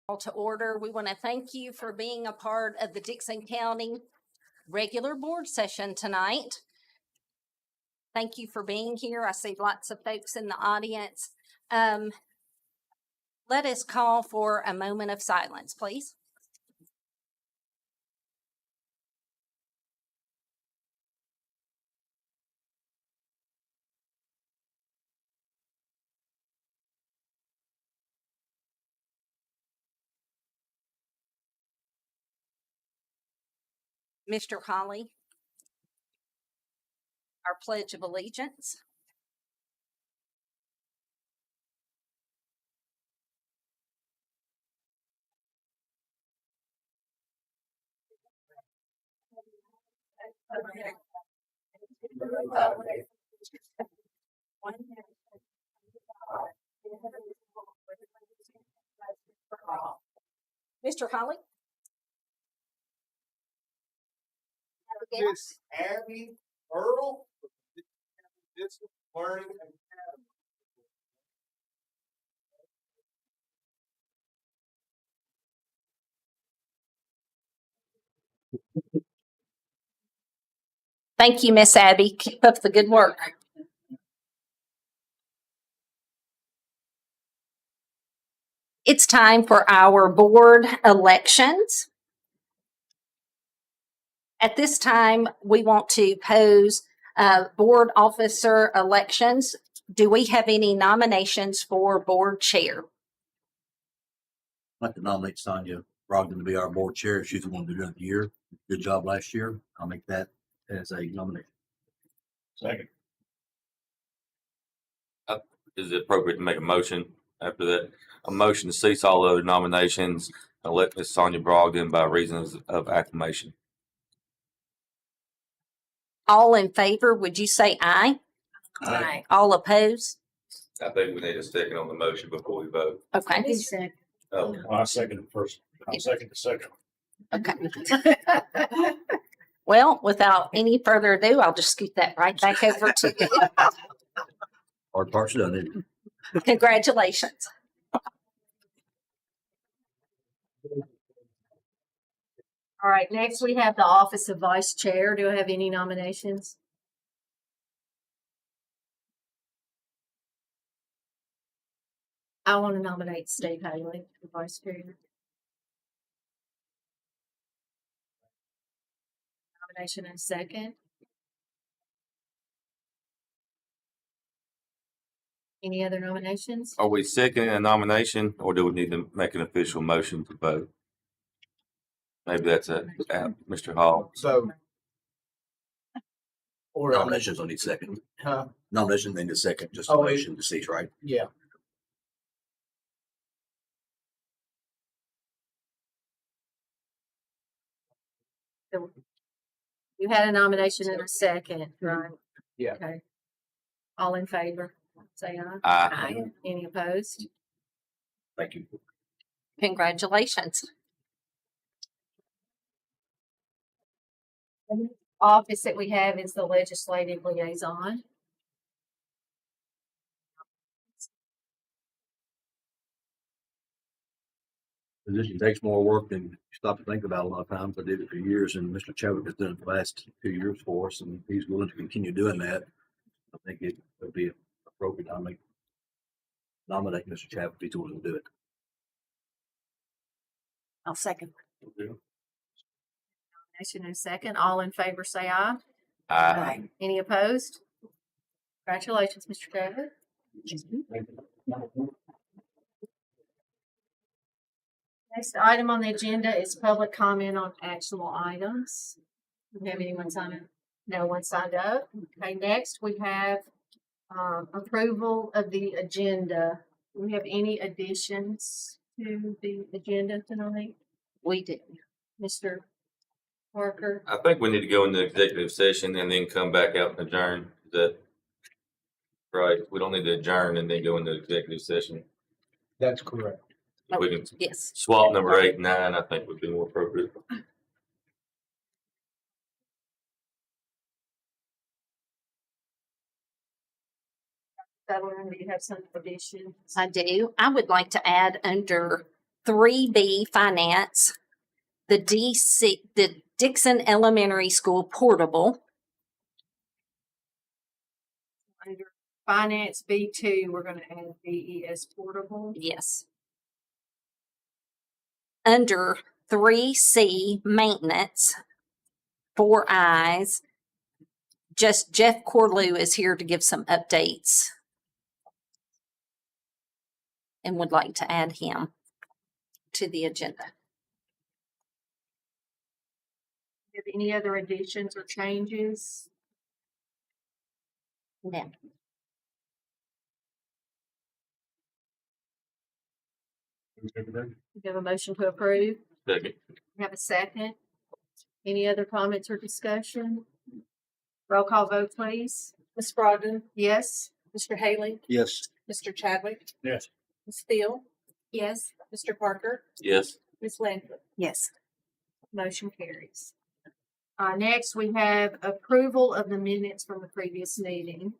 Call to order. We want to thank you for being a part of the Dickson County regular board session tonight. Thank you for being here. I see lots of folks in the audience. Let us call for a moment of silence, please. Mr. Holly, our Pledge of Allegiance. Mr. Holly? Miss Abby Earl, Dickson Learning Academy. Thank you, Miss Abby. Keep up the good work. It's time for our board elections. At this time, we want to pose board officer elections. Do we have any nominations for board chair? I'd like to nominate Sonia Brogdon to be our board chair. She's the one who did it the year. Good job last year. I'll make that as a nomination. Second. Is it appropriate to make a motion after that? A motion to cease all other nominations and elect Ms. Sonia Brogdon by reasons of acclamation. All in favor, would you say aye? Aye. All opposed? I think we need a second on the motion before we vote. Okay. Oh, I second the first. I'll second the second. Okay. Well, without any further ado, I'll just scoot that right back over to you. Hard part's done, isn't it? Congratulations. All right, next we have the office of vice chair. Do I have any nominations? I want to nominate Steve Haley for vice chair. Nomination in second. Any other nominations? are we seconding a nomination or do we need to make an official motion to vote? Maybe that's Mr. Hall. So. Or, Nominations on each second. Nomination, then the second, just a Oh, motion to cease, right? yeah. You had a nomination in a second, right? Yeah. Okay. All in favor, say aye. Aye. Any opposed? Thank you. Congratulations. The office that we have is the legislative liaison. Position takes more work than you stop to think about a lot of times. I did it for years, and Mr. Chadwick has done it the last 2 years for us, and he's willing to continue doing that. I think it would be appropriate to nominate Mr. Chadwick if he's willing to do it. I'll second. Nomination in a second. All in favor, say aye. Aye. Any opposed? Congratulations, Mr. Chadwick. Next item on the agenda is public comment on actionable items. Do we have anyone sign up? No one signed up. Okay, next we have approval of the agenda. Do we have any additions to the agenda tonight? We do. Mr. Parker? I think we need to go into executive session and then come back out and adjourn. Is that right? We don't need to adjourn and then go into executive session. That's correct. If we can Yes. swap number 8 and 9, I think would be more appropriate. Sutherland, do you have some additions? I do. I would like to add under 3B, finance, the Dickson Elementary School portable. Under finance B2, we're gonna add BES portable. Yes. Under 3C, maintenance, 4 eyes. Just Jeff Corlew is here to give some updates and would like to add him to the agenda. Have any other additions or changes? No. We have a motion to approve. Second. We have a second. Any other comments or discussion? Roll call vote, please. Ms. Brogdon, Yes? Mr. Haley, Yes. Mr. Chadwick, Yes. Ms. Steele, Yes. Mr. Parker, Yes. Ms. Lanford. Yes. Motion carries. Next, we have approval of the minutes from the previous meeting.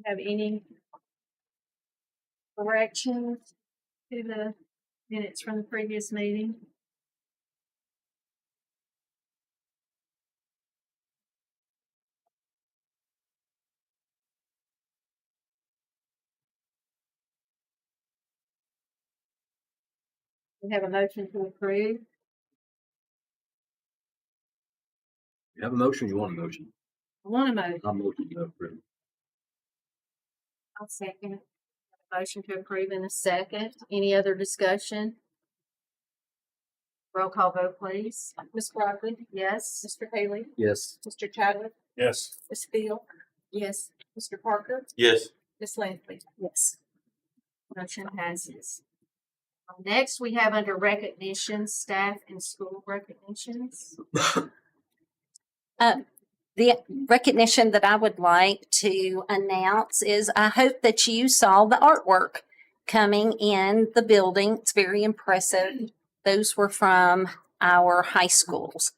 Have any corrections to the minutes from the previous meeting? We have a motion to approve. You have a motion, you want a motion? I want a motion. I'm motion to approve. I'll second. Motion to approve in a second. Any other discussion? Roll call vote, please. Ms. Brogdon, Yes? Mr. Haley, Yes. Mr. Chadwick, Yes. Ms. Steele, Yes. Mr. Parker, Yes. Ms. Lanford. Yes. Motion passes. Next, we have under recognitions, staff and school recognitions. The recognition that I would like to announce is I hope that you saw the artwork coming in the building. It's very impressive. Those were from our high schools.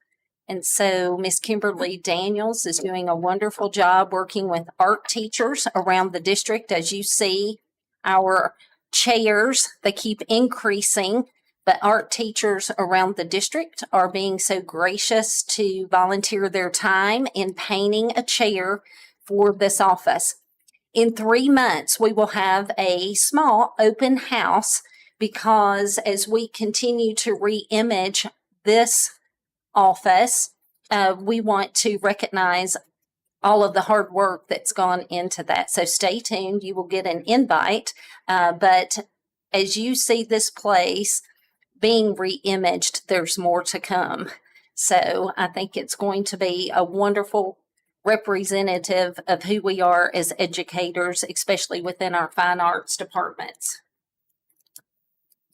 And so Miss Kimberly Daniels is doing a wonderful job working with art teachers around the district. As you see, our chairs, they keep increasing, but art teachers around the district are being so gracious to volunteer their time in painting a chair for this office. In 3 months, we will have a small open house because as we continue to re-image this office, we want to recognize all of the hard work that's gone into that. So stay tuned. You will get an invite. But as you see this place being re-imaged, there's more to come. So I think it's going to be a wonderful representative of who we are as educators, especially within our fine arts departments.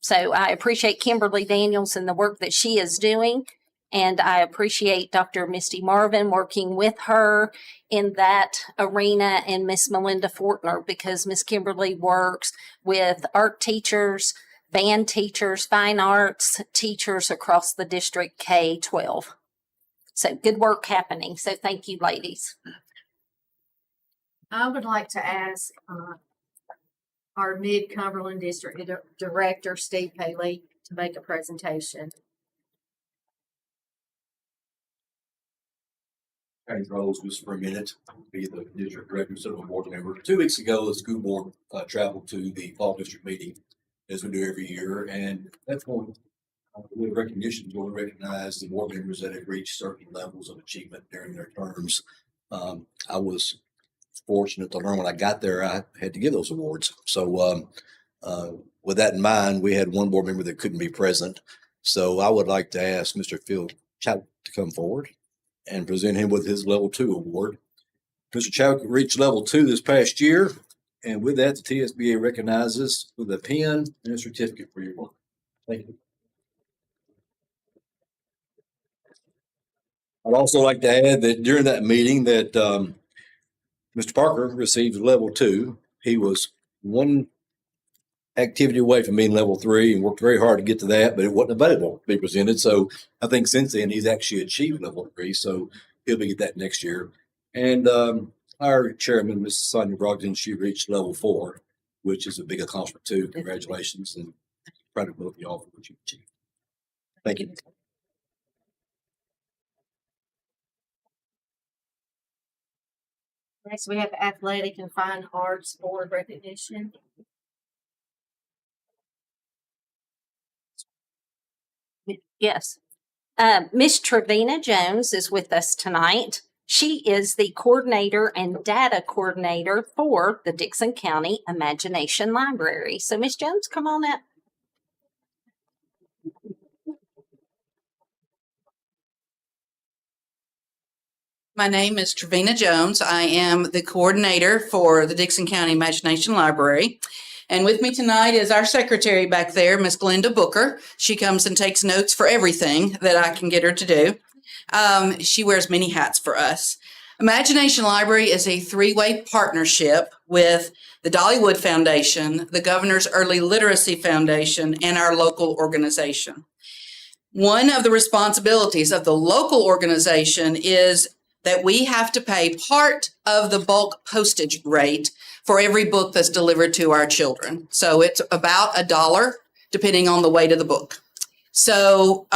So I appreciate Kimberly Daniels and the work that she is doing. And I appreciate Dr. Misty Marvin working with her in that arena and Miss Melinda Fortner because Miss Kimberly works with art teachers, band teachers, fine arts teachers across the district K-12. So good work happening. So thank you, ladies. I would like to ask our Mid-Cumberland District Director, Steve Haley, to make a presentation. Change roles just for a minute, be the district director, civil board member. 2 weeks ago, the school board traveled to the fall district meeting, as we do every year, and that's when with recognition, we'll recognize the board members that have reached certain levels of achievement during their terms. I was fortunate to learn when I got there, I had to give those awards. So with that in mind, we had one board member that couldn't be present. So I would like to ask Mr. Phil Chadwick to come forward and present him with his level 2 award. Mr. Chadwick reached level 2 this past year. And with that, the TSBA recognizes with a pen and a certificate for your work. Thank you. I'd also like to add that during that meeting that Mr. Parker received level 2. He was one activity away from being level 3 and worked very hard to get to that, but it wasn't available to be presented. So I think since then he's actually achieved level 3. So he'll be get that next year. And Our chairman, Mrs. Sonia Brogdon, she reached level 4, which is a big accomplishment too. Congratulations, and proud of both of y'all for what you achieved. Thank you. Next, we have Athletic and Fine Arts Board recognition. Yes. Miss Trevina Jones is with us tonight. She is the coordinator and data coordinator for the Dickson County Imagination Library. So, Miss Jones, come on up. My name is Trevina Jones. I am the coordinator for the Dickson County Imagination Library. And with me tonight is our secretary back there, Miss Glenda Booker. She comes and takes notes for everything that I can get her to do. She wears many hats for us. Imagination Library is a three-way partnership with the Dollywood Foundation, the Governor's Early Literacy Foundation, and our local organization. One of the responsibilities of the local organization is that we have to pay part of the bulk postage rate for every book that's delivered to our children. So it's about $1, depending on the weight of the book. So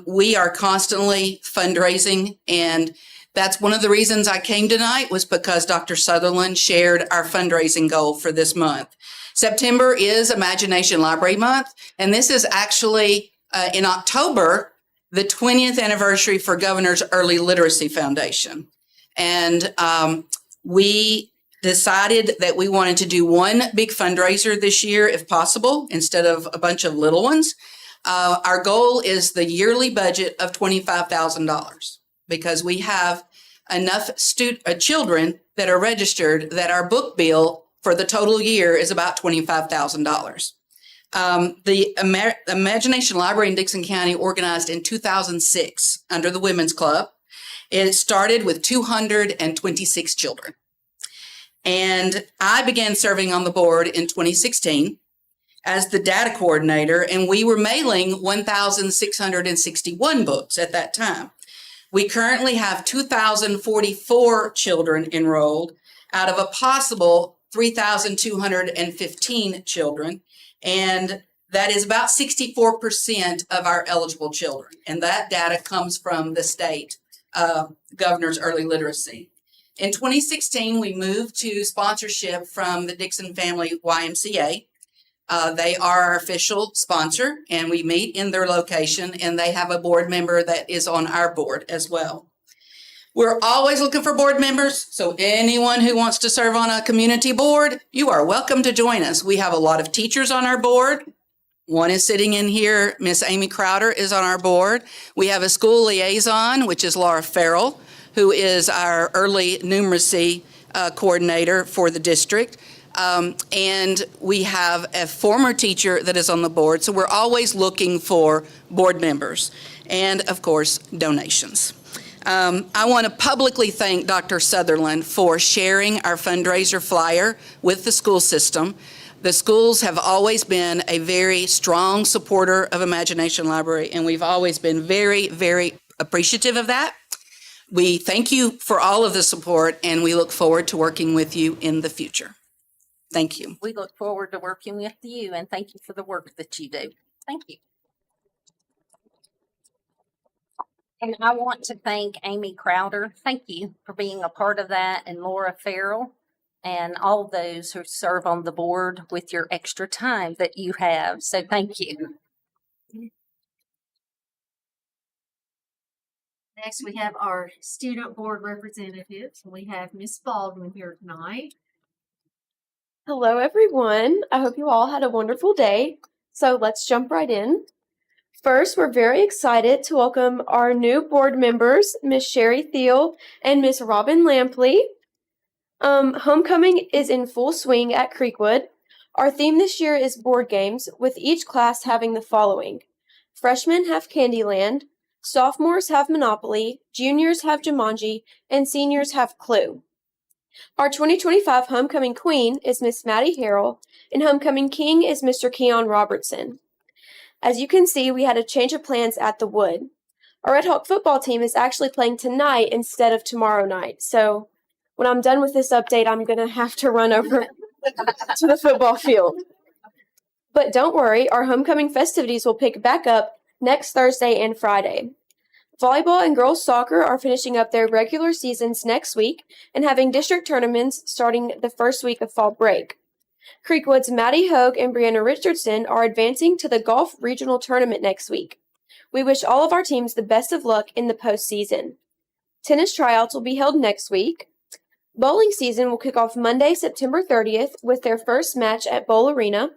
we are constantly fundraising, and that's one of the reasons I came tonight, was because Dr. Sutherland shared our fundraising goal for this month. September is Imagination Library Month, and this is actually in October, the 20th anniversary for Governor's Early Literacy Foundation. And we decided that we wanted to do one big fundraiser this year, if possible, instead of a bunch of little ones. Our goal is the yearly budget of $25,000, because we have enough children that are registered that our book bill for the total year is about $25,000. The Imagination Library in Dickson County organized in 2006 under the Women's Club. It started with 226 children. And I began serving on the board in 2016 as the data coordinator, and we were mailing 1,661 books at that time. We currently have 2,044 children enrolled out of a possible 3,215 children. And that is about 64% of our eligible children. And that data comes from the state Governor's Early Literacy. In 2016, we moved to sponsorship from the Dickson Family YMCA. They are our official sponsor, and we meet in their location, and they have a board member that is on our board as well. We're always looking for board members, so anyone who wants to serve on a community board, you are welcome to join us. We have a lot of teachers on our board. One is sitting in here. Miss Amy Crowder is on our board. We have a school liaison, which is Laura Farrell, who is our early numeracy coordinator for the district. And we have a former teacher that is on the board. So we're always looking for board members and, of course, donations. I want to publicly thank Dr. Sutherland for sharing our fundraiser flyer with the school system. The schools have always been a very strong supporter of Imagination Library, and we've always been very, very appreciative of that. We thank you for all of the support, and we look forward to working with you in the future. Thank you. We look forward to working with you, and thank you for the work that you do. Thank you. And I want to thank Amy Crowder. Thank you for being a part of that, and Laura Farrell, and all those who serve on the board with your extra time that you have. So thank you. Next, we have our student board representatives. We have Miss Baldwin here tonight. Hello, everyone. I hope you all had a wonderful day. So let's jump right in. First, we're very excited to welcome our new board members, Miss Sherry Thiel and Miss Robin Lampley. Homecoming is in full swing at Creekwood. Our theme this year is board games, with each class having the following. Freshmen have Candyland, sophomores have Monopoly, juniors have Jumanji, and seniors have Clue. Our 2025 homecoming queen is Miss Maddie Harrell, and homecoming king is Mr. Keon Robertson. As you can see, we had a change of plans at the Wood. Our Red Hawk football team is actually playing tonight instead of tomorrow night, so When I'm done with this update, I'm going to have to run over to the football field. But don't worry, our homecoming festivities will pick back up next Thursday and Friday. Volleyball and girls soccer are finishing up their regular seasons next week and having district tournaments starting the first week of fall break. Creekwood's Maddie Hogue and Brianna Richardson are advancing to the golf regional tournament next week. We wish all of our teams the best of luck in the postseason. Tennis tryouts will be held next week. Bowling season will kick off Monday, September 30th with their first match at Bowl Arena.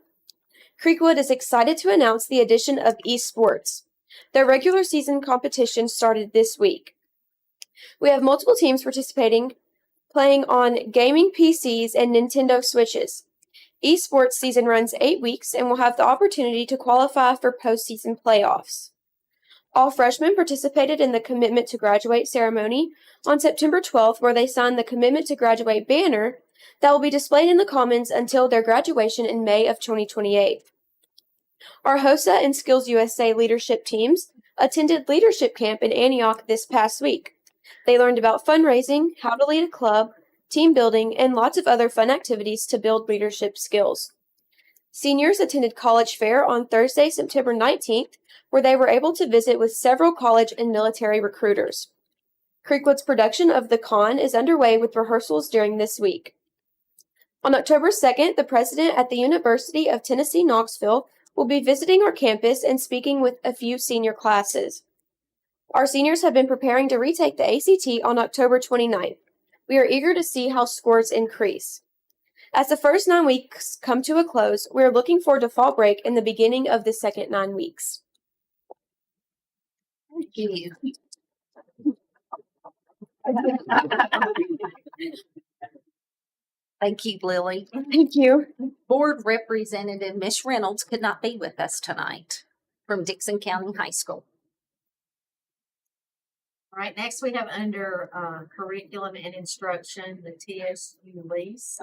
Creekwood is excited to announce the addition of esports. Their regular season competition started this week. We have multiple teams participating, playing on gaming PCs and Nintendo Switches. Esports season runs 8 weeks and will have the opportunity to qualify for postseason playoffs. All freshmen participated in the Commitment to Graduate ceremony on September 12th, where they signed the Commitment to Graduate banner that will be displayed in the Commons until their graduation in May of 2028. Our HOSA and Skills USA leadership teams attended leadership camp in Antioch this past week. They learned about fundraising, how to lead a club, team building, and lots of other fun activities to build leadership skills. Seniors attended College Fair on Thursday, September 19th, where they were able to visit with several college and military recruiters. Creekwood's production of The Con is underway with rehearsals during this week. On October 2nd, the president at the University of Tennessee, Knoxville, will be visiting our campus and speaking with a few senior classes. Our seniors have been preparing to retake the ACT on October 29th. We are eager to see how scores increase. As the first 9 weeks come to a close, we are looking forward to fall break and the beginning of the second 9 weeks. Thank you. Thank you, Lily. Thank you. Board Representative Miss Reynolds could not be with us tonight from Dickson County High School. All right, next we have under curriculum and instruction, the TSU lease.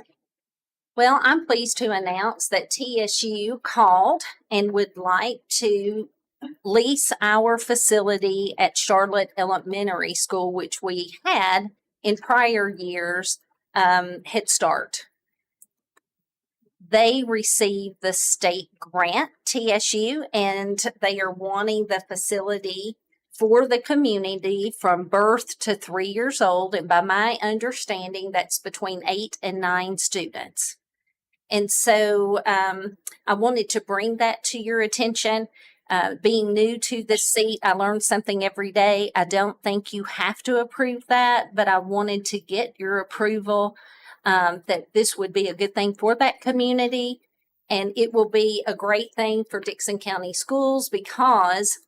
Well, I'm pleased to announce that TSU called and would like to lease our facility at Charlotte Elementary School, which we had in prior years, Head Start. They received the state grant, TSU, and they are wanting the facility for the community from birth to 3 years old. And by my understanding, that's between 8 and 9 students. And so I wanted to bring that to your attention. Being new to this seat, I learn something every day. I don't think you have to approve that, but I wanted to get your approval that this would be a good thing for that community. And it will be a great thing for Dickson County Schools because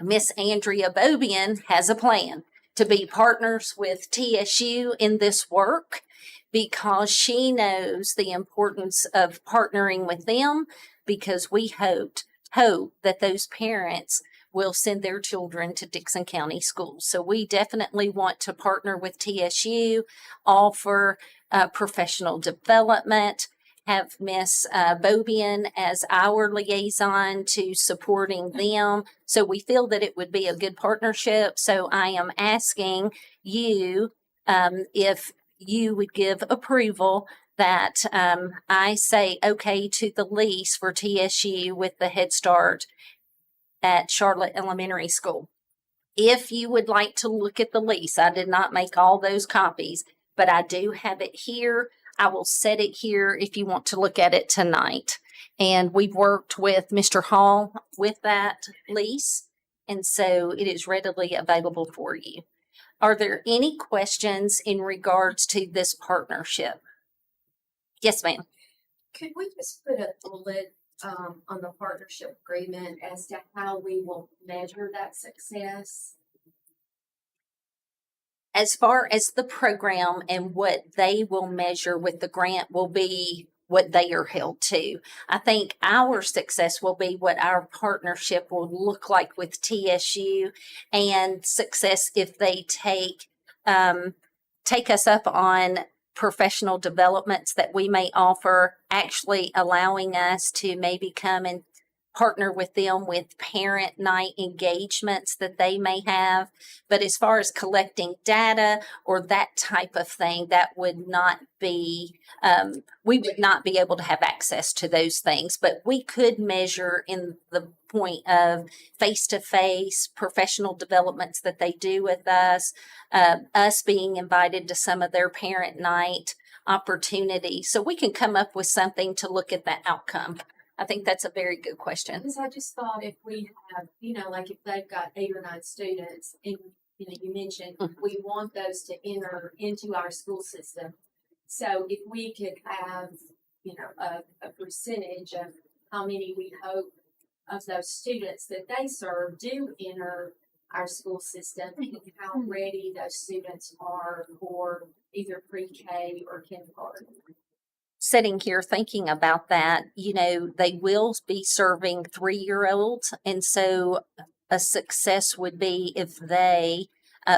Miss Andrea Bobian has a plan to be partners with TSU in this work because she knows the importance of partnering with them because we hope that those parents will send their children to Dickson County schools. So we definitely want to partner with TSU, offer professional development, have Miss Bobian as our liaison to supporting them. So we feel that it would be a good partnership. So I am asking you if you would give approval that I say okay to the lease for TSU with the Head Start at Charlotte Elementary School. If you would like to look at the lease, I did not make all those copies, but I do have it here. I will set it here if you want to look at it tonight. And we've worked with Mr. Hall with that lease, and so it is readily available for you. Are there any questions in regards to this partnership? Yes, ma'am. Could we just put a bullet on the partnership agreement as to how we will measure that success? As far as the program and what they will measure with the grant will be what they are held to. I think our success will be what our partnership will look like with TSU, and success if they take us up on professional developments that we may offer, actually allowing us to maybe come and partner with them with parent night engagements that they may have. But as far as collecting data or that type of thing, that would not be, we would not be able to have access to those things. But we could measure in the point of face-to-face professional developments that they do with us being invited to some of their parent night opportunities. So we can come up with something to look at that outcome. I think that's a very good question. Because I just thought if we have, like if they've got 8 or 9 students and, you mentioned we want those to enter into our school system. So if we could have, a percentage of how many we hope of those students that they serve do enter our school system and how ready those students are for either pre-K or kindergarten. Sitting here thinking about that, they will be serving 3-year-olds. And so a success would be if they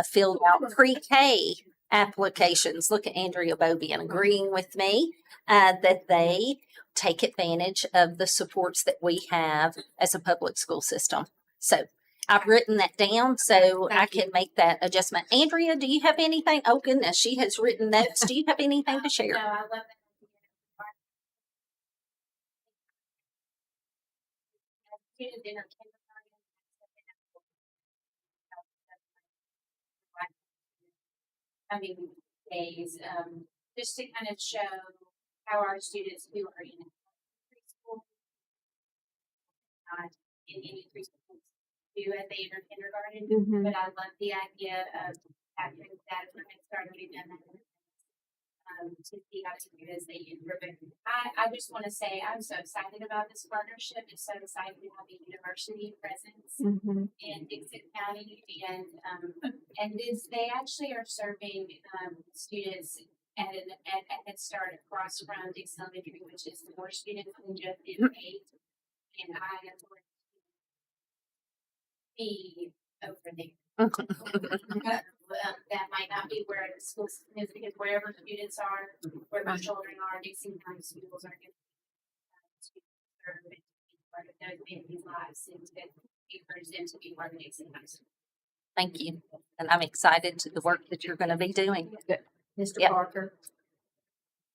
filled out pre-K applications. Look at Andrea Bobian agreeing with me that they take advantage of the supports that we have as a public school system. So I've written that down so I can make that adjustment. Andrea, do you have anything? Oh goodness, she has written notes. Do you have anything to share? No, I love that. Students in our kindergarten, days, just to kind of show how our students who are in preschool, not in any preschool, do as they enter kindergarten. But I love the idea of capturing that from Head Start. We've done that to see how to do as they enter. But I just want to say I'm so excited about this partnership. It's so exciting to have a university presence in Dickson County, and they actually are serving students at Head Start across from Dickson Elementary, which is more students than just in 8. And I am going to be over there. That might not be where the school system is, because wherever students are, where my children are, Dickson County schools are going to serve and be part of those families' lives and to encourage them to be part of Dickson County Schools. Thank you. And I'm excited to the work that you're going to be doing. Mr. Yep. Parker.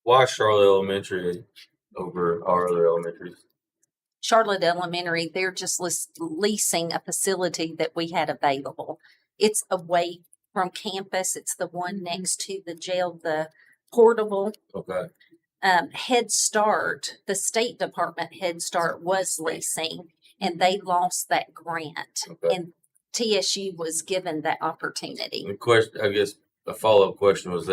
Why Charlotte Elementary over our other elementaries? Charlotte Elementary, they're just leasing a facility that we had available. It's away from campus. It's the one next to the jail, the portable. Okay. Head Start, the State Department Head Start was leasing, and they lost that grant. Okay. And TSU was given that opportunity. The question, I guess, a follow-up question will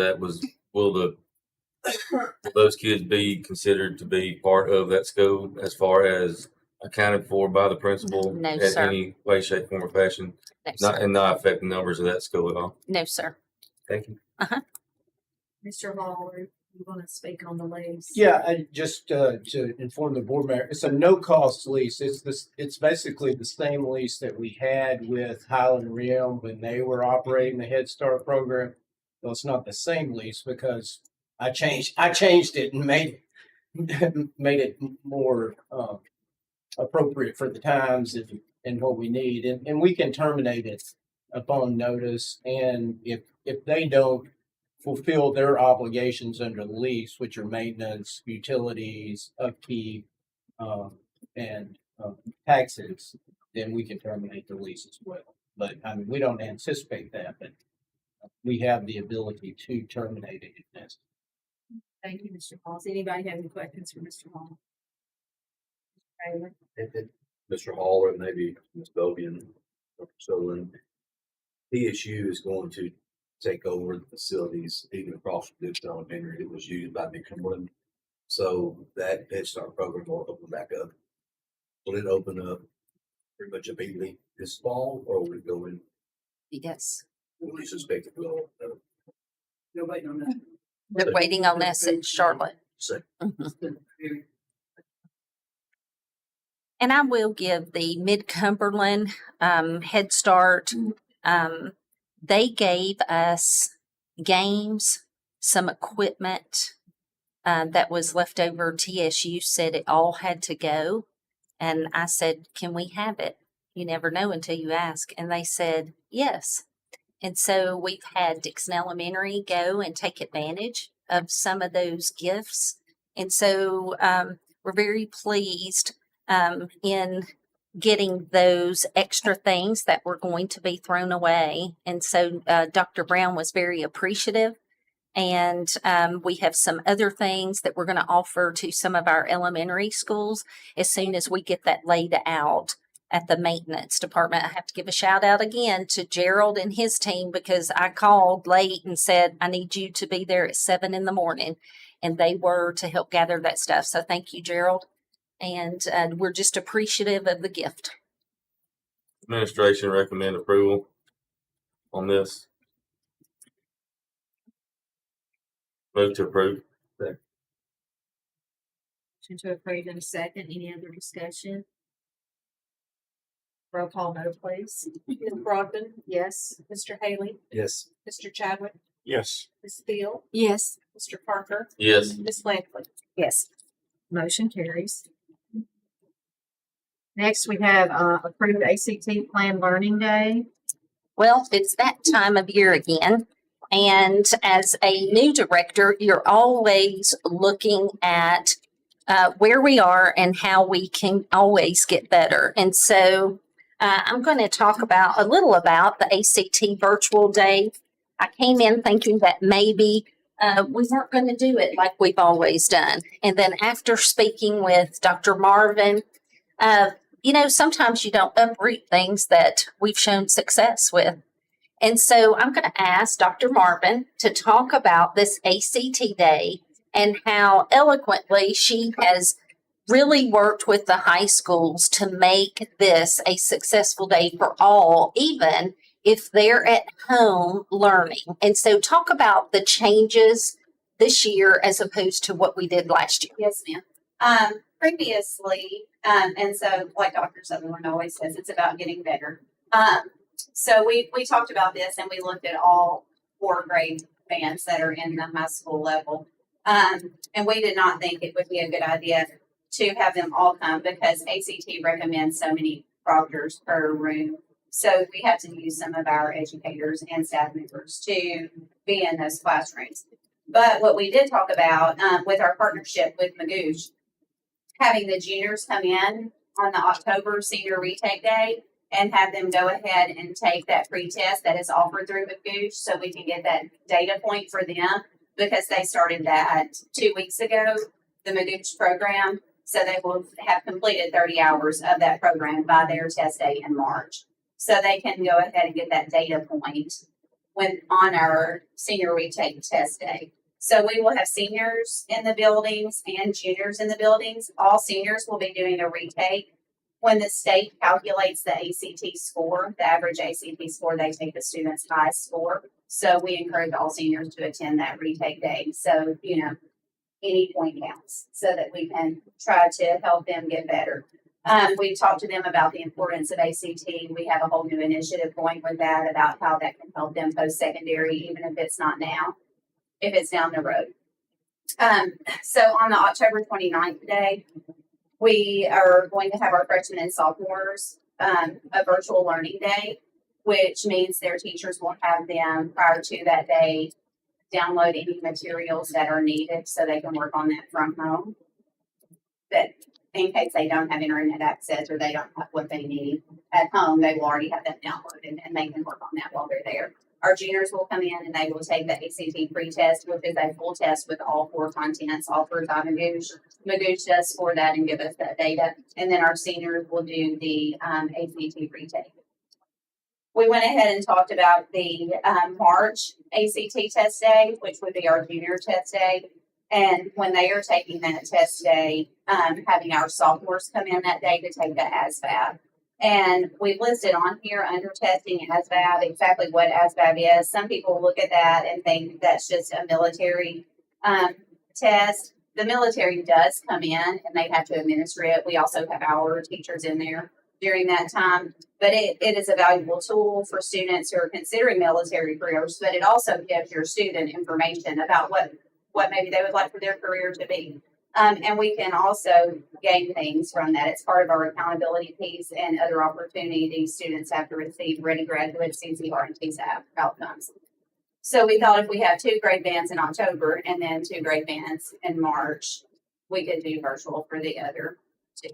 those kids be considered to be part of that school as far as accounted for by the principal No, in sir. any way, shape, form, or fashion? No, sir. Not affect the numbers of that school at all? No, sir. Thank you. Mr. Hall, you want to speak on the lease? Yeah, I just to inform the board member, it's a no-cost lease. It's basically the same lease that we had with Highland Rim when they were operating the Head Start program. Well, it's not the same lease because I changed it and made it more appropriate for the times and what we need. And we can terminate it upon notice. And if they don't fulfill their obligations under the lease, which are maintenance, utilities, upkeep, and taxes, then we can terminate the lease as well. But I mean, we don't anticipate that, but we have the ability to terminate it if necessary. Thank you, Mr. Hall. Does anybody have any questions for Mr. Hall? Mr. Taylor? Mr. Hall or maybe Ms. Bobian or Sutherland, PSU is going to take over the facilities even across from Dickson Elementary that was used by Dickson. So that Head Start program will open back up. Will it open up pretty much immediately this fall, or will it go in? Yes. Will you suspect it will? You're waiting on that. They're waiting on us in Charlotte. So, And I will give the Mid-Cumberland Head Start. They gave us games, some equipment that was left over. TSU said it all had to go. And I said, can we have it? You never know until you ask. And they said, yes. And so we've had Dickson Elementary go and take advantage of some of those gifts. And so we're very pleased in getting those extra things that were going to be thrown away. And so Dr. Brown was very appreciative. And we have some other things that we're going to offer to some of our elementary schools as soon as we get that laid out at the maintenance department. I have to give a shout out again to Gerald and his team, because I called late and said, I need you to be there at 7 a.m. And they were to help gather that stuff. So thank you, Gerald. And we're just appreciative of the gift. Administration recommend approval on this. Move to approve. Motion to approve in a second. Any other discussion? Roll call vote, please. Ms. Brogdon, Yes. Mr. Haley, Yes. Mr. Chadwick, Yes. Ms. Steele, Yes. Mr. Parker, Yes. Ms. Langley. Yes. Motion carries. Next, we have approved ACT Plan Learning Day. Well, it's that time of year again. And as a new director, you're always looking at where we are and how we can always get better. And so I'm going to talk about a little about the ACT Virtual Day. I came in thinking that maybe we weren't going to do it like we've always done. And then after speaking with Dr. Marvin, sometimes you don't uproot things that we've shown success with. And so I'm going to ask Dr. Marvin to talk about this ACT Day and how eloquently she has really worked with the high schools to make this a successful day for all, even if they're at home learning. And so talk about the changes this year as opposed to what we did last year. Yes, ma'am. Previously, and so like Dr. Sutherland always says, it's about getting better. So we talked about this and we looked at all 4 grade bands that are in the high school level. And we did not think it would be a good idea to have them all come because ACT recommends so many proctors per room. So we have to use some of our educators and staff members to be in those classrooms. But what we did talk about with our partnership with Magoosh, having the juniors come in on the October senior retake day and have them go ahead and take that pre-test that is offered through Magoosh so we can get that data point for them because they started that 2 weeks ago, the Magoosh program. So they will have completed 30 hours of that program by their test day in March. So they can go ahead and get that data point when on our senior retake test day. So we will have seniors in the buildings and juniors in the buildings. All seniors will be doing a retake. When the state calculates the ACT score, the average ACT score, they take the student's highest score. So we encourage all seniors to attend that retake day. So, any point counts so that we can try to help them get better. We've talked to them about the importance of ACT. We have a whole new initiative going with that about how that can help them post-secondary, even if it's not now, if it's down the road. So on the October 29th day, we are going to have our freshmen and sophomores a virtual learning day, which means their teachers will have them prior to that day download any materials that are needed so they can work on that from home. That in case they don't have internet access or they don't have what they need at home, they will already have that downloaded and they can work on that while they're there. Our juniors will come in and they will take the ACT pre-test, which is a full test with all 4 contents offered by Magoosh. Magoosh does score that and give us that data. And then our seniors will do the ACT retake. We went ahead and talked about the March ACT test day, which would be our junior test day. And when they are taking that test day, having our sophomores come in that day to take the ASVAB. And we've listed on here under testing ASVAB exactly what ASVAB is. Some people look at that and think that's just a military test. The military does come in and they have to administer it. We also have our teachers in there during that time. But it is a valuable tool for students who are considering military careers, but it also gives your student information about what maybe they would like for their career to be. And we can also gain things from that. It's part of our accountability piece and other opportunities students have to receive ready graduates, CCR and TSAP outcomes. So we thought if we have 2 grade bands in October and then 2 grade bands in March, we could do virtual for the other 2.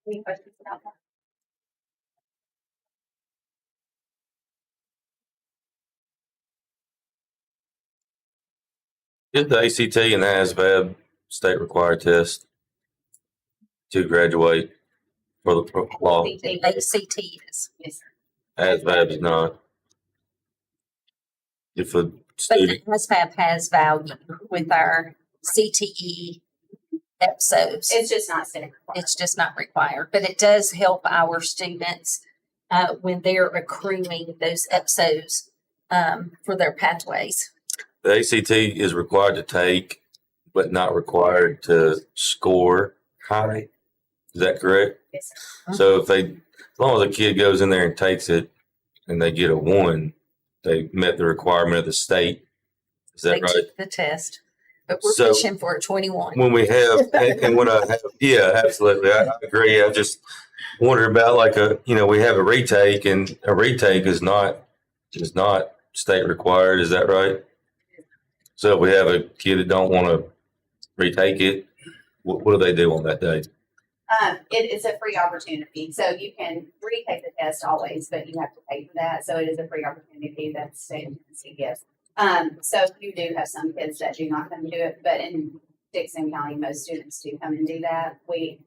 Any questions about that? Did the ACT and the ASVAB state required test to graduate for the law? ACT is. Yes, sir. ASVAB is not. If a But student, ASVAB has value with our CTE episodes. It's just not state required. It's just not required, but it does help our students when they're accruing those episodes for their pathways. the ACT is required to take, but not required to score high. Is that correct? Yes, sir. So if as long as a kid goes in there and takes it and they get a 1, they met the requirement of the state. Is that They right? took the test, but we're So- pushing for a 21. When we have, and when I have, yeah, absolutely. I agree. I just wonder about like we have a retake and a retake is not state required. Is that right? So if we have a kid that don't want to retake it, what do they do on that day? It's a free opportunity. So you can retake the test always, but you have to pay for that. So it is a free opportunity that state agency gives. So you do have some kids that do not come and do it, but in Dickson County, most students do come and do that. We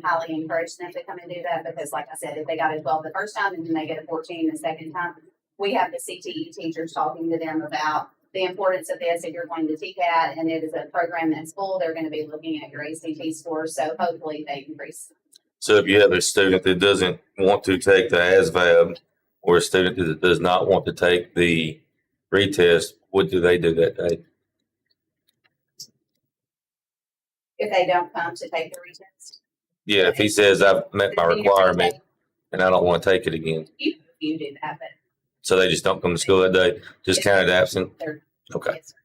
highly encourage them to come and do that because, like I said, if they got a 12 the first time and then they get a 14 the second time, we have the CTE teachers talking to them about the importance of this. If you're going to TCAT and it is a program that's full, they're going to be looking at your ACT scores. So hopefully they increase. So if you have a student that doesn't want to take the ASVAB or a student that does not want to take the retest, what do they do that day? If they don't come to take the retest, Yeah, if he says I've met my requirement and I don't want to take it again, you do that, but so they just don't come to school that day, just counted absent. they're Okay. yes, sir.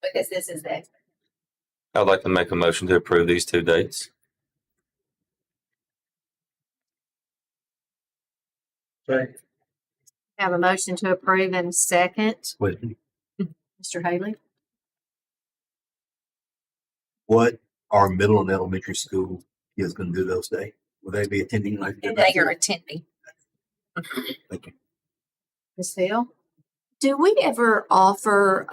Because this is the I'd like to make a motion to approve these 2 dates. Have a motion to approve and second. Wait, Mr. Haley? what are middle and elementary school kids going to do those days? Will they be attending like? They are attending. Thank you. Ms. Hill? Do we ever offer,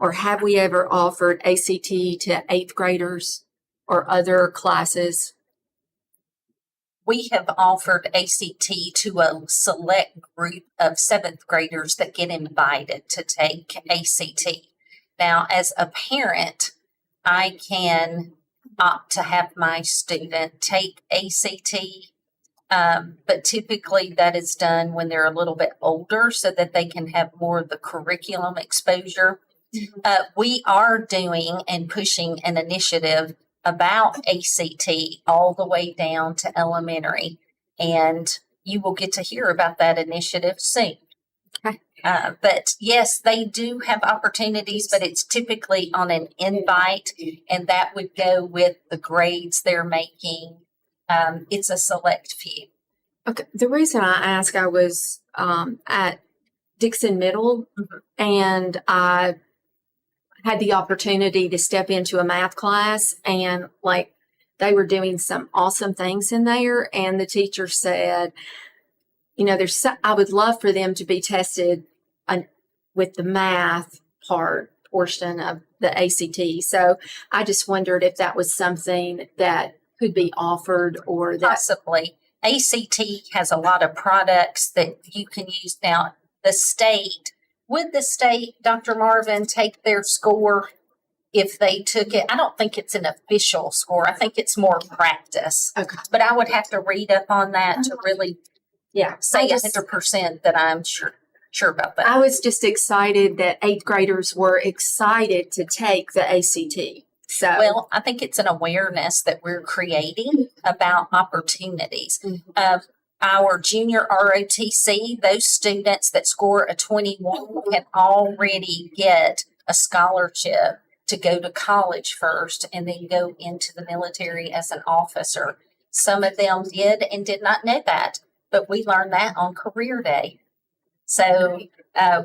or have we ever offered ACT to 8th graders or other classes? We have offered ACT to a select group of 7th graders that get invited to take ACT. Now, as a parent, I can opt to have my student take ACT, but typically that is done when they're a little bit older so that they can have more of the curriculum exposure. We are doing and pushing an initiative about ACT all the way down to elementary, and you will get to hear about that initiative soon. Okay. But yes, they do have opportunities, but it's typically on an invite, and that would go with the grades they're making. It's a select few. Okay. The reason I ask, I was at Dickson Middle, and I had the opportunity to step into a math class, and like they were doing some awesome things in there. And the teacher said, I would love for them to be tested with the math portion of the ACT. So I just wondered if that was something that could be offered or that. Possibly. ACT has a lot of products that you can use. Now, would the state, Dr. Marvin, take their score if they took it? I don't think it's an official score. I think it's more practice. Okay. But I would have to read up on that to really say 100% that I'm sure about that. I was just excited that 8th graders were excited to take the ACT. So, Well, I think it's an awareness that we're creating about opportunities. our junior ROTC, those students that score a 21 can already get a scholarship to go to college first and then go into the military as an officer. Some of them did and did not know that, but we learned that on career day. So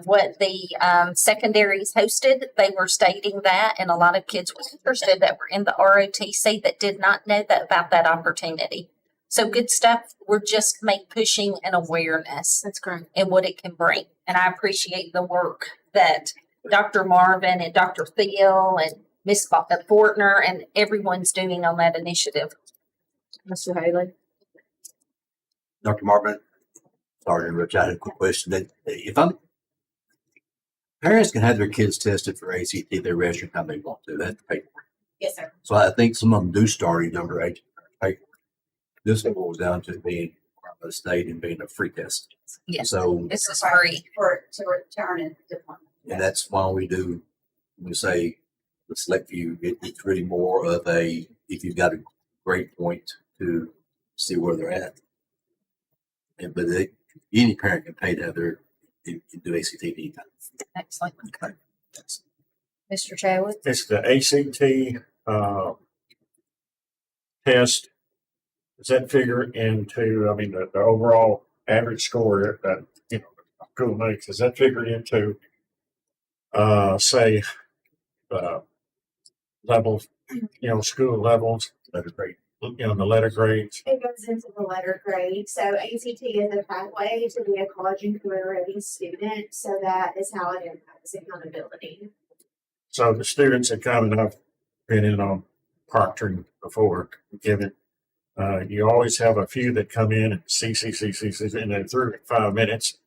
what the secondaries hosted, they were stating that, and a lot of kids were interested that were in the ROTC that did not know that about that opportunity. So good stuff. We're just pushing an awareness That's great. and what it can bring. And I appreciate the work that Dr. Marvin and Dr. Thiel and Miss Fortner and everyone's doing on that initiative. Mr. Haley? Dr. Marvin, sorry to interrupt you. I had a quick question. That if parents can have their kids tested for ACT, they register how they want to. That's paper. Yes, sir. So I think some of them do start at younger age. Paper. This one boils down to being a state and being a free test. Yes. So, This is free. To earn a diploma. and that's why we say the select view, it's really more of a, if you've got a great point to see where they're at. But any parent can pay to have their, do ACT anytime. Excellent. Okay. That's- Mr. Chadwick? It's the ACT test. Does that figure into, I mean, the overall average score that school makes? Does that figure into, say, levels, school levels, letter grade, the letter grades? It goes into the letter grade. So ACT is a pathway to be a college and career ready student. So that is how it impacts accountability. So the students that come, and I've been in on proctoring before, given, you always have a few that come in and see, and they're through in 5 minutes.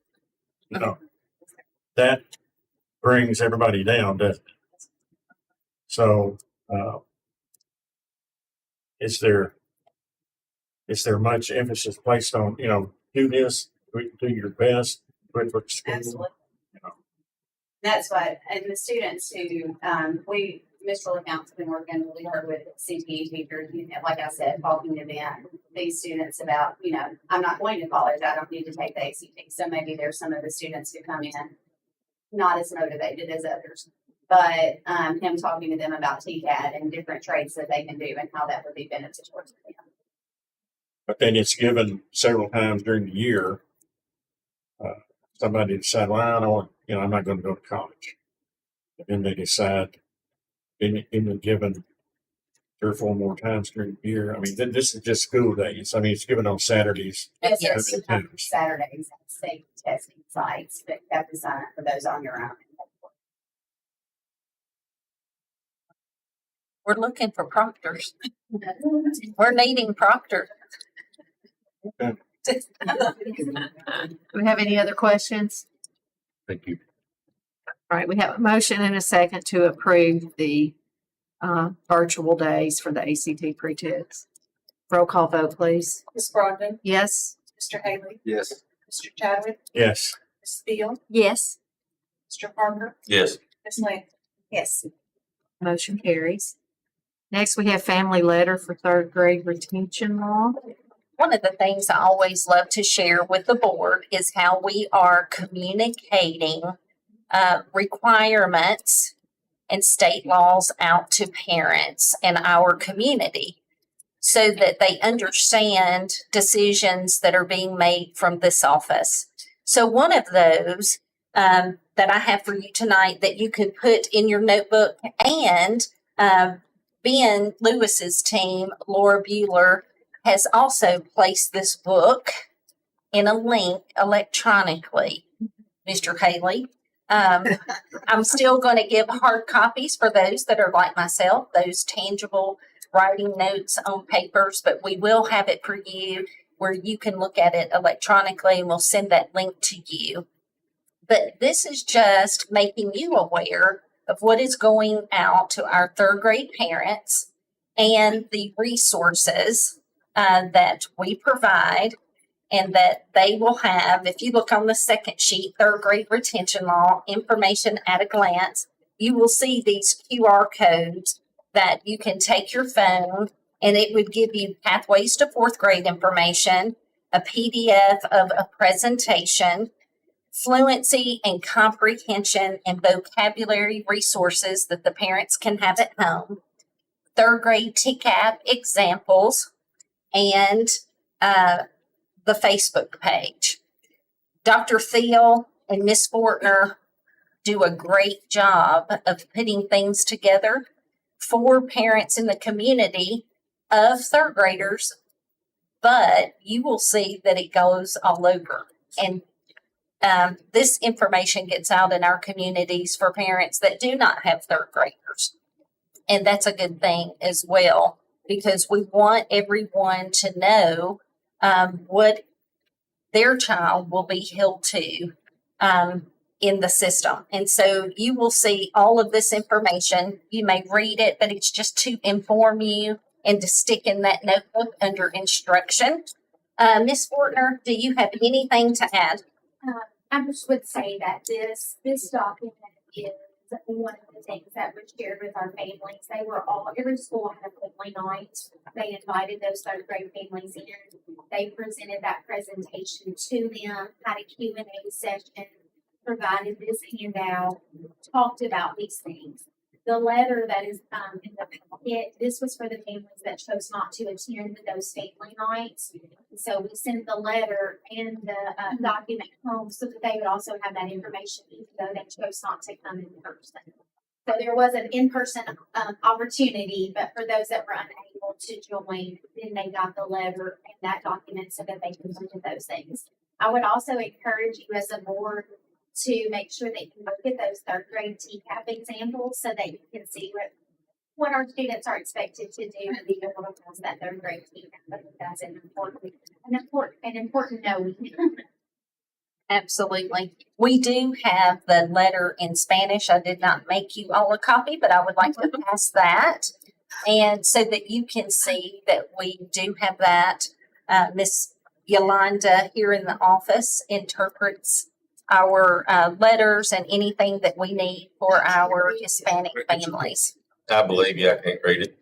That brings everybody down, doesn't it? So, is there much emphasis placed on, do this, do your best, quit for school? Absolutely. That's what, and the students who, Mr. LeCount's been working really hard with CTE teachers, like I said, talking to them, these students about, I'm not going to college, I don't need to take the ACT. So maybe there's some of the students who come in not as motivated as others. But him talking to them about TCAD and different trades that they can do and how that would be beneficial to them. But then it's given several times during the year. Somebody decide, well, I don't, I'm not going to go to college. But then they decide, in given 3 or 4 more times during the year. I mean, this is just school days. I mean, it's given on Saturdays. Yes, sir. Yes. Sometimes Saturdays at state testing sites, but you have to sign up for those on your own. We're looking for proctors. We're needing proctors. Do we have any other questions? Thank you. All right, we have a motion and a second to approve the virtual days for the ACT pre-test. Roll call vote, please. Ms. Brogdon, Yes? Mr. Haley, Yes. Mr. Chadwick, Yes. Ms. Steele, Yes. Mr. Parker, Yes. Ms. Lane. Yes. Motion carries. Next, we have family letter for 3rd grade retention law. One of the things I always love to share with the board is how we are communicating requirements and state laws out to parents and our community so that they understand decisions that are being made from this office. So one of those that I have for you tonight that you could put in your notebook, and Ben Lewis's team, Laura Bueller, has also placed this book in a link electronically. Mr. Haley, I'm still going to give hard copies for those that are like myself, those tangible writing notes on papers, but we will have it for you where you can look at it electronically, and we'll send that link to you. But this is just making you aware of what is going out to our 3rd grade parents and the resources that we provide and that they will have. If you look on the second sheet, 3rd grade retention law, information at a glance, you will see these QR codes that you can take your phone, and it would give you pathways to 4th grade information, a PDF of a presentation, fluency and comprehension and vocabulary resources that the parents can have at home, third grade TCAP examples, and the Facebook page. Dr. Thiel and Miss Fortner do a great job of putting things together for parents in the community of third graders, but you will see that it goes all over. And this information gets out in our communities for parents that do not have third graders. And that's a good thing as well, because we want everyone to know what their child will be held to in the system. And so you will see all of this information. You may read it, but it's just to inform you and to stick in that notebook under instruction. Ms. Fortner, do you have anything to add? I just would say that this document is one of the things that was shared with our families. They were all, every school had a family night. They invited those third grade families in. They presented that presentation to them, had a Q&A session, provided this handout, talked about these things. The letter that is in the packet, this was for the families that chose not to attend those family nights. So we sent the letter and the document home so that they would also have that information, even though they chose not to come in person. So there was an in-person opportunity, but for those that were unable to join, then they got the letter and that document so that they could do those things. I would also encourage you as a board to make sure that you look at those third grade TCAP examples so that you can see what our students are expected to do and be able to pass that third grade TCAP. I think that's an important knowing. Absolutely. We do have the letter in Spanish. I did not make you all a copy, but I would like to pass that. And so that you can see that we do have that. Miss Yolanda here in the office interprets our letters and anything that we need for our Hispanic families. I believe you. I can't read it.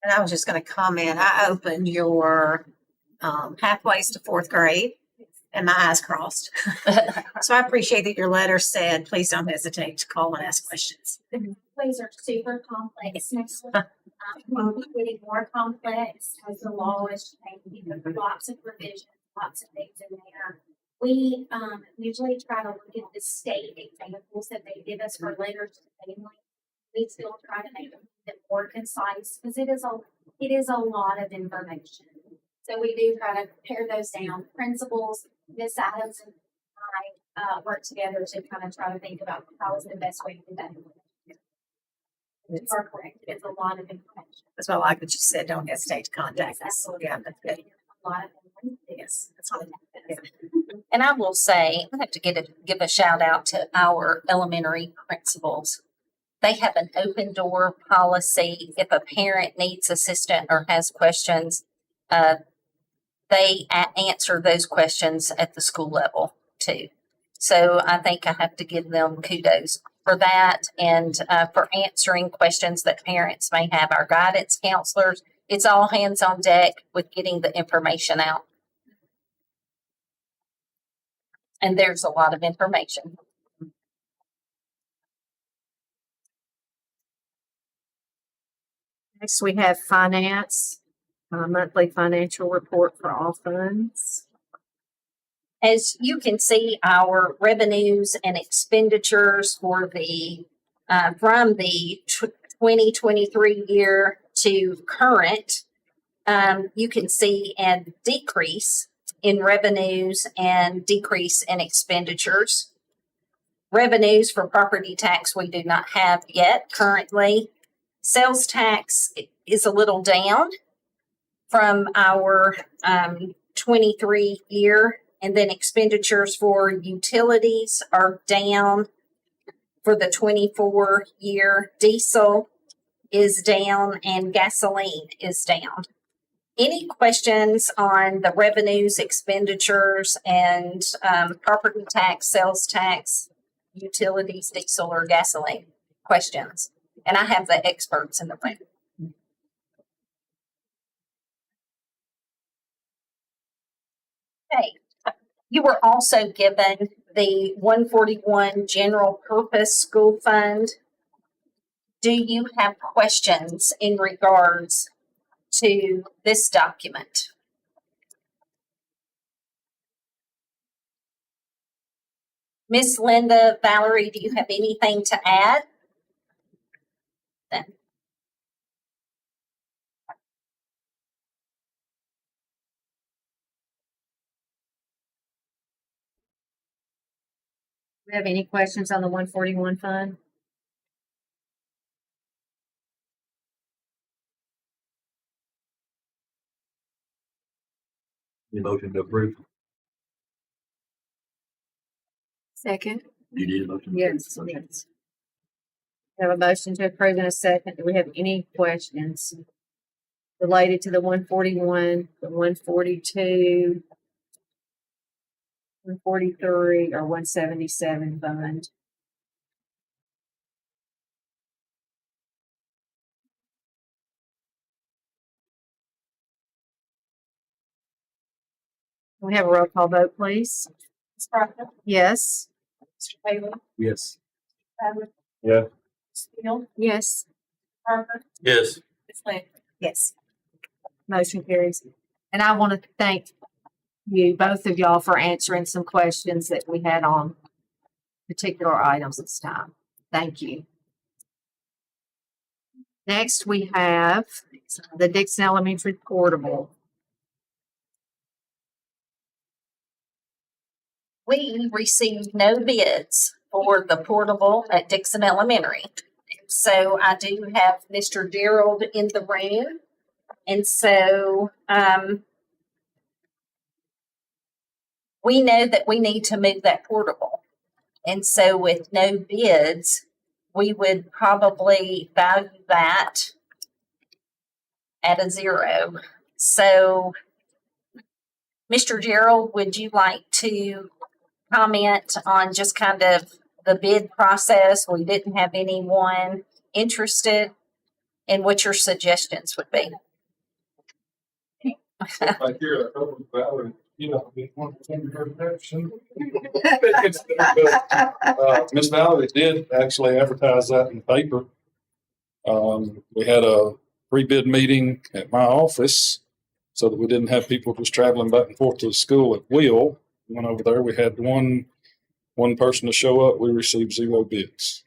And I was just going to comment, I opened your pathways to fourth grade and my eyes crossed. So I appreciate that your letter said, please don't hesitate to call and ask questions. Plays are super complex. We're getting more complex as the law is changing. There's lots of provisions, lots of things in there. We usually try to look at the state examples that they give us for letters to families. We still try to make them more concise because it is a lot of information. So we do try to pare those down. Principals, Miss Adams and I work together to kind of try to think about how is the best way to do that. You are correct. It's a lot of information. That's why I like that you said, don't hesitate to contact us. Yeah, that's good. A lot of information. Yes, that's all. And I will say, I have to give a shout out to our elementary principals. They have an open door policy. If a parent needs assistance or has questions, they answer those questions at the school level too. So I think I have to give them kudos for that and for answering questions that parents may have. Our guidance counselors, it's all hands on deck with getting the information out. And there's a lot of information. Next, we have finance, monthly financial report for all funds. As you can see, our revenues and expenditures for the from the 2023 year to current, you can see a decrease in revenues and decrease in expenditures. Revenues for property tax we do not have yet currently. Sales tax is a little down from our 23 year. And then expenditures for utilities are down for the 24 year. Diesel is down and gasoline is down. Any questions on the revenues, expenditures, and property tax, sales tax, utilities, diesel, or gasoline? Questions? And I have the experts in the room. Okay. You were also given the 141 General Purpose School Fund. Do you have questions in regards to this document? Miss Linda, Valerie, do you have anything to add? Then. We have any questions on the 141 fund? Your motion to approve. Second. You need a motion? Yes. Yes. We have a motion to approve in a second. Do we have any questions related to the 141, the 142, 143, or 177 fund? Can we have a roll call vote, please? Ms. Proctor, Yes. Mr. Taylor, Yes. Bradley, Yeah. Ms. Field, Yes. Parker, Yes. Ms. Lynn. Yes. Motion carries. And I want to thank you, both of y'all, for answering some questions that we had on particular items this time. Thank you. Next, we have the Dickson Elementary Portable. We received no bids for the portable at Dickson Elementary. So I do have Mr. Gerald in the room. And so we know that we need to move that portable. And so with no bids, we would probably value that at a 0. So, Mr. Gerald, would you like to comment on just kind of the bid process? We didn't have anyone interested, and what your suggestions would be. Like here, Valerie, you know, Miss Valerie did actually advertise that in the paper. We had a pre-bid meeting at my office so that we didn't have people just traveling back and forth to the school at will. Went over there. We had one person to show up. We received 0 bids.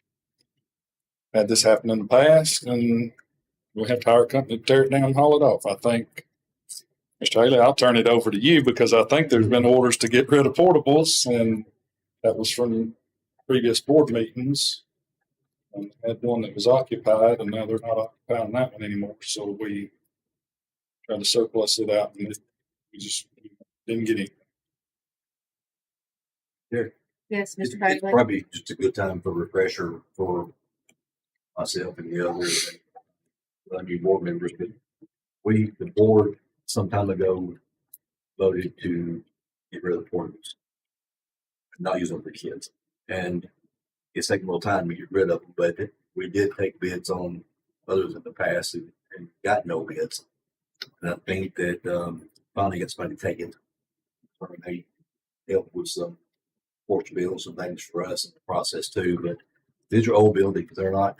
Had this happen in the past, and we have to hire a company to tear it down and haul it off. I think, Mr. Haley, I'll turn it over to you because I think there's been orders to get rid of portables, and that was from previous board meetings. And had one that was occupied, and now they're not occupying that one anymore. So we tried to surplus it out, and we just didn't get any. Yes, It's Mr. Bailey. probably just a good time for refresher for myself and the other new board members. But the board some time ago voted to get rid of the portables, not use them for kids. And it's taking a little time to get rid of them, but we did take bids on others in the past and got no bids. And I think that finally got somebody taken. So they help with some porch bills and things for us in the process too. But these are old buildings. They're not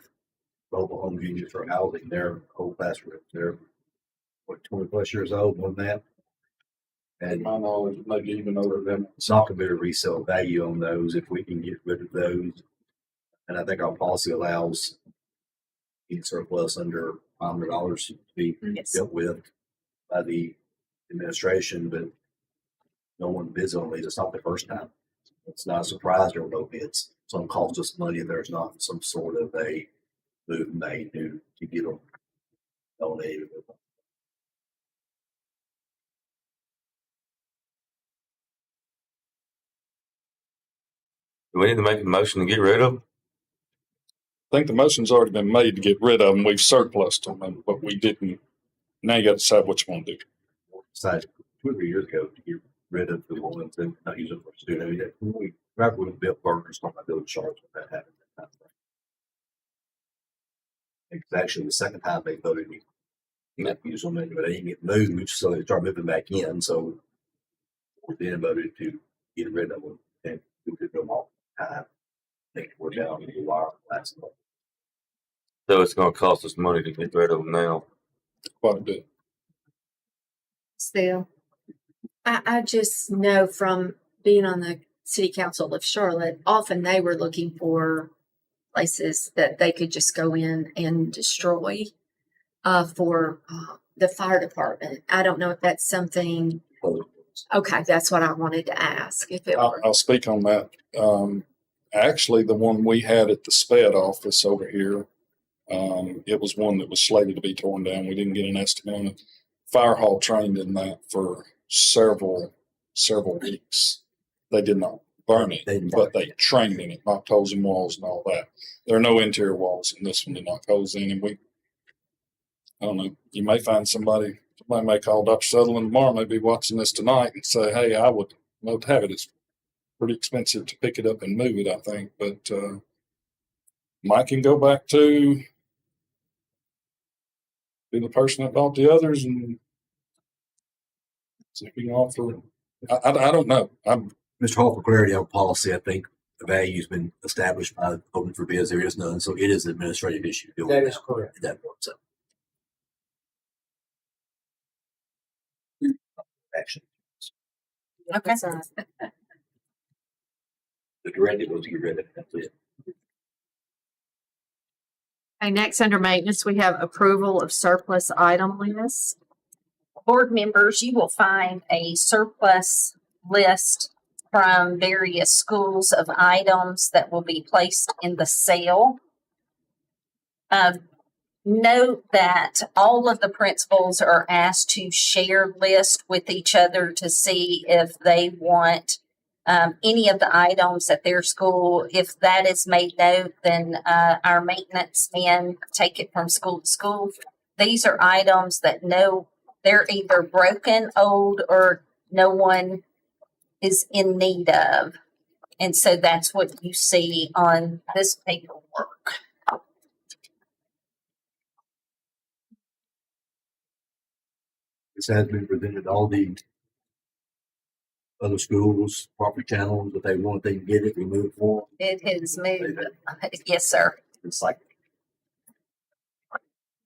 mobile home units for housing. They're old classrooms. They're 20+ years old, more than that. And My knowledge, maybe even older than. it's not going to be a resale value on those if we can get rid of those. And I think our policy allows any surplus under $500 to be dealt with by the administration, but no one bids on these. It's not the first time. It's not a surprise there were no bids. Some cost us money if there's not some sort of a move made to get them donated. Do we need to make a motion to get rid of them? I think the motion's already been made to get rid of them. We've surplused them, but we didn't. Now you got to decide what you want to do. Decided 2 or 3 years ago to get rid of the ones and not use them for student. We right when we built burgers on my building shards when that happened. It's actually the second time they voted me. Use them, but they didn't get moved, so they started moving back in. So we then voted to get rid of them and we could go all time. They were down in the wire last month. So it's gonna cost us money to get rid of them now. Quite a bit. Still, I just know from being on the city council of Charlotte, often they were looking for places that they could just go in and destroy for the fire department. I don't know if that's something. Okay, that's what I wanted to ask. If it were. I'll speak on that. Actually, the one we had at the SPED office over here, it was one that was slated to be torn down. We didn't get an estimate on it. Fire hall trained in that for several weeks. They did not burn it, but they trained in it, knocked holes in walls and all that. There are no interior walls in this one to knock holes in. And I don't know, you may find somebody may call Dr. Sutherland tomorrow, may be watching this tonight and say, hey, I would love to have it. It's pretty expensive to pick it up and move it, I think. But Mike can go back to be the person that bought the others and see if he can offer. I don't know. Mr. Hall, for clarity on policy, I think the value's been established by open for bids. There is none, so it is an administrative issue. That is correct. At that point, so. Action. Okay. The directive was to get rid of it. That's it. Okay, next under maintenance, we have approval of surplus item list. Board members, you will find a surplus list from various schools of items that will be placed in the sale. Note that all of the principals are asked to share list with each other to see if they want any of the items at their school. If that is made note, then our maintenance men take it from school to school. These are items that they're either broken, old, or no one is in need of. And so that's what you see on this paperwork. This has been presented to all the other schools, property channels, if they want, they can get it, we move it for them. It is moved. Yes, sir. It's like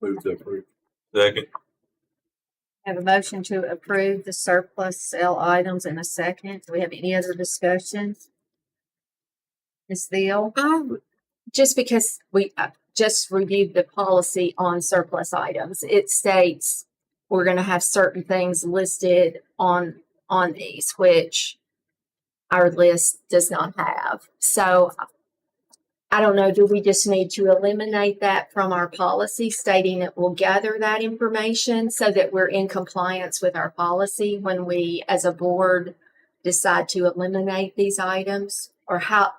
move to approve. Second. Have a motion to approve the surplus sale items in a second. Do we have any other discussion? Ms. Thiel? Just because we just reviewed the policy on surplus items, it states we're going to have certain things listed on these, which our list does not have. So I don't know, do we just need to eliminate that from our policy stating that we'll gather that information so that we're in compliance with our policy when we, as a board, decide to eliminate these items? Or how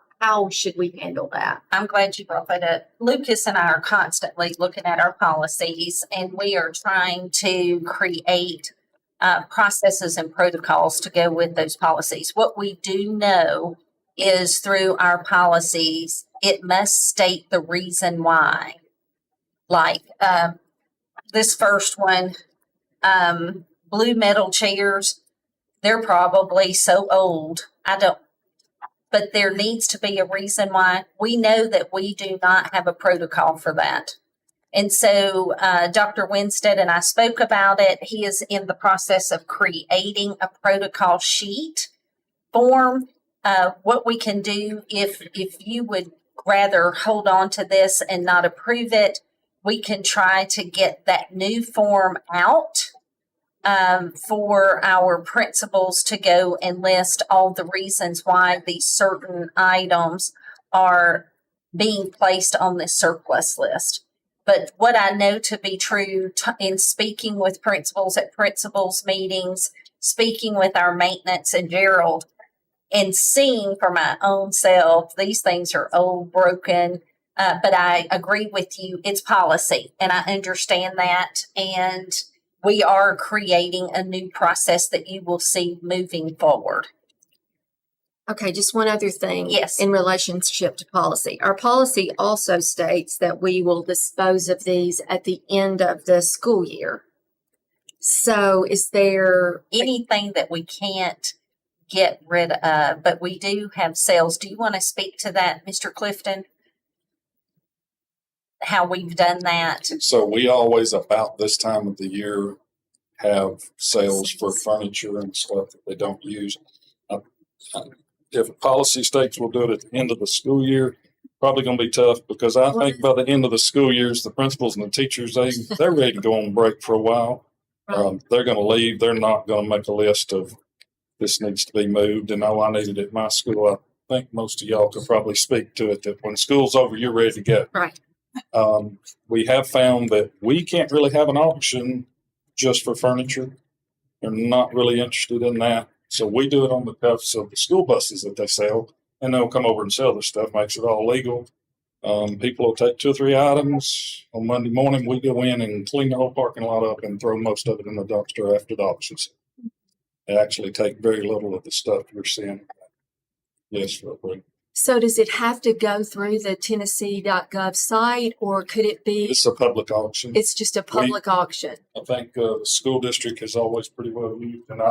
should we handle that? I'm glad you brought that up. Lucas and I are constantly looking at our policies, and we are trying to create processes and protocols to go with those policies. What we do know is through our policies, it must state the reason why. Like this first one, blue metal chairs, they're probably so old. But there needs to be a reason why. We know that we do not have a protocol for that. And so Dr. Winstead and I spoke about it. He is in the process of creating a protocol sheet form. What we can do, if you would rather hold on to this and not approve it, we can try to get that new form out for our principals to go and list all the reasons why these certain items are being placed on this surplus list. But what I know to be true in speaking with principals at principals meetings, speaking with our maintenance and Gerald, and seeing for my own self, these things are old, broken, but I agree with you. It's policy, and I understand that. And we are creating a new process that you will see moving forward. Okay, just one other thing. Yes. In relationship to policy. Our policy also states that we will dispose of these at the end of the school year. So is there Anything that we can't get rid of, but we do have sales. Do you want to speak to that, Mr. Clifton? How we've done that? So we always, about this time of the year, have sales for furniture and stuff that they don't use. If a policy states we'll do it at the end of the school year, probably gonna be tough, because I think by the end of the school years, the principals and the teachers, they're ready to go on break for a while. They're gonna leave. They're not gonna make a list of this needs to be moved, and I needed it at my school. I think most of y'all could probably speak to it, that when school's over, you're ready to go. Right. We have found that we can't really have an auction just for furniture. They're not really interested in that. So we do it on the cuffs of the school buses that they sell, and they'll come over and sell the stuff, makes it all legal. People will take 2 or 3 items. On Monday morning, we go in and clean the whole parking lot up and throw most of it in the dumpster after the auctions. They actually take very little of the stuff you're seeing. Yes, real quick. So does it have to go through the Tennessee.gov site, or could it be, It's a public auction. it's just a public auction? I think the school district is always pretty well used, and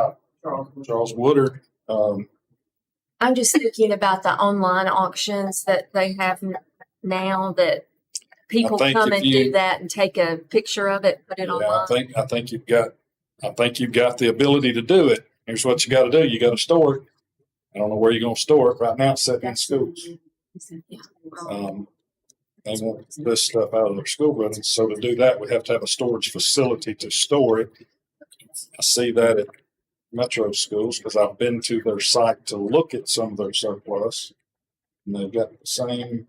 Charles Woodard. I'm just thinking about the online auctions that they have now, that people think come if and you- do that and take a picture of it, put it Yeah, online. I think you've got the ability to do it. Here's what you got to do. You got to store it. I don't know where you're going to store it. Right now, it's sitting in schools. They want this stuff out of their school buildings. So to do that, we have to have a storage facility to store it. I see that at metro schools, because I've been to their site to look at some of their surplus. And they've got the same,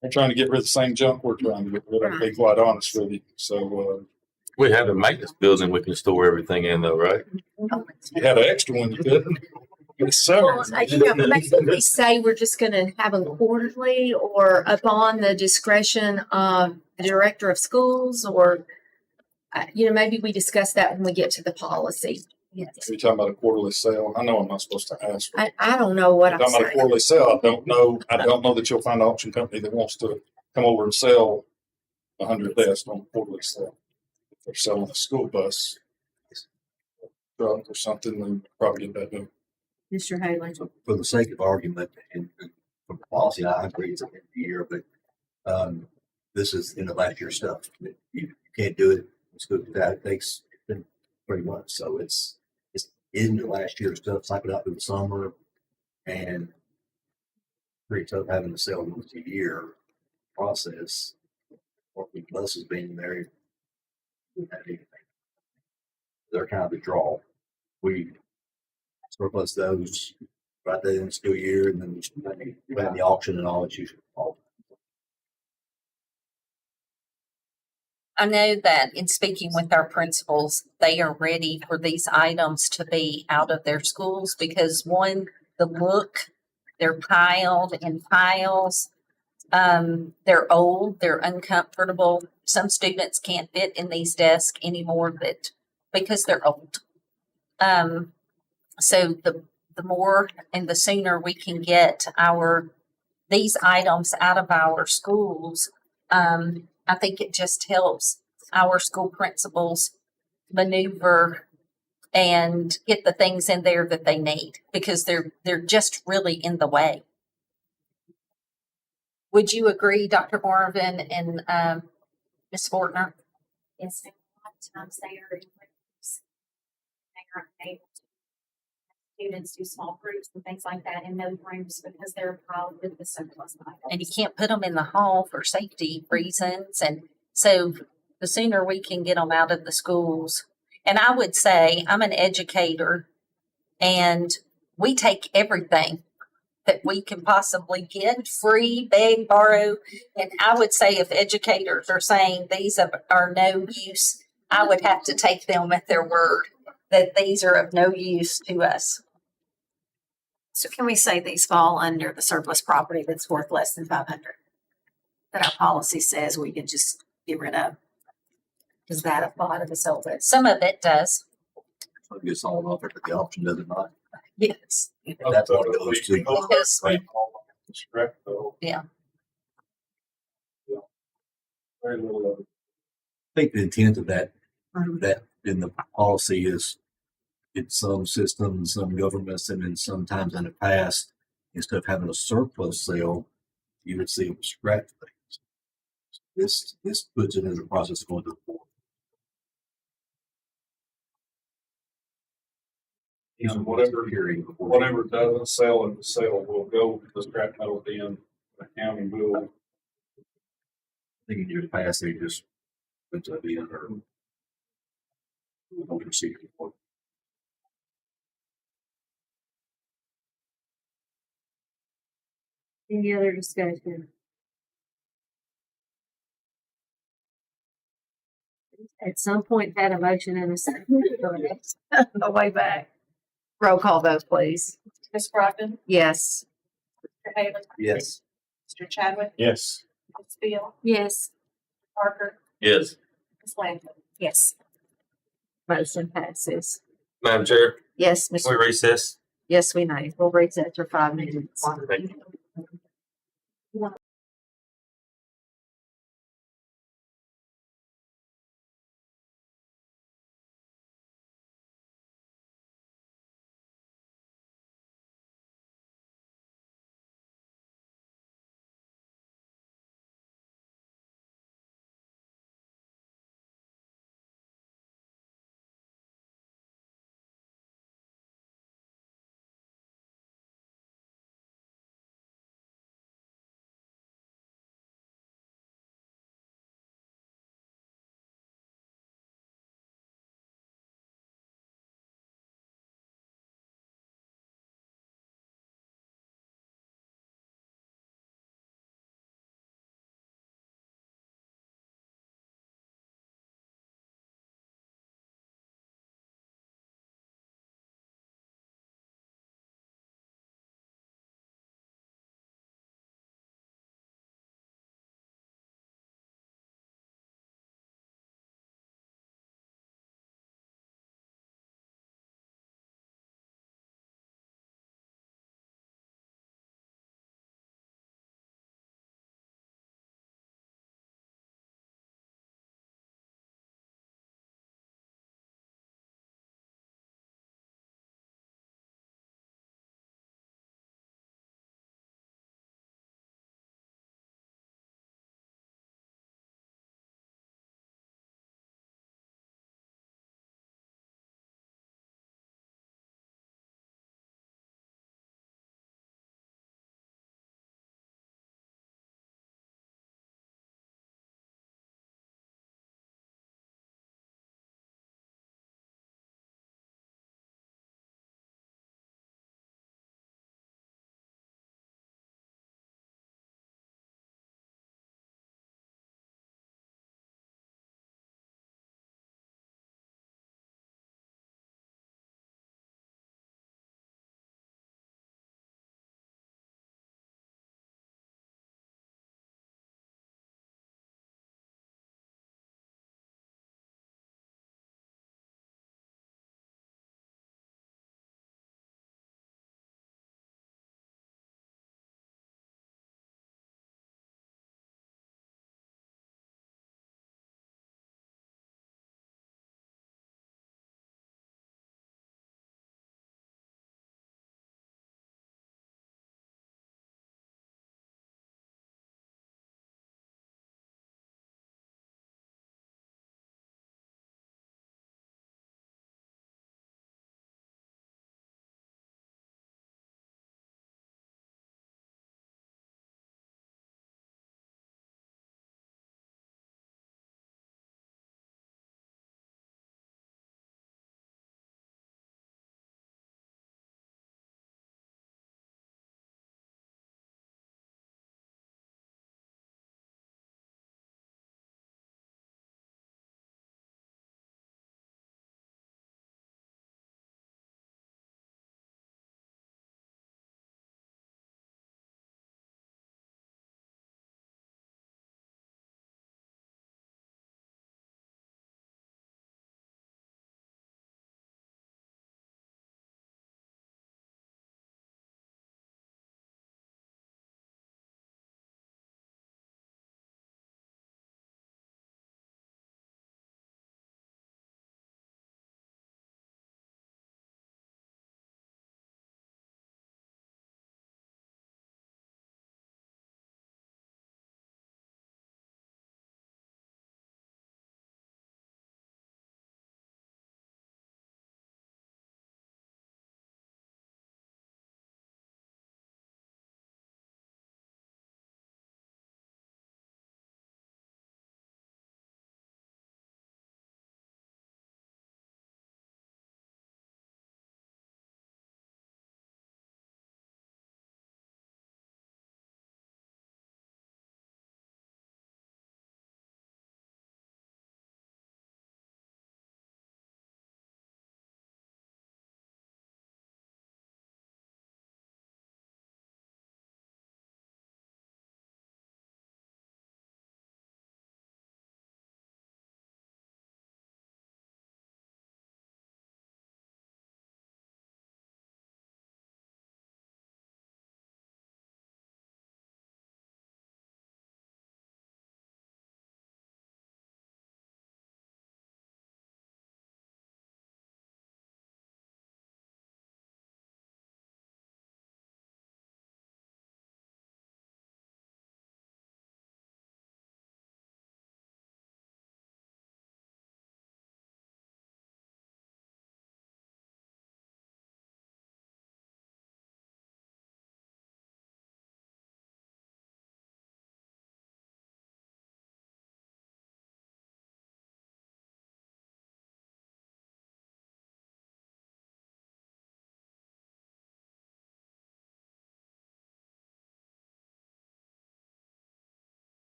they're trying to get rid of the same junk we're trying to get rid of, to be quite honest with you. So We have a maintenance building we can store everything in though, right? you had an extra one, you couldn't. Yes, sir. Well, maybe we say we're just gonna have them quarterly, or upon the discretion of the director of schools, or, maybe we discuss that when we get to the policy. You're talking about a quarterly sale. I know I'm not supposed to ask. I don't know what You're I'm talking about a saying. quarterly sale. I don't know that you'll find an auction company that wants to come over and sell 100 desks on a quarterly sale. If they're selling a school bus truck or something, then probably get that done. Mr. Haley. So for the sake of argument and from policy, I agree it's a year, but this is in the last year stuff. You can't do it. It's good. That takes 3 months. So it's in the last year stuff, cycled out through the summer, and pretty tough having to sell once a year process. Or the buses being there, they're kind of the draw. We surplus those right there in the school year, and then we have the auction and all that usually. I know that in speaking with our principals, they are ready for these items to be out of their schools because one, the look, they're piled in piles. They're old, they're uncomfortable. Some students can't fit in these desks anymore because they're old. So the more and the sooner we can get these items out of our schools, I think it just helps our school principals maneuver and get the things in there that they need because they're just really in the way. Would you agree, Dr. Marvin and Ms. Fortner? Yes, a lot of times they are in groups. They aren't able to students do small groups and things like that in those rooms because they're piled with the surplus items. And you can't put them in the hall for safety reasons. And so the sooner we can get them out of the schools. And I would say I'm an educator and we take everything that we can possibly get, free, beg, borrow. And I would say if educators are saying these are no use, I would have to take them at their word that these are of no use to us. So can we say these fall under the surplus property that's worth less than 500? That our policy says we can just get rid of? Does that apply to the surplus? Some of it does. So it gets sold off at the auction, does it not? Yes. That's one of those two. Yes. Scrap though. Yeah. Very little of it. I think the intent of that, Mhm. that in the policy is in some systems, some governments, and then sometimes in the past, instead of having a surplus sale, you would see them scrap things. This puts it in the process of going to the board. And whatever, Hearing before- whatever doesn't sell at the sale will go to the scrap metal bin. The county will. I think in years past, they just went to the end or procedure for. Any other discussion? At some point had a motion and a second. A way back. Roll call vote, please. Ms. Brogdon, Yes. Mr. Haven, Yes. Mr. Chadwick, Yes. Ms. Beal, Yes. Parker, Yes. Ms. Langford. Yes. Motion passes. Madam Chair, Yes, can we Mr. recess? Yes, we may. We'll recess for 5 minutes. Thank you.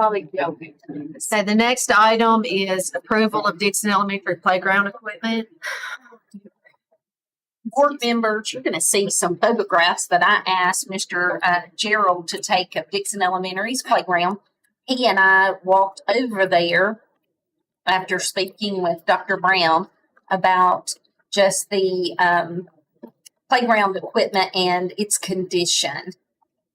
Probably joking. So the next item is approval of Dickson Elementary playground equipment. Board members, you're gonna see some photographs that I asked Mr. Gerald to take of Dickson Elementary's playground. He and I walked over there after speaking with Dr. Brown about just the playground equipment and its condition.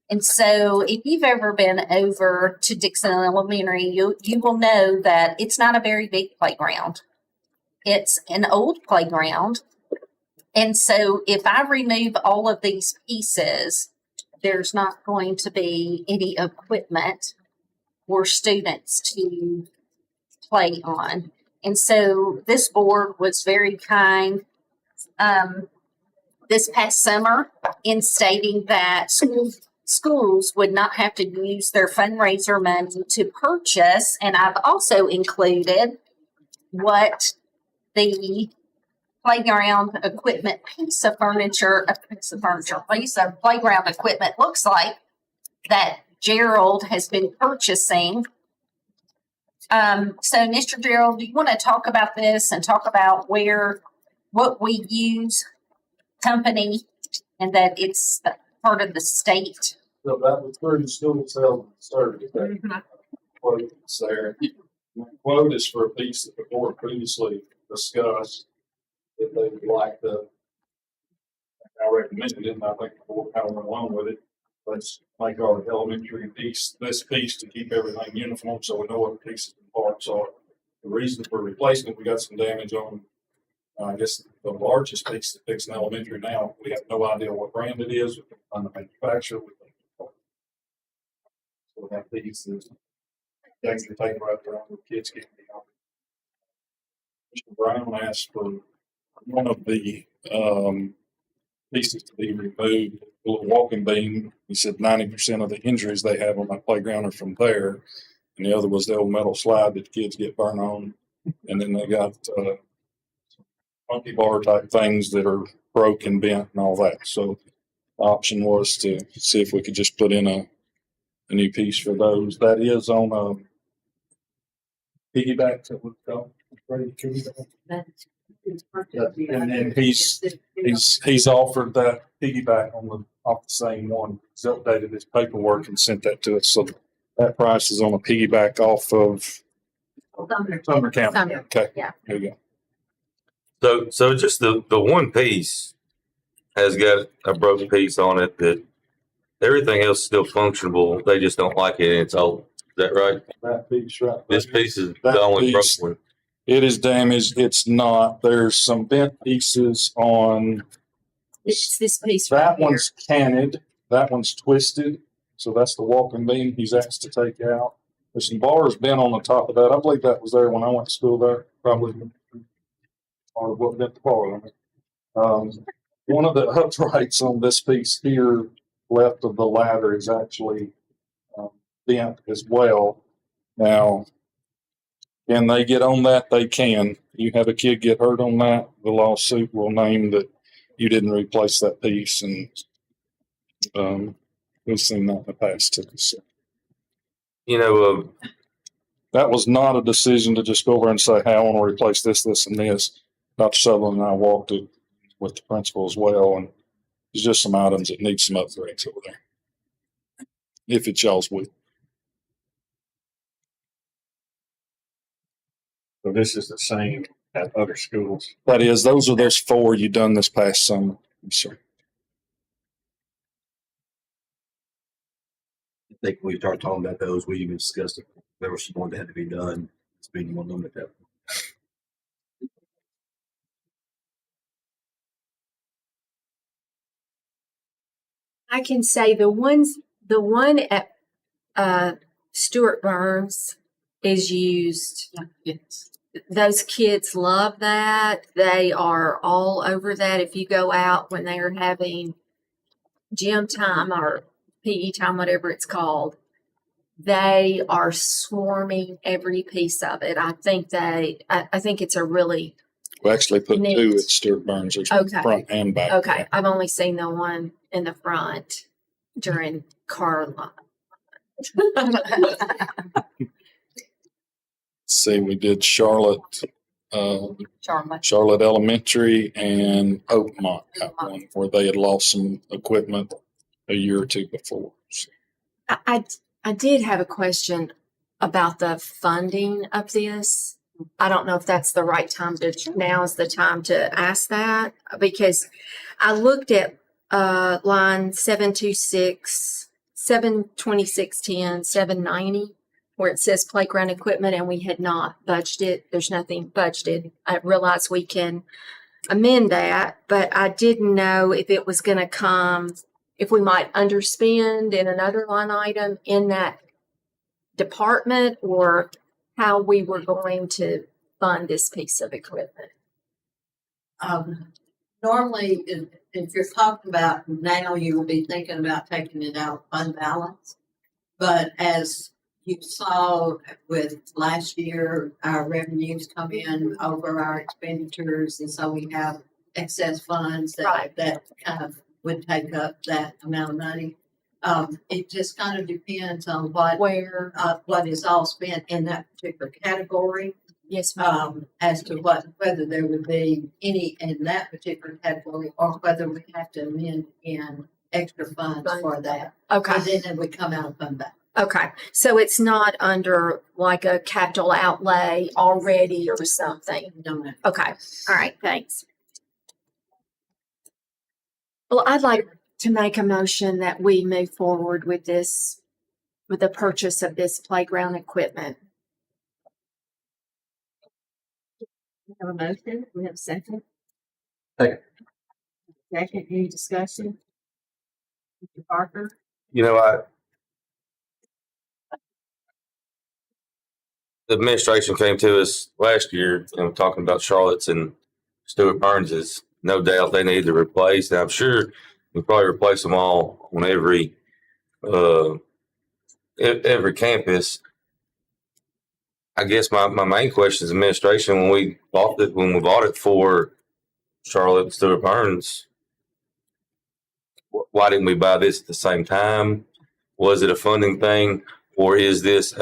And so if you've ever been over to Dickson Elementary, you will know that it's not a very big playground. It's an old playground. And so if I remove all of these pieces, there's not going to be any equipment for students to play on. And so this board was very kind this past summer in stating that schools would not have to use their fundraiser money to purchase. And I've also included what the playground equipment piece of playground equipment looks like that Gerald has been purchasing. So Mr. Gerald, do you want to talk about this and talk about what we use company and that it's part of the state? So that was through the school sales service. That quote is there. The quote is for a piece that the board previously discussed that they would like to. I recommended it, and I think the board kind of went along with it. Let's make our elementary piece, this piece, to keep everything uniform so we know what the pieces and parts are. The reason for replacement, we got some damage on, I guess, the largest piece that Dickson Elementary now. We have no idea what brand it is. We can find the manufacturer. So we have pieces. Things to take right there on the kids getting on. Mr. Brown asked for one of the pieces to be removed, a little walking beam. He said 90% of the injuries they have on that playground are from there. And the other was the old metal slide that kids get burned on. And then they got monkey bar type things that are broken, bent, and all that. So the option was to see if we could just put in a new piece for those. That is on a piggyback, that would go. And then he's offered that piggyback off the same one. He's updated his paperwork and sent that to us. So that price is on a piggyback off of Sumner County. Sumner. Okay. Yeah. There you go. So just the one piece has got a broken piece on it that everything else is still functionable. They just don't like it and it's old. Is that right? That piece right This there. piece is That the only piece- broken one. It is damaged. It's not. There's some bent pieces on. It's this piece That right here. one's canted. That one's twisted. So that's the walking beam he's asked to take out. There's some bars bent on the top of that. I believe that was there when I went to school there. Probably part of what bent the bar on it. One of the uprights on this piece here, left of the ladder, is actually bent as well. Now, can they get on that? They can. You have a kid get hurt on that, the lawsuit will name that you didn't replace that piece, and we've seen that in the past too. So You know, that was not a decision to just go over and say, hey, I want to replace this, this, and this. Dr. Sutherland and I walked it with the principal as well, and there's just some items that need some upgrades over there. If it's y'all's will. So this is the same at other schools. That is, those are those four you done this past summer. Yes, sir. I think when we started talking about those, we even discussed it. There was some more that had to be done. It's been one of them at that. I can say the one at Stuart Burns is used. Yes. Those kids love that. They are all over that. If you go out when they are having gym time or PE time, whatever it's called, they are swarming every piece of it. I think it's a really We actually put Neat. two at Stuart Burns. There's Okay. front and back. okay. I've only seen the one in the front during car See, we did Charlotte, Charlotte Elementary and Oakmont got one where they had lost some equipment a year or two before. So, I did have a question about the funding of this. I don't know if that's the right time now is the time to ask that, because I looked at line 726, 72610, 790, where it says playground equipment, and we had not budgeted. There's nothing budgeted. I realize we can amend that, but I didn't know if it was going to come, if we might underspend in another line item in that department, or how we were going to fund this piece of equipment. Normally, if you're talking about now, you will be thinking about taking it out of fund balance. But as you saw with last year, our revenues come in over our expenditures, and so we have excess funds that kind of would take up that amount of money. It just kind of depends on what is all spent in that particular category. Yes, ma'am. As to whether there would be any in that particular category, or whether we have to amend in extra funds for that. Okay. And then it would come out of fund balance. Okay, so it's not under like a capital outlay already or something? No. Okay, all right, thanks. Well, I'd like to make a motion that we move forward with this, with the purchase of this playground equipment. We have a motion, we have a second? Second. Second, any discussion? Mr. Parker? The administration came to us last year and talking about Charlotte's and Stuart Burns's. No doubt they need to replace. And I'm sure we probably replace them all on every campus. I guess my main question is administration. When we bought it for Charlotte and Stuart Burns, why didn't we buy this at the same time? Was it a funding thing, or is this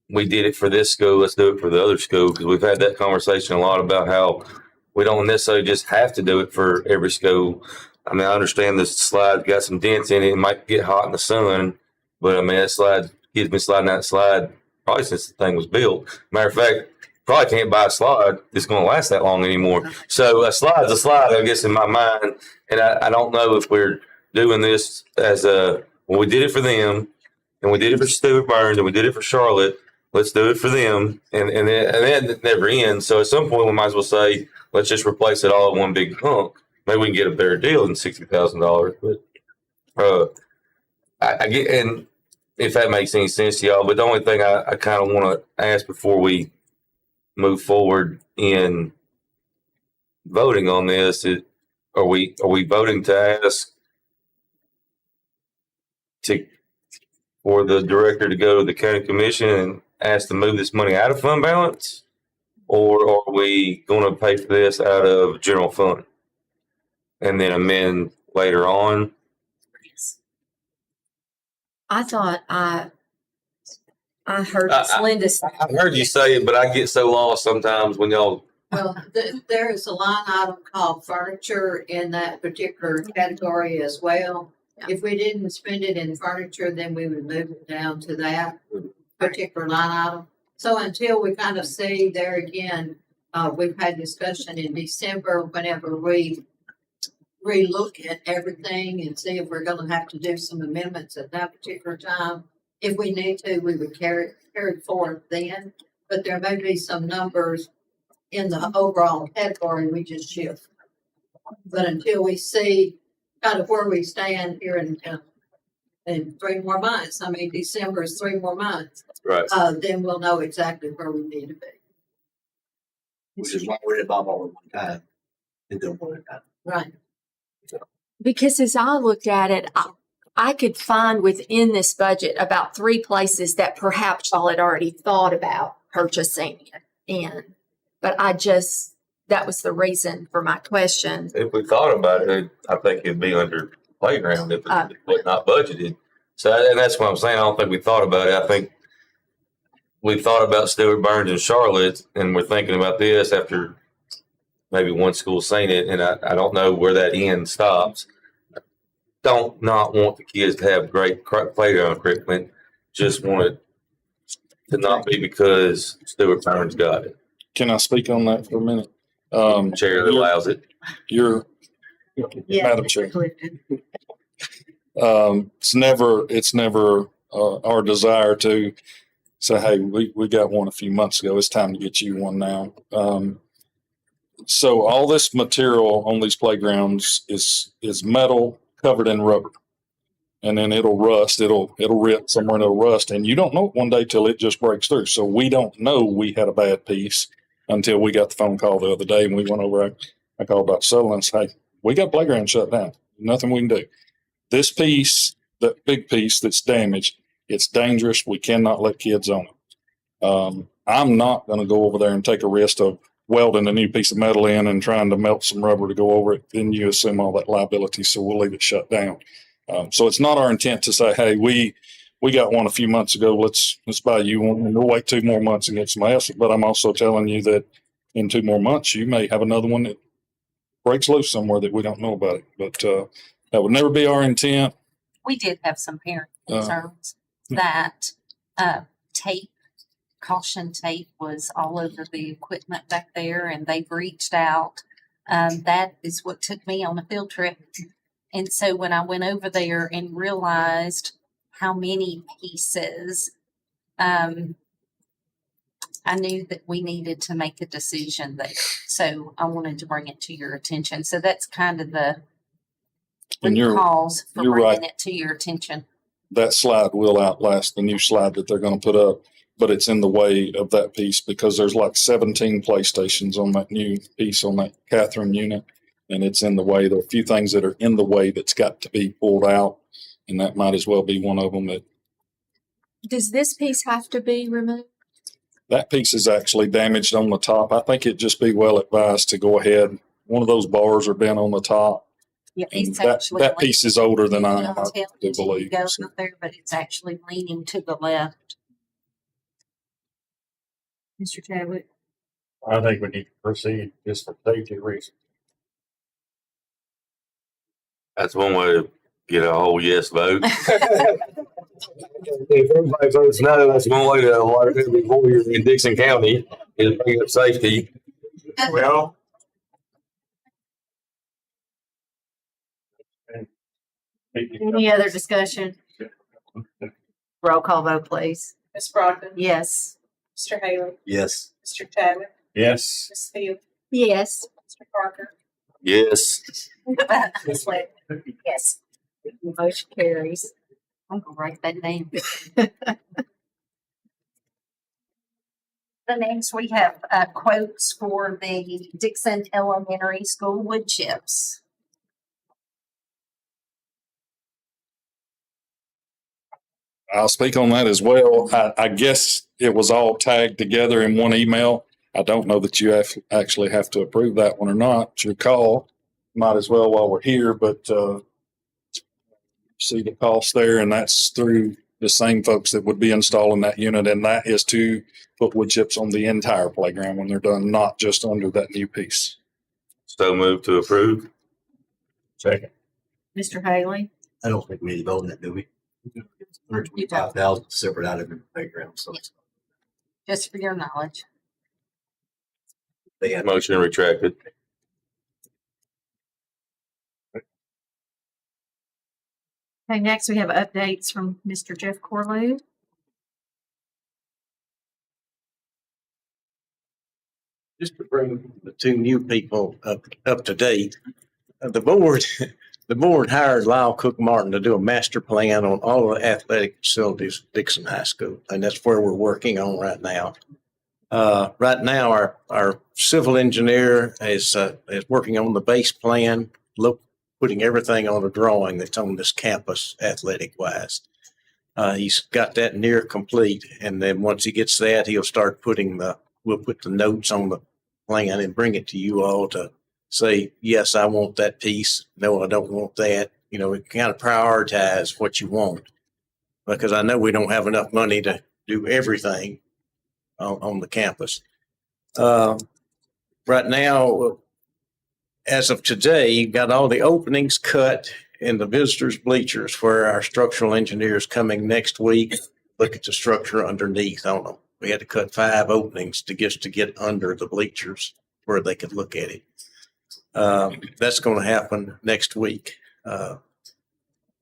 we did it for this school, let's do it for the other school? Because we've had that conversation a lot about how we don't necessarily just have to do it for every school. I mean, I understand this slide got some dents in it. It might get hot in the sun, but I mean, that slide, kids been sliding that slide probably since the thing was built. Matter of fact, probably can't buy a slide that's going to last that long anymore. So a slide's a slide, I guess, in my mind. And I don't know if we're doing this as we did it for them, and we did it for Stuart Burns, and we did it for Charlotte. Let's do it for them, and then it never ends. So at some point, we might as well say, let's just replace it all in one big hunk. Maybe we can get a better deal than $60,000. But I get, and if that makes any sense to y'all. But the only thing I kind of want to ask before we move forward in voting on this is, are we voting to ask for the director to go to the county commission and ask to move this money out of fund balance, or are we going to pay for this out of general fund and then amend later on? I thought I heard Linda say. I've heard you say it, but I get so lost sometimes when y'all. Well, there is a line item called furniture in that particular category as well. If we didn't spend it in furniture, then we would move it down to that particular line item. So until we kind of see there again, we've had discussion in December whenever we relook at everything and see if we're going to have to do some amendments at that particular time. If we need to, we would carry it forward then. But there may be some numbers in the overall category we just shift. But until we see kind of where we stand here in 3 more months, I mean, December is 3 more months, Right. Then we'll know exactly where we need to be. Which is why we're involved all at one time and don't worry about it. Right. Because as I looked at it, I could find within this budget about 3 places that perhaps y'all had already thought about purchasing it in. But that was the reason for my question. If we thought about it, I think it'd be under playground if it was not budgeted. So, and that's what I'm saying. I don't think we thought about it. I think we thought about Stewart Burns and Charlotte, and we're thinking about this after maybe one school saying it, and I don't know where that end stops. Don't not want the kids to have great playground equipment. Just want it to not be because Stewart Burns got it. Can I speak on that for a minute? Chair that allows it. You're, Madam Chair. It's never our desire to say, hey, we got one a few months ago. It's time to get you one now. So all this material on these playgrounds is metal covered in rubber, and then it'll rust. It'll rip somewhere and it'll rust, and you don't know it one day till it just breaks through. So we don't know we had a bad piece until we got the phone call the other day, and we went over. I called Dr. Sutherland and said, hey, we got playground shut down. Nothing we can do. This piece, that big piece that's damaged, it's dangerous. We cannot let kids on it. I'm not going to go over there and take a risk of welding a new piece of metal in and trying to melt some rubber to go over it. Then you assume all that liability, so we'll leave it shut down. So it's not our intent to say, hey, we got one a few months ago. Let's buy you one, and we'll wait 2 more months and get some else. But I'm also telling you that in 2 more months, you may have another one that breaks loose somewhere that we don't know about it. But that would never be our intent. We did have some parent concerns that tape, caution tape was all over the equipment back there, and they've reached out. That is what took me on a field trip. And so when I went over there and realized how many pieces, I knew that we needed to make a decision there. So I wanted to bring it to your attention. So that's kind of the cause for bringing it to your attention. That slide will outlast the new slide that they're going to put up, but it's in the way of that piece because there's like 17 PlayStations on that new piece on that Catherine unit, and it's in the way. There are a few things that are in the way that's got to be pulled out, and that might as well be one of them. Does this piece have to be removed? That piece is actually damaged on the top. I think it'd just be well advised to go ahead. One of those bars are bent on the top. Yeah, And it's that piece is older than I am, I do do believe. go So, up there, but it's actually leaning to the left. Mr. Chadwick? I think we need to proceed just for safety reasons. That's one way to get a whole yes vote. If everybody votes no, that's one way to alert it before you're in Dickson County is bring up safety. Well. Any other discussion? Roll call vote, please. Ms. Brogdon? Yes. Mr. Haley? Yes. Mr. Chadwick? Yes. Ms. Field? Yes. Mr. Parker? Yes. Ms. Webb? Yes. Motion carries. I'm gonna write that down. The next we have quotes for the Dickson Elementary School wood chips. I'll speak on that as well. I guess it was all tagged together in one email. I don't know that you actually have to approve that one or not. It's your call. Might as well while we're here, but see the cost there, and that's through the same folks that would be installing that unit, and that is to put wood chips on the entire playground when they're done, not just under that new piece. So move to approve. Second. Mr. Haley? I don't think we need to vote on that, do we? 125,000 separate out of the playground, so Just for your knowledge. they have. Motion retracted. Okay, next we have updates from Mr. Jeff Corlew. Just to bring the 2 new people up to date, the board hired Lyle Cook Martin to do a master plan on all of the athletic facilities at Dickson High School, and that's where we're working on right now. Right now, our civil engineer is working on the base plan, putting everything on a drawing that's on this campus athletic wise. He's got that near complete, and then once he gets that, he'll start we'll put the notes on the plan and bring it to you all to say, yes, I want that piece. No, I don't want that. You know, we kind of prioritize what you want. because I know we don't have enough money to do everything on the campus. Right now, as of today, you've got all the openings cut in the visitors bleachers where our structural engineers coming next week look at the structure underneath on them. We had to cut 5 openings to get under the bleachers where they could look at it. That's going to happen next week. On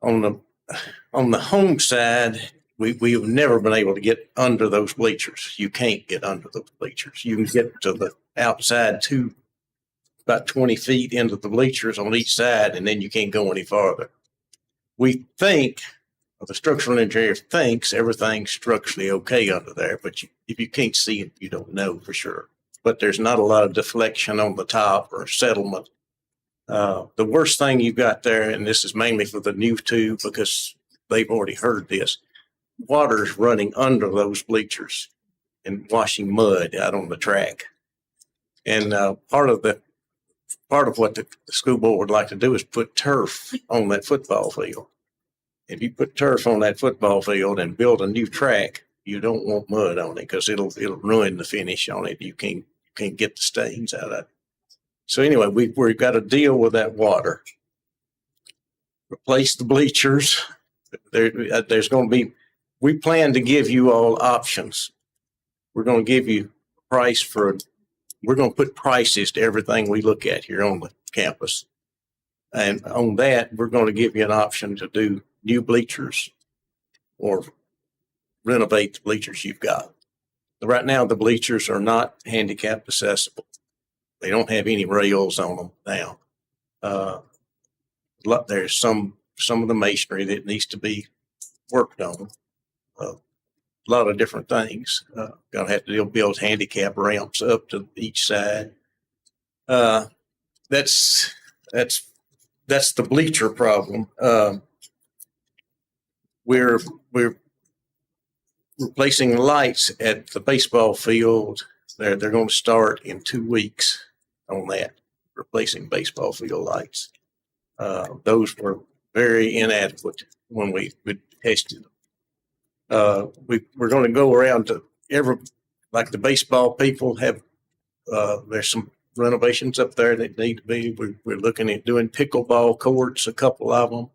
the home side, we've never been able to get under those bleachers. You can't get under those bleachers. You can get to the outside about 20 feet into the bleachers on each side, and then you can't go any farther. We think, or the structural engineer thinks, everything's structurally okay under there, but if you can't see it, you don't know for sure. But there's not a lot of deflection on the top or settlement. The worst thing you got there, and this is mainly for the new two because they've already heard this, water's running under those bleachers and washing mud out on the track. And part of what the school board would like to do is put turf on that football field. If you put turf on that football field and build a new track, you don't want mud on it because it'll ruin the finish on it. You can't get the stains out of it. So anyway, we've got to deal with that water. Replace the bleachers. There's going to be. We plan to give you all options. We're going to give you price for. We're going to put prices to everything we look at here on the campus, and on that, we're going to give you an option to do new bleachers or renovate the bleachers you've got. Right now, the bleachers are not handicap accessible. They don't have any rails on them now. There's some of the masonry that needs to be worked on. A lot of different things. Gonna have to build handicap ramps up to each side. That's the bleacher problem. We're replacing lights at the baseball field. They're going to start in 2 weeks on that, replacing baseball field lights. Those were very inadequate when we tested them. We're going to go around to like the baseball people have, there's some renovations up there that need to be. We're looking at doing pickleball courts, a couple of them.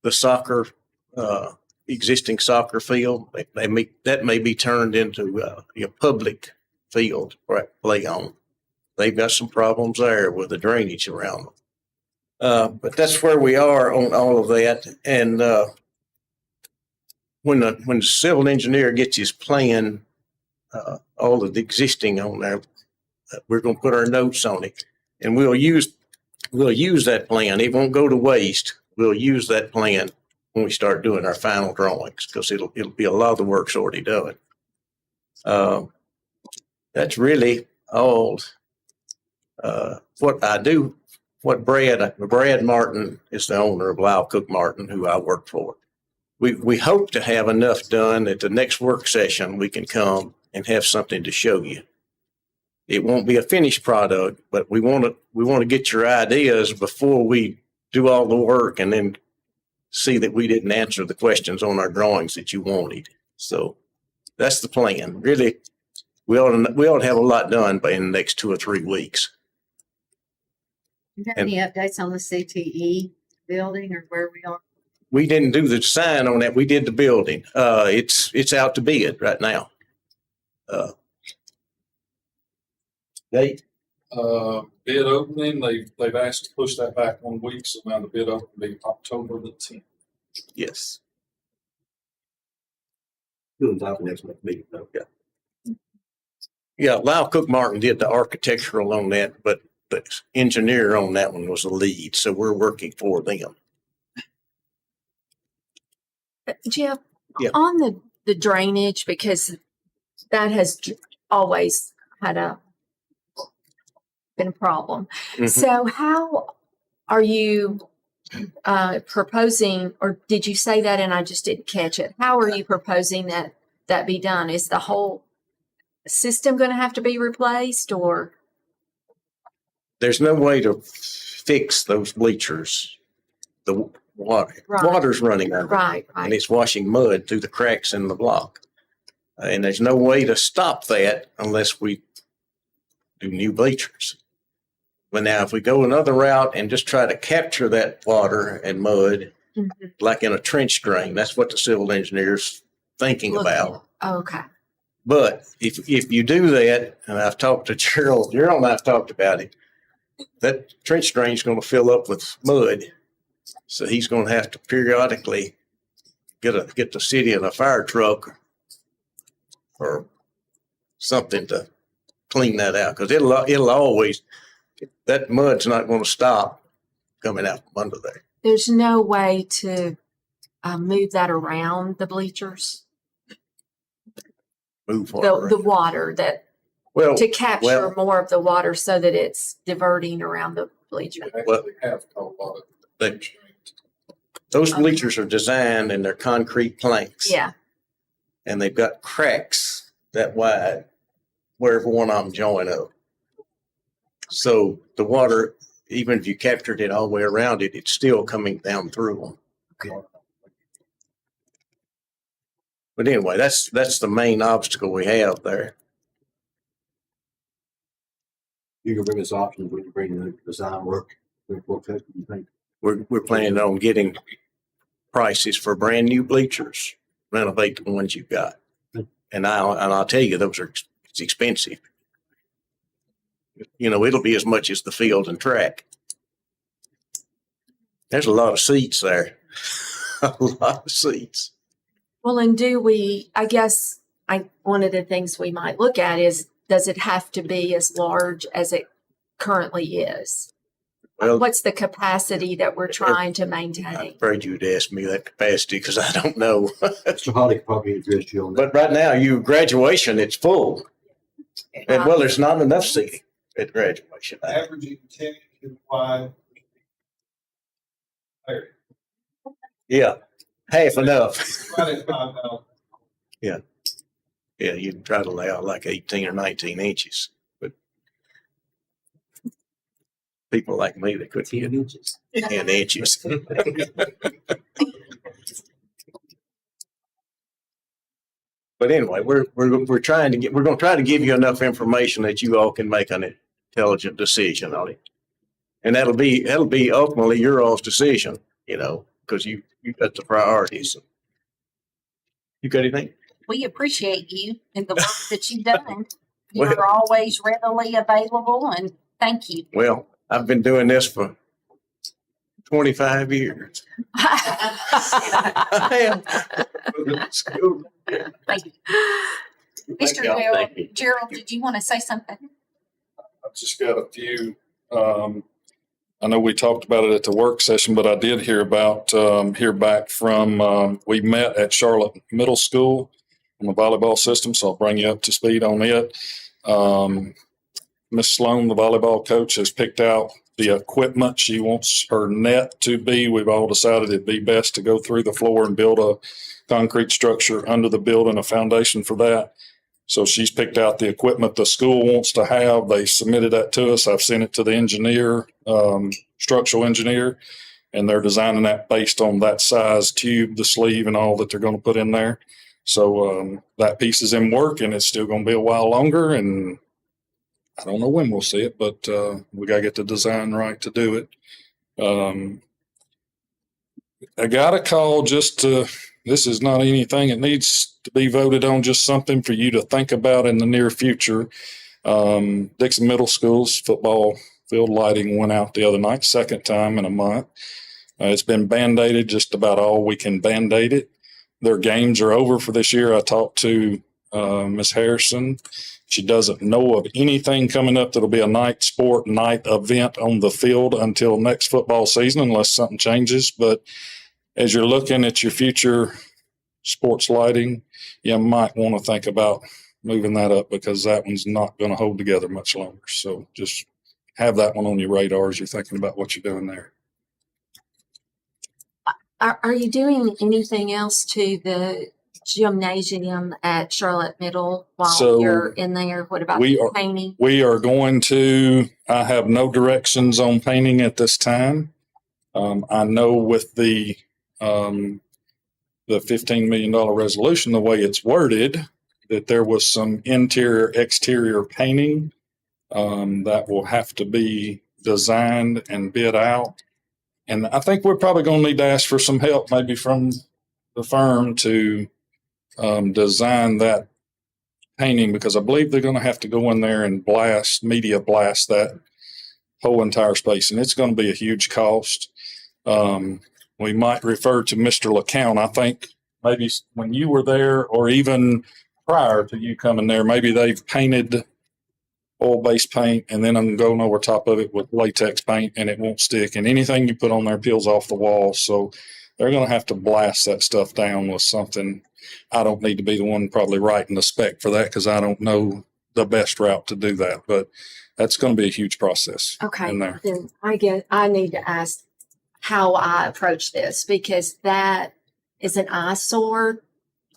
The soccer, existing soccer field, that may be turned into a public field to play on. They've got some problems there with the drainage around them. But that's where we are on all of that. And when the civil engineer gets his plan, all of the existing on there, we're going to put our notes on it, and we'll use that plan. It won't go to waste. We'll use that plan when we start doing our final drawings because it'll be a lot of the work's already done. That's really all. What I do, what Brad Martin is the owner of Lyle Cook Martin, who I work for. We hope to have enough done at the next work session we can come and have something to show you. It won't be a finished product, but we want to get your ideas before we do all the work and then see that we didn't answer the questions on our drawings that you wanted. So that's the plan. Really, we ought to have a lot done in the next 2 or 3 weeks. Do you have any updates on the CTE building or where we are? We didn't do the design on that. We did the building. It's out to bid right now. Date? Bid opening, they've asked to push that back 1 week, so now the bid opening will be October the 10th. Yes. Doing that next meeting. Okay. Yeah, Lyle Cook Martin did the architectural on that, but the engineer on that one was the lead, so we're working for them. Jeff, Yeah. on the drainage, because that has always been a problem. Mhm. So how are you proposing, or did you say that and I just didn't catch it? How are you proposing that be done? Is the whole system going to have to be replaced, or? There's no way to fix those bleachers. Right. water's running under. Right, And right. it's washing mud through the cracks in the block. And there's no way to stop that unless we do new bleachers. But now if we go another route and just try to capture that water and mud, Mhm. like in a trench drain, that's what the civil engineer's thinking Look about. at- Okay. But if you do that, and I've talked to Gerald and I've talked about it, that trench drain is going to fill up with mud. So he's going to have to periodically get the city in a fire truck or something to clean that out, because it'll always, that mud's not going to stop coming out from under there. There's no way to move that around the bleachers, Move forward. the water that Well, to capture well, more of the water so that it's diverting around the bleachers. Well, have a lot of. those bleachers are designed and they're concrete planks. Yeah. And they've got cracks that wide wherever one of them join up. So the water, even if you captured it all the way around it, it's still coming down through them. Okay. But anyway, that's the main obstacle we have there. You can bring us options when you bring the design work. You think? We're planning on getting prices for brand new bleachers, renovate the ones you've got. And I'll tell you, it's expensive. You know, it'll be as much as the field and track. There's a lot of seats there. A lot of seats. Well, and I guess one of the things we might look at is, does it have to be as large as it currently is? Well, What's the capacity that we're trying to I'm maintain? afraid you'd ask me that capacity because I don't know. Mr. Holly could probably address you on that. But right now, graduation, it's full. And well, there's not enough seating at graduation. Averaging 10 wide. Yeah, half enough. Right at 5,000. Yeah, you can try to lay out like 18 or 19 inches, but people like me, they couldn't 10 inches. 10 inches. But anyway, we're going to try to give you enough information that you all can make an intelligent decision on it. And that'll be ultimately your all's decision, because you got the priorities. You got anything? We appreciate you and the work that you've done. Well- You're always readily available, and thank you. Well, I've been doing this for 25 years. I have. School. Thank you. Thank Mr. y'all. Gerald, Thank you. Gerald, did you want to say something? I've just got a few, I know we talked about it at the work session, but I did hear back from, we met at Charlotte Middle School on the volleyball system, so I'll bring you up to speed on it. Miss Sloan, the volleyball coach, has picked out the equipment she wants her net to be. We've all decided it'd be best to go through the floor and build a concrete structure under the building, a foundation for that. So she's picked out the equipment the school wants to have. They submitted that to us. I've sent it to the engineer, structural engineer, and they're designing that based on that size tube, the sleeve, and all that they're going to put in there. So that piece is in work, and it's still going to be a while longer. And I don't know when we'll see it, but we got to get the design right to do it. I got a call this is not anything that needs to be voted on, just something for you to think about in the near future. Dickson Middle School's football field lighting went out the other night, second time in a month. It's been band-aided, just about all we can band-aid it. Their games are over for this year. I talked to Miss Harrison. She doesn't know of anything coming up that'll be a night event on the field until next football season, unless something changes. But as you're looking at your future sports lighting, you might want to think about moving that up, because that one's not going to hold together much longer. So just have that one on your radar as you're thinking about what you're doing there. Are you doing anything else to the gymnasium at Charlotte Middle while So you're in there? What about painting? We are going to, I have no directions on painting at this time. I know with the $15 million resolution, the way it's worded, that there was some interior, exterior painting that will have to be designed and bid out. And I think we're probably going to need to ask for some help, maybe from the firm to design that painting, because I believe they're going to have to go in there and media blast that whole entire space. And it's going to be a huge cost. We might refer to Mr. LeCount. I think maybe when you were there, or even prior to you coming there, maybe they've painted oil-based paint, and then I'm going over top of it with latex paint, and it won't stick. And anything you put on there peels off the wall. So they're going to have to blast that stuff down with something. I don't need to be the one probably writing the spec for that, because I don't know the best route to do that. But that's going to be a huge process. Okay, in there. then I guess I need to ask how I approach this, because that is an eyesore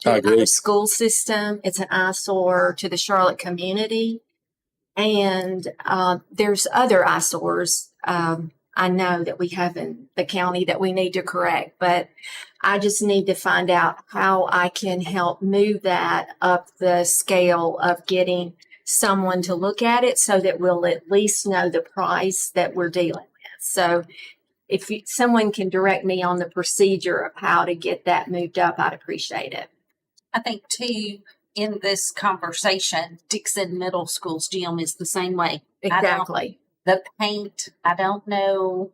I to agree. the school system. It's an eyesore to the Charlotte community. And there's other eyesores I know that we have in the county that we need to correct, but I just need to find out how I can help move that up the scale of getting someone to look at it, so that we'll at least know the price that we're dealing with. So if someone can direct me on the procedure of how to get that moved up, I'd appreciate it. I think too, in this conversation, Dickson Middle School's gym is the same way. Exactly. The paint, I don't know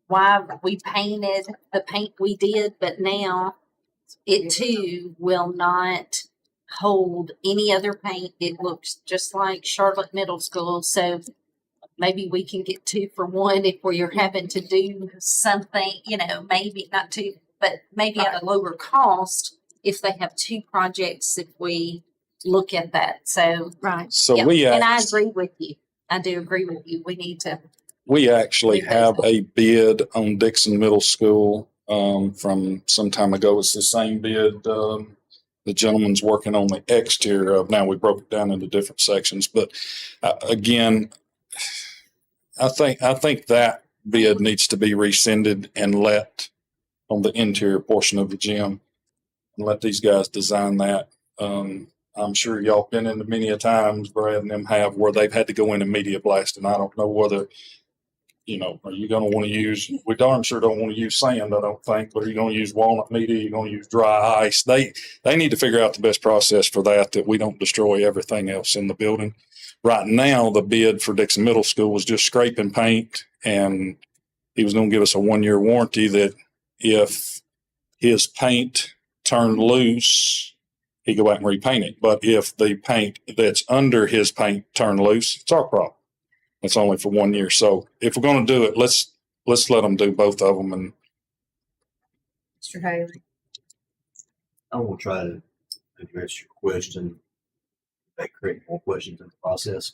why we painted the paint we did, but now it too will not hold any other paint. It looks just like Charlotte Middle School. So maybe we can get 2 for 1 if we're having to do something, maybe not 2, but maybe at a lower cost if they have 2 projects, if we look at that. So, right. So yeah. And I agree with you. I do agree with you. We need to. We actually have a bid on Dickson Middle School from some time ago. It's the same bid. The gentleman's working on the exterior of. Now we broke it down into different sections, but again, I think that bid needs to be rescinded and let on the interior portion of the gym, and let these guys design that. I'm sure y'all been in many a times, Brad and them have, where they've had to go in and media blast, and I don't know whether, are you going to want to use, we darn sure don't want to use sand, I don't think, but are you going to use walnut media? You're going to use dry ice. They need to figure out the best process for that we don't destroy everything else in the building. Right now, the bid for Dickson Middle School was just scraping paint, and he was going to give us a 1-year warranty that if his paint turned loose, he'd go out and repaint it. But if the paint that's under his paint turned loose, it's our problem. It's only for 1 year. So if we're going to do it, let's let them do both of them. And Mr. Haley. I want to try to address your question, that create more questions in the process.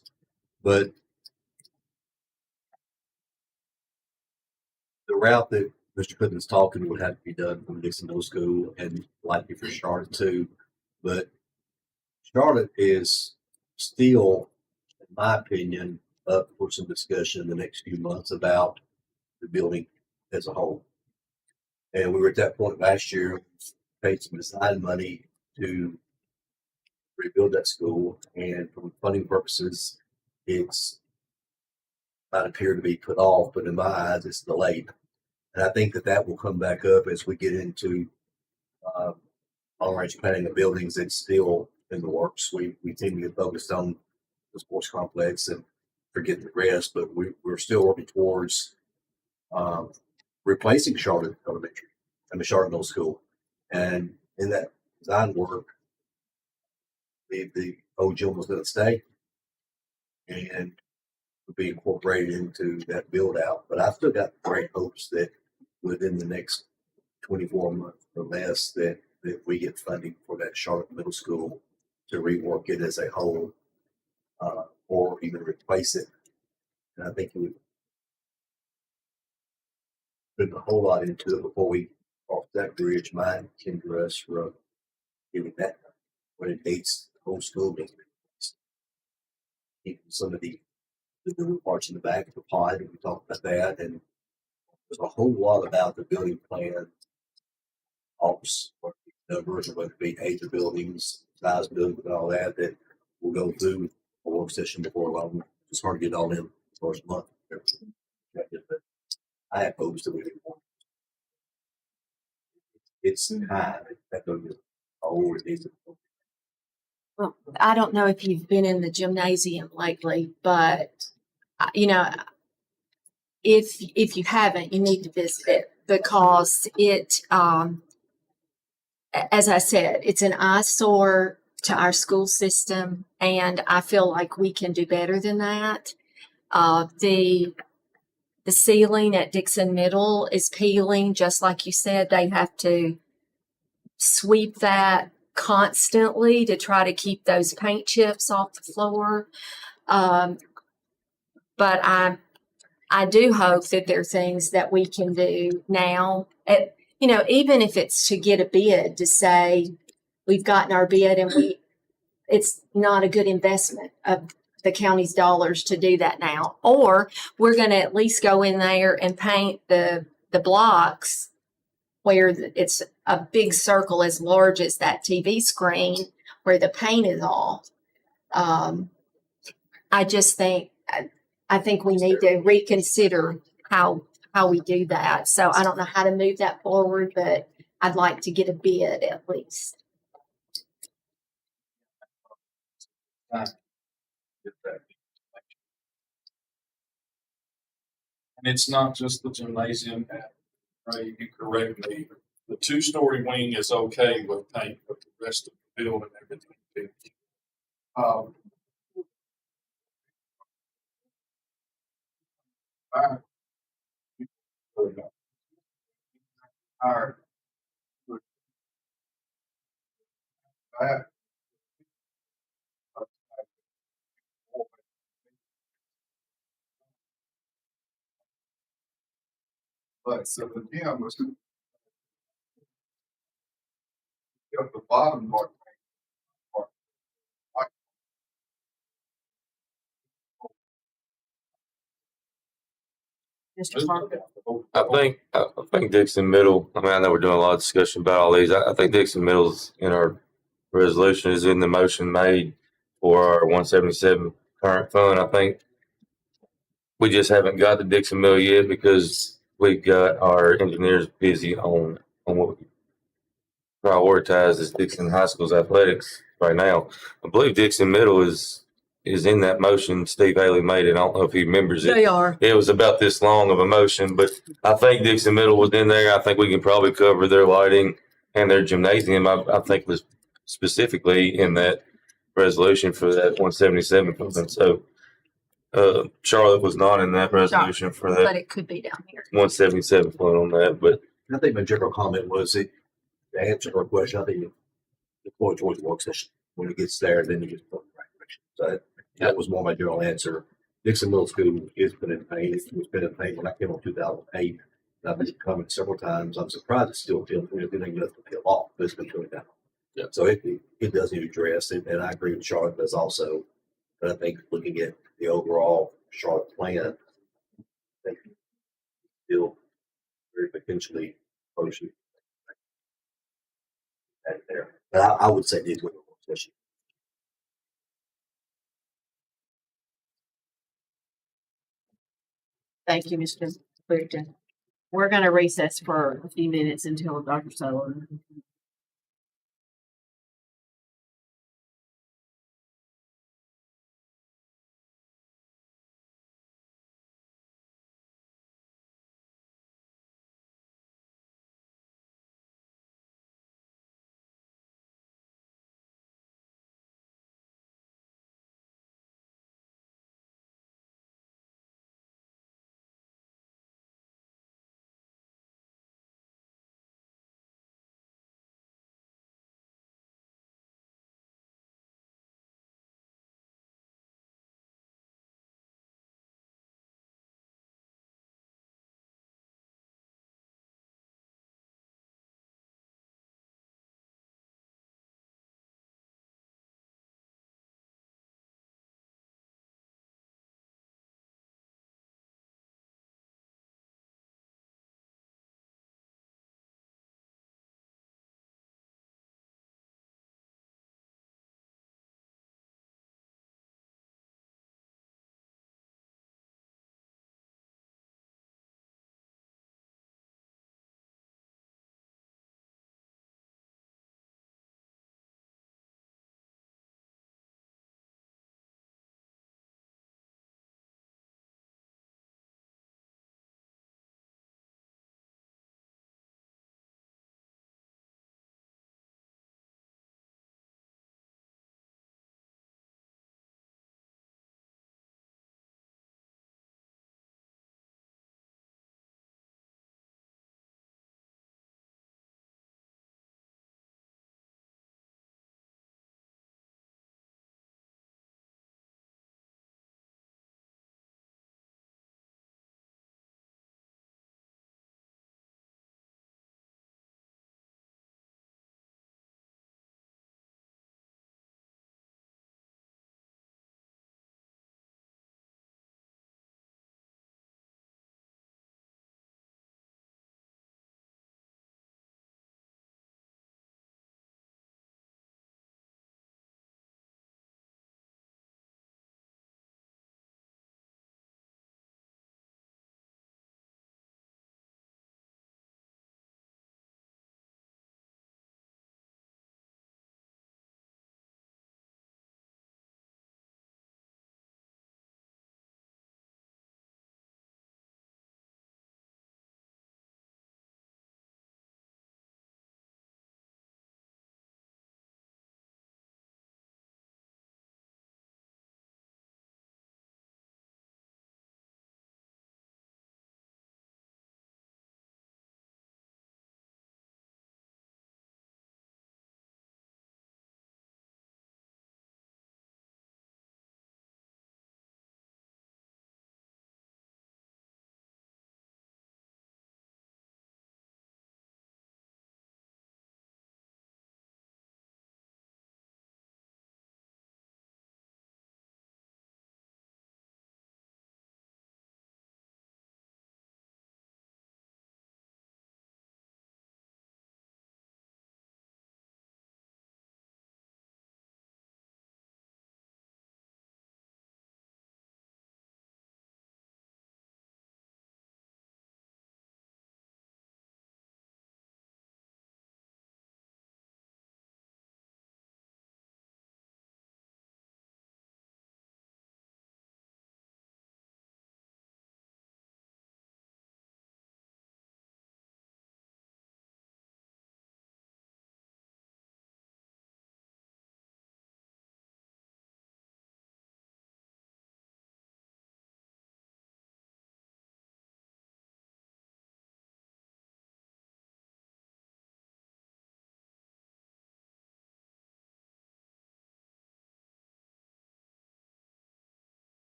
But the route that Mr. Clinton's talking would have to be done from Dickson Middle School and likely for Charlotte too. But Charlotte is still, in my opinion, up for some discussion in the next few months about the building as a whole. And we were at that point last year, paid some design money to rebuild that school. And from funding purposes, it's not appear to be put off, but in my eyes, it's delayed. And I think that will come back up as we get into long-range planning of buildings. It's still in the works. We tend to get focused on the sports complex and forget the rest, but we're still working towards replacing Charlotte Elementary and the Charlotte Middle School. And in that design work, the old gym was going to stay and would be incorporated into that build out. But I've still got great hopes that within the next 24 months or less that we get funding for that Charlotte Middle School to rework it as a whole, or even replace it. And I think it would put a whole lot into it before we cross that bridge. Might hinder us from giving that what it needs the whole school being replaced. Even some of the new parts in the back of the pod, we talked about that, and there's a whole lot about the building plan, ops, what the numbers, whether it be age of buildings, size of buildings, and all that, that we'll go through a work session before long. It's hard to get all in the first month. But I oppose to it. It's time that goes over these. Well, I don't know if you've been in the gymnasium lately, but you know, if you haven't, you need to visit it because as I said, it's an eyesore to our school system, and I feel like we can do better than that. The ceiling at Dickson Middle is peeling, just like you said. They have to sweep that constantly to try to keep those paint chips off the floor. But I do hope that there are things that we can do now. Even if it's to get a bid to say we've gotten our bid and it's not a good investment of the county's dollars to do that now. Or we're going to at least go in there and paint the blocks where it's a big circle as large as that TV screen where the paint is off. I just think, I think we need to reconsider how we do that. So I don't know how to move that forward, but I'd like to get a bid at least. And it's not just the gymnasium, right? You correct me. The 2-story wing is okay with paint, but the rest of the building, everything. Um, I- Our, that, but so the gym was the bottom part. Mr. Parker. I think Dickson Middle, I mean, I know we're doing a lot of discussion about all these. I think Dickson Middle's in our resolution is in the motion made for our 177 current fund. I think we just haven't got to Dickson Middle yet because we've got our engineers busy on what we prioritize as Dickson High School's athletics right now. I believe Dickson Middle is in that motion Steve Haley made it. I don't know if he remembers it. They are. It was about this long of a motion, but I think Dickson Middle was in there. I think we can probably cover their lighting and their gymnasium. I think was specifically in that resolution for that 177 fund. So Charlotte was not in that resolution for But that it could be down here. 177 fund on that. But I think my general comment was that the answer to our question, I think the point towards the work session. When it gets there, then you get put in the right direction. So that was more my general answer. Dixon Middle School has been in pain. It's been in pain when I came on 2008. I've been coming several times. I'm surprised it's still feeling anything left to peel off, but it's been coming down. Yeah. So it does need to address it, and I agree with Charlotte does also. But I think looking at the overall Charlotte plan, I think still very potentially motion there. But I would say these with a work session. Thank you, Mr. Clifton. We're going to recess for a few minutes until Dr. Sullivan.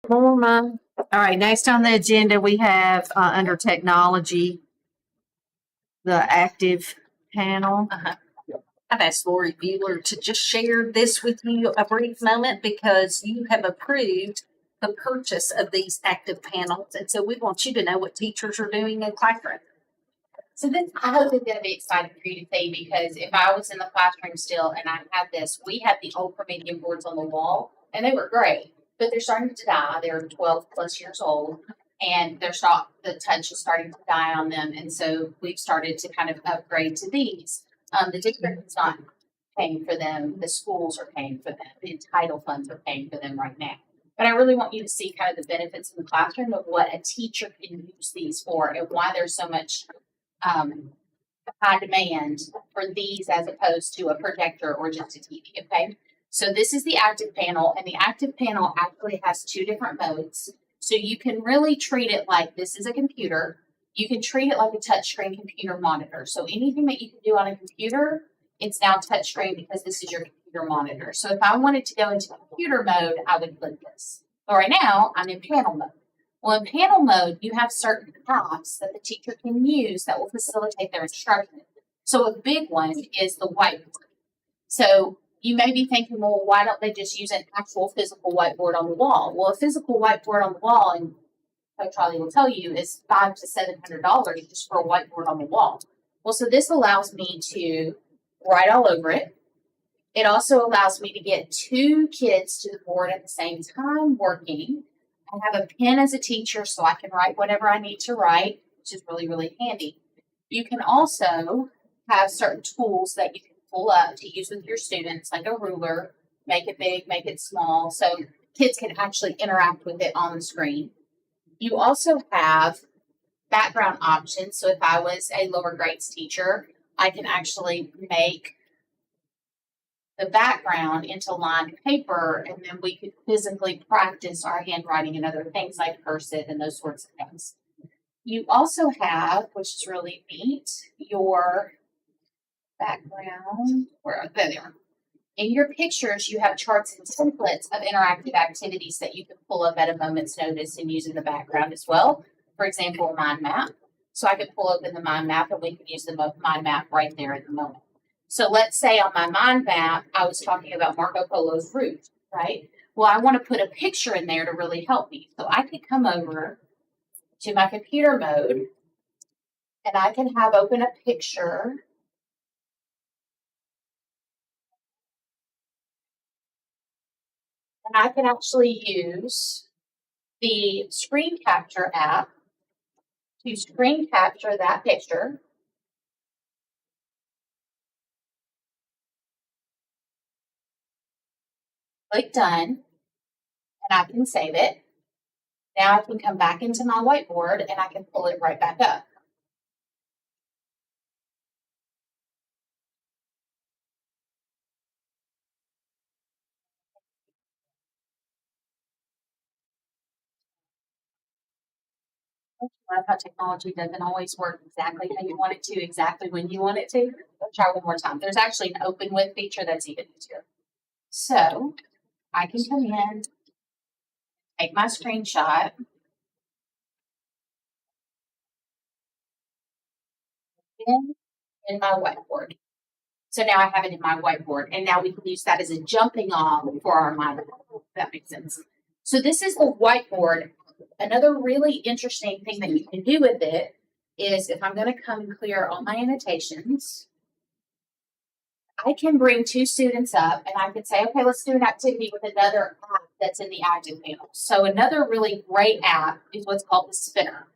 All right, next on the agenda, we have, under technology, the active panel. I've asked Lori Bueller to just share this with you a brief moment because you have approved the purchase of these active panels. And so we want you to know what teachers are doing in classroom. So this, I hope it's going to be exciting for you to see, because if I was in the classroom still and I had this, we had the old Promethean boards on the wall and they were great, but they're starting to die. They're 12 plus years old and the touch is starting to die on them. And so we've started to kind of upgrade to these. The district is not paying for them. The schools are paying for them. The entitled funds are paying for them right now. But I really want you to see kind of the benefits in the classroom of what a teacher can use these for and why there's so much high demand for these as opposed to a projector or just a TV. Okay. So this is the active panel, and the active panel actually has two different modes. So you can really treat it like this is a computer. You can treat it like a touchscreen computer monitor. So anything that you can do on a computer, it's now touchscreen because this is your computer monitor. So if I wanted to go into computer mode, I would click this. But right now, I'm in panel mode. Well, in panel mode, you have certain apps that the teacher can use that will facilitate their instruction. So a big one is the whiteboard. So you may be thinking, well, why don't they just use an actual physical whiteboard on the wall? Well, a physical whiteboard on the wall, and Coach Charlie will tell you, is $500 to $700 just for a whiteboard on the wall. Well, so this allows me to write all over it. It also allows me to get two kids to the board at the same time working. I have a pen as a teacher so I can write whatever I need to write, which is really, really handy. You can also have certain tools that you can pull up to use with your students, like a ruler, make it big, make it small, so kids can actually interact with it on the screen. You also have background options. So if I was a lower grades teacher, I can actually make the background into lined paper, and then we could physically practice our handwriting and other things like cursive and those sorts of things. You also have, which is really neat, your background, there. In your pictures, you have charts and templates of interactive activities that you can pull up at a moment's notice and use in the background as well. For example, a mind map. So I could pull open the mind map and we can use the mind map right there at the moment. So let's say on my mind map, I was talking about Marco Polo's route, right? Well, I want to put a picture in there to really help me. So I could come over to my computer mode and I can have open a picture. And I can actually use the screen capture app to screen capture that picture. Click done, and I can save it. Now I can come back into my whiteboard and I can pull it right back up. I love how technology doesn't always work exactly how you want it to, exactly when you want it to. Let's try one more time. There's actually an open with feature that's even easier. So I can come in, take my screenshot, in my whiteboard. So now I have it in my whiteboard, and now we can use that as a jumping off for our mind map, if that makes sense. So this is the whiteboard. Another really interesting thing that you can do with it is if I'm going to come and clear all my annotations, I can bring two students up and I can say, okay, let's do an activity with another app that's in the active panel. So another really great app is what's called the spinner.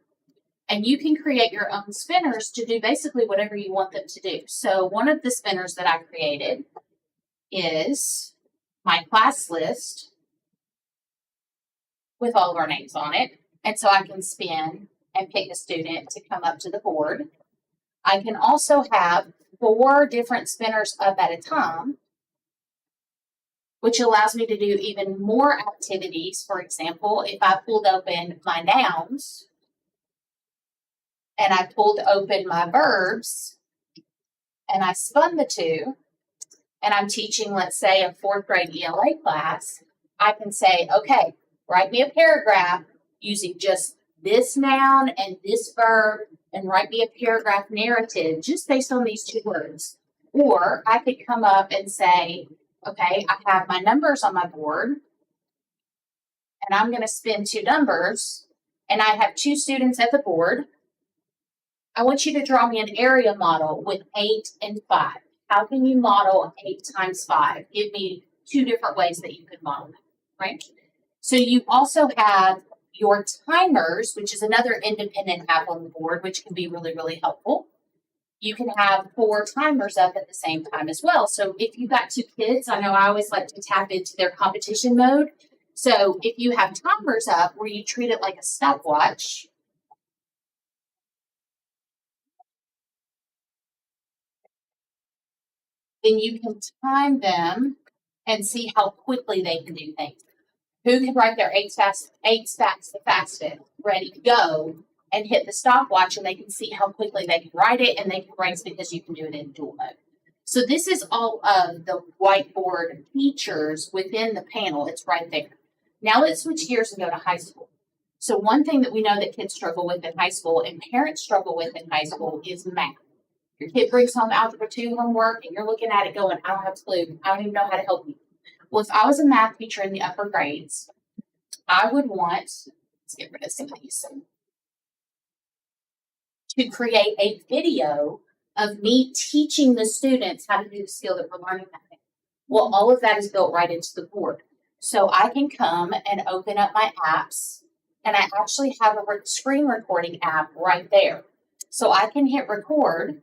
And you can create your own spinners to do basically whatever you want them to do. So one of the spinners that I created is my class list with all of our names on it. And so I can spin and pick a student to come up to the board. I can also have 4 different spinners up at a time, which allows me to do even more activities. For example, if I pulled open my nouns and I pulled open my verbs and I spun the two, and I'm teaching, let's say, a 4th grade ELA class, I can say, okay, Write me a paragraph using just this noun and this verb, and write me a paragraph narrative just based on these 2 words. Or I could come up and say, okay, I have my numbers on my board, and I'm going to spin 2 numbers, and I have 2 students at the board. I want you to draw me an area model with 8 and 5. How can you model 8 times 5? Give me 2 different ways that you could model that, right? So you also have your timers, which is another independent app on the board, which can be really, really helpful. You can have 4 timers up at the same time as well. So if you've got 2 kids, I know I always like to tap into their competition mode. So if you have timers up where you treat it like a stopwatch, then you can time them and see how quickly they can do things. Who can write their 8 stacks the fastest, ready to go, and hit the stopwatch, and they can see how quickly they can write it, and they can race because you can do it in dual mode. So this is all of the whiteboard features within the panel. It's right there. Now let's switch gears and go to high school. So one thing that we know that kids struggle with in high school and parents struggle with in high school is math. Your kid brings home Algebra 2 homework, and you're looking at it going, I don't have a clue. I don't even know how to help you. Well, if I was a math teacher in the upper grades, I would want, let's get rid of some of these, to create a video of me teaching the students how to do the skill that we're learning that day. Well, all of that is built right into the board. So I can come and open up my apps, and I actually have a screen recording app right there. So I can hit record,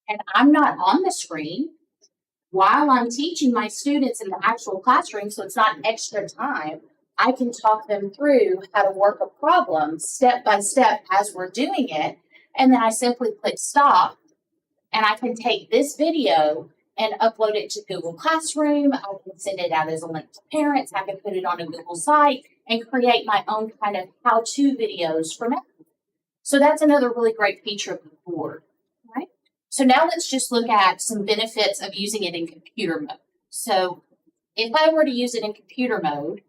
and I'm not on the screen while I'm teaching my students in the actual classroom, so it's not extra time. I can talk them through how to work a problem step by step as we're doing it. And then I simply click stop, and I can take this video and upload it to Google Classroom. I can send it out as a link to parents. I can put it on a Google site and create my own kind of how-to videos from it. So that's another really great feature of the board, right? So now let's just look at some benefits of using it in computer mode. So if I were to use it in computer mode,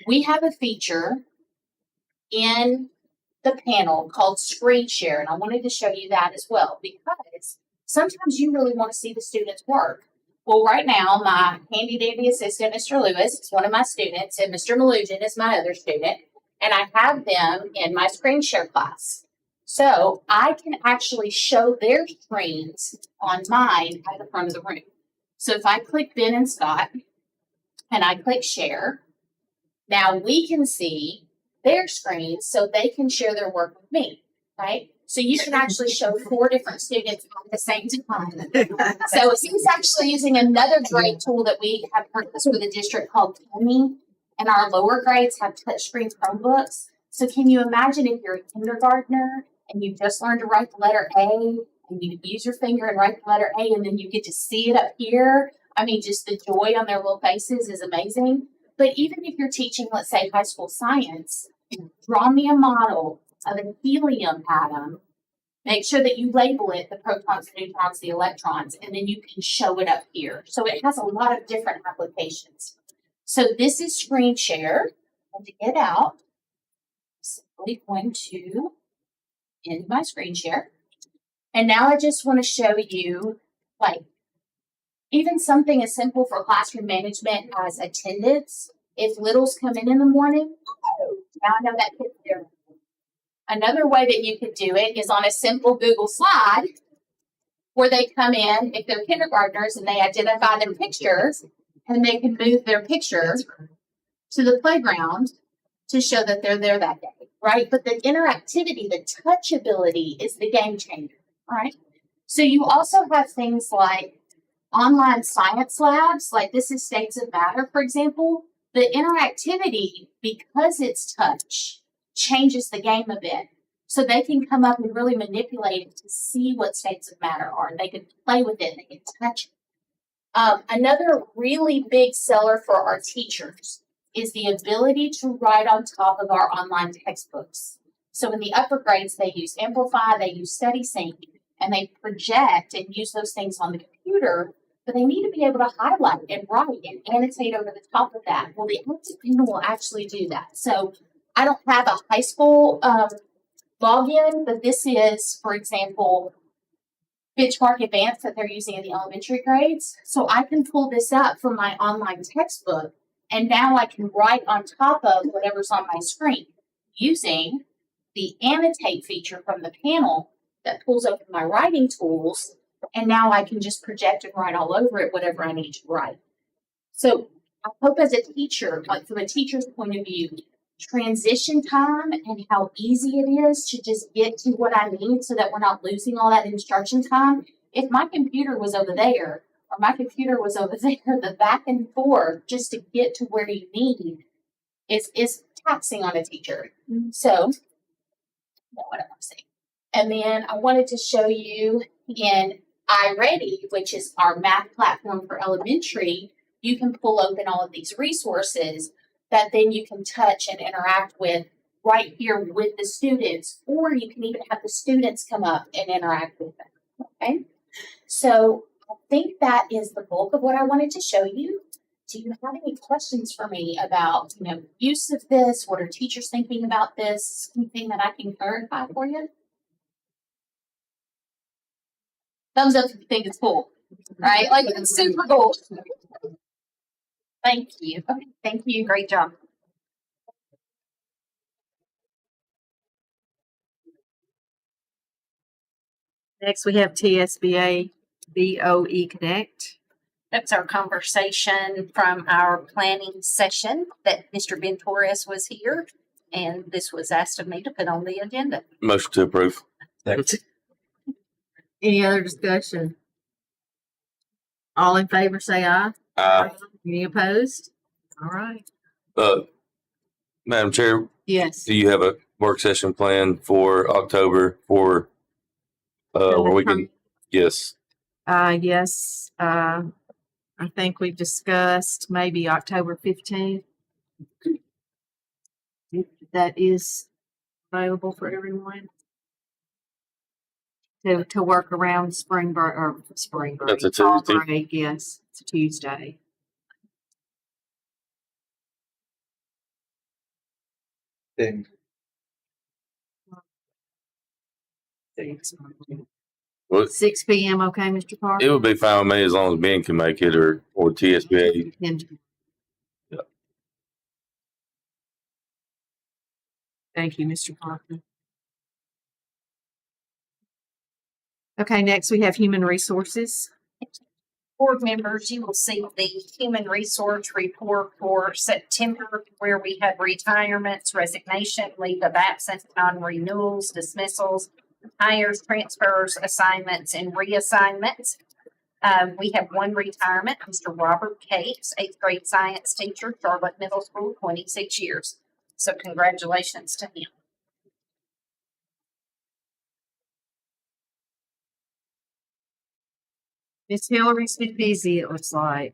we have a feature in the panel called screen share, and I wanted to show you that as well, because sometimes you really want to see the students work. Well, right now, my handy dandy assistant, Mr. Lewis, is one of my students, and Mr. Malugin is my other student, and I have them in my screen share class. So I can actually show their screens on mine at the front of the room. So if I click Ben and Scott, and I click share, now we can see their screens so they can share their work with me, right? So you can actually show 4 different students at the same time. So he's actually using another great tool that we have purchased for the district called Kemi, and our lower grades have touchscreen Chromebooks. So can you imagine if you're a kindergartner and you just learned to write the letter A, and you use your finger and write the letter A, and then you get to see it up here? I mean, just the joy on their little faces is amazing. But even if you're teaching, let's say, high school science, draw me a model of a helium atom. Make sure that you label it the protons, the neutrons, the electrons, and then you can show it up here. So it has a lot of different applications. So this is screen share. And to get out, I'm simply going to end my screen share. And now I just want to show you, like, even something as simple for classroom management as attendance. If littles come in the morning, now I know that kid's there. Another way that you could do it is on a simple Google slide where they come in, if they're kindergartners, and they identify their pictures, and they can move their picture to the playground to show that they're there that day, right? But the interactivity, the touchability is the game changer, right? So you also have things like online science labs, like this is States of Matter, for example. The interactivity, because it's touch, changes the game a bit. So they can come up and really manipulate it to see what states of matter are. They can play with it, they can touch it. Another really big seller for our teachers is the ability to write on top of our online textbooks. So in the upper grades, they use Amplify, they use StudySync, and they project and use those things on the computer but they need to be able to highlight and write and annotate over the top of that. Well, the active panel will actually do that. So I don't have a high school login, but this is, for example, Benchmark Advanced that they're using in the elementary grades. So I can pull this up from my online textbook, and now I can write on top of whatever's on my screen using the annotate feature from the panel that pulls open my writing tools, and now I can just project and write all over it whatever I need to write. So I hope as a teacher, like from a teacher's point of view, transition time and how easy it is to just get to what I need so that we're not losing all that instruction time. If my computer was over there or my computer was over there, the back and forth just to get to where you need is taxing on a teacher. So that's what I want to say. And then I wanted to show you in iReady, which is our math platform for elementary, you can pull open all of these resources that then you can touch and interact with right here with the students, or you can even have the students come up and interact with them. Okay, so I think that is the bulk of what I wanted to show you. Do you have any questions for me about, use of this? What are teachers thinking about this? Anything that I can clarify for you? Thumbs up if you think it's cool, right? Like, it's super cool. Thank you. Okay, thank you. Great job. Next, we have TSBA BOE Connect. That's our conversation from our planning session that Mr. Ben Torres was here, and this was asked of me to put on the agenda. Motion to approve. Any other discussion? All in favor, say aye. Aye. Any opposed? All right. Madam Chair, Yes. do you have a work session planned for October for where we can? Yes. Yes. I think we've discussed maybe October 15th. If that is available for everyone. To work around spring break. That's a fall Tuesday. break, yes, it's a Tuesday. Then Well, 6 p.m. Okay, Mr. Parker? it would be fine with me as long as Ben can make it or TSBA. Yeah. Thank you, Mr. Parker. Okay, next we have human resources. Board members, you will see the human resource report for September, where we have retirements, resignation, leave of absence, non-renewals, dismissals, hires, transfers, assignments, and reassignments. We have one retirement, Mr. Robert Capes, 8th grade science teacher, Charlotte Middle School, 26 years. So congratulations to him. Miss Hillary's been busy, it looks like.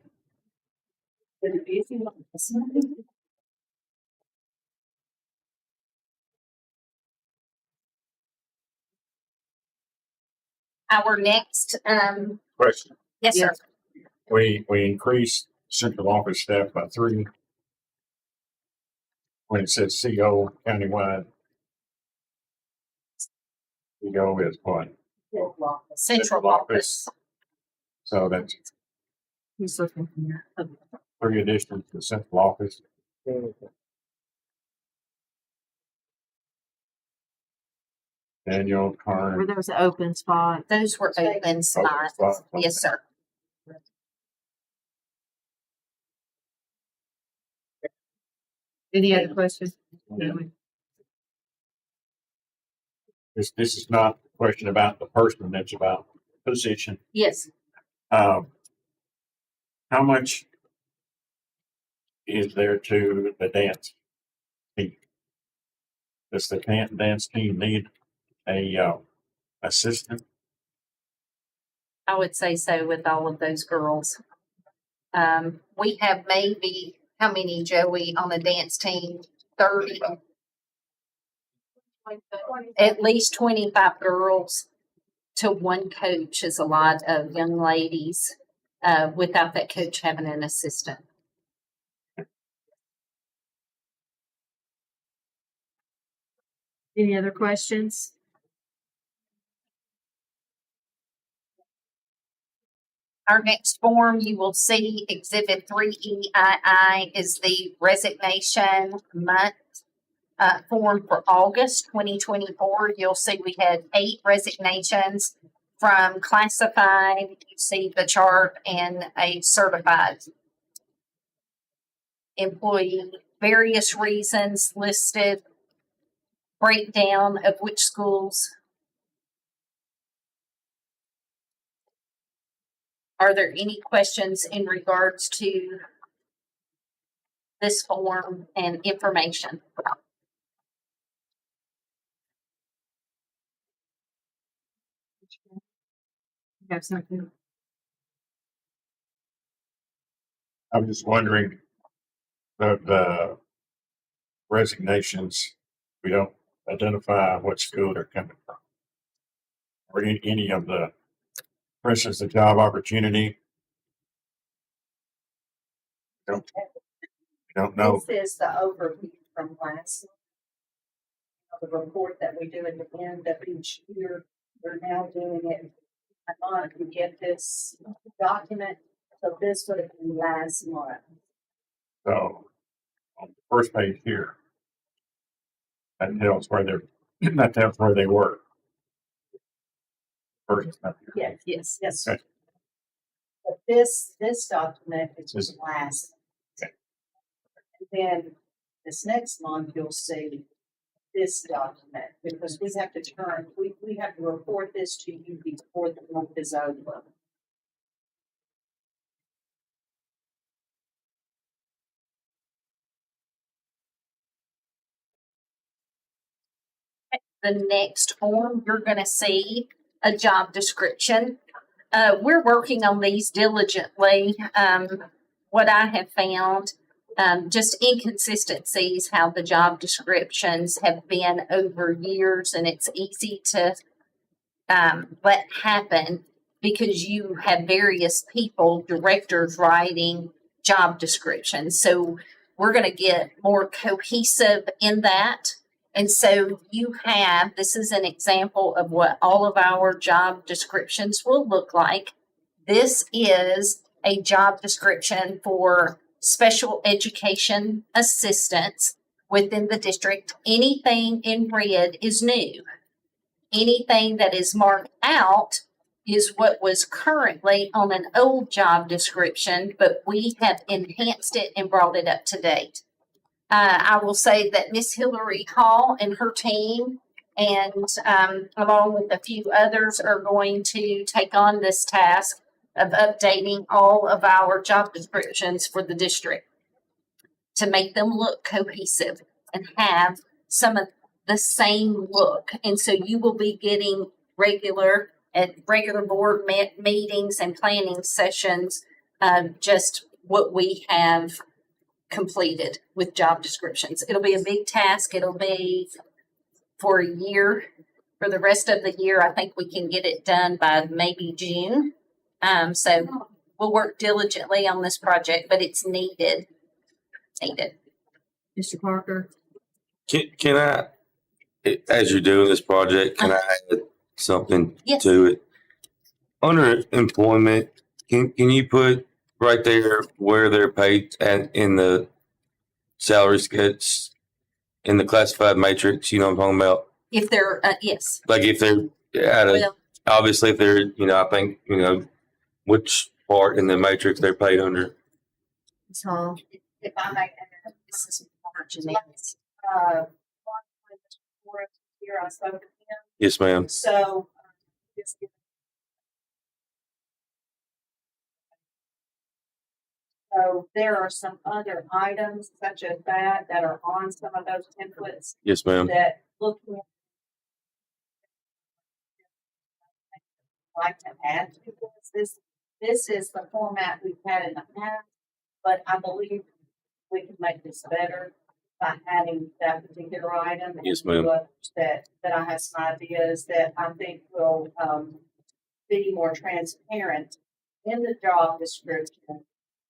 Our next, Question. yes, sir. We increased central office staff by 3. When it says CO countywide, CO is what? Central office. So that's Who's looking here? 3 additions to the central office. Daniel, Were Karen. those open spots? Those were open spots. spots, okay. Yes, sir. Any other questions? This is not a question about the person, it's about position. Yes. How much is there to the dance team? Does the dance team need a assistant? I would say so with all of those girls. We have maybe, how many, Joey, on the dance team? 30. At least 25 girls to one coach is a lot of young ladies. without that coach having an assistant. Any other questions? Our next form you will see Exhibit 3EII is the resignation month form for August 2024. You'll see we had 8 resignations from classified, you see the chart, and a certified employee. Various reasons listed, breakdown of which schools. Are there any questions in regards to this form and information? You have something? I was just wondering, the resignations, we don't identify what school they're coming from. Or any of the, for instance, the job opportunity. Don't know. This is the overview from last month. The report that we do at the end of each year. We're now doing it a month. We get this document. So this would have been last month. So on the first page here, that tells where that tells where they work. First, up here. Yes. Okay. But this document is just last. Okay. And then this next month, you'll see this document because we have to report this to you before the month is over. The next form, you're going to see a job description. We're working on these diligently. What I have found, just inconsistencies, how the job descriptions have been over years, and it's easy to let happen because you have various people, directors writing job descriptions. So we're going to get more cohesive in that. And so this is an example of what all of our job descriptions will look like. This is a job description for special education assistants within the district. Anything in red is new. Anything that is marked out is what was currently on an old job description, but we have enhanced it and brought it up to date. I will say that Miss Hillary Hall and her team, and along with a few others, are going to take on this task of updating all of our job descriptions for the district to make them look cohesive and have some of the same look. And so you will be getting regular board meetings and planning sessions, just what we have completed with job descriptions. It'll be a big task. It'll be for a year. For the rest of the year, I think we can get it done by maybe June. So we'll work diligently on this project, but it's needed. Mr. Parker? Can I, as you're doing this project, can I add something Yes. to it? Under employment, can you put right there where they're paid and in the salary sketch in the classified matrix? You know what I'm talking about? If they're, yes. Like if they're obviously if they're, I think, which part in the matrix they're paid under. Ms. Hall? If I may, This is Janelle's. here I spoke to him. Yes, ma'am. So there are some other items such as that are on some of those templates Yes, ma'am. that looking like to add to this. This is the format we've had in the past, but I believe we can make this better by adding that particular item. Yes, ma'am. That I have some ideas that I think will be more transparent in the job description,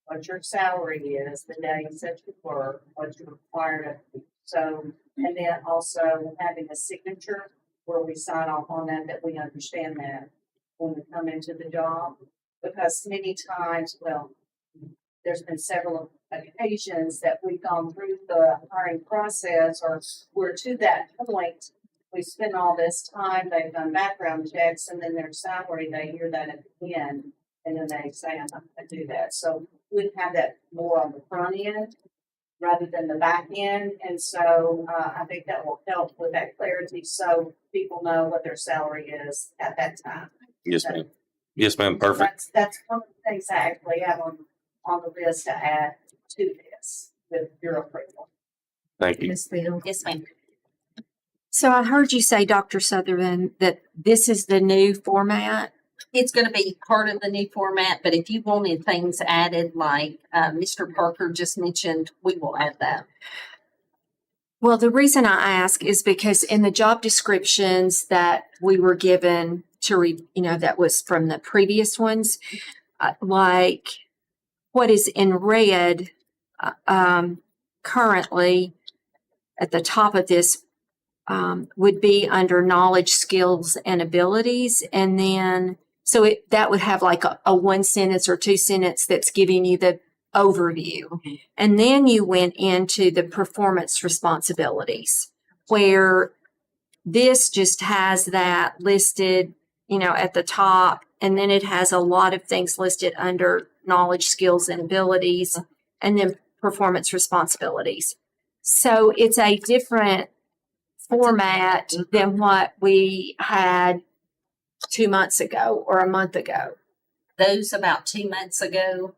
what your salary is, the days that you work, what you're required of you. So, and then also having a signature where we sign off on that we understand that when we come into the job. Because many times, well, there's been several occasions that we've gone through the hiring process, or we're to that point. We spend all this time, they've done background checks, and then their salary, they hear that at the end, and then they say, I'm not gonna do that. So we'd have that more on the front end rather than the back end. And so I think that will help with that clarity, so people know what their salary is at that time. Yes, ma'am. Yes, ma'am. Perfect. That's one of the things I actually have on the list to add to this with your approval. Thank you. Ms. Bill. Yes, ma'am. So I heard you say, Dr. Sutherland, that this is the new format. It's going to be part of the new format, but if you wanted things added, like Mr. Parker just mentioned, we will add that. Well, the reason I ask is because in the job descriptions that we were given to read, that was from the previous ones, like what is in red currently at the top of this would be under knowledge, skills, and abilities. And then, so that would have like a one sentence or two sentence that's giving you the overview. Mm-hmm. And then you went into the performance responsibilities, where this just has that listed, at the top. And then it has a lot of things listed under knowledge, skills, and abilities, and then performance responsibilities. So it's a different format than what we had 2 months ago or a month ago. Those about 2 months ago,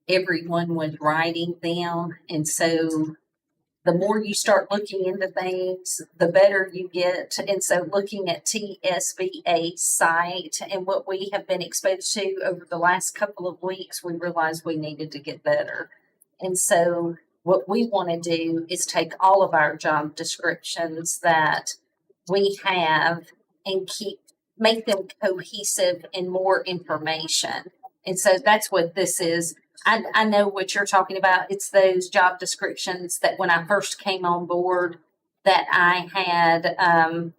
everyone was writing them. And so the more you start looking into things, the better you get. And so looking at TSBA's site and what we have been exposed to over the last couple of weeks, we realized we needed to get better. And so what we want to do is take all of our job descriptions that we have and make them cohesive and more information. And so that's what this is. I know what you're talking about. It's those job descriptions that when I first came on board that I had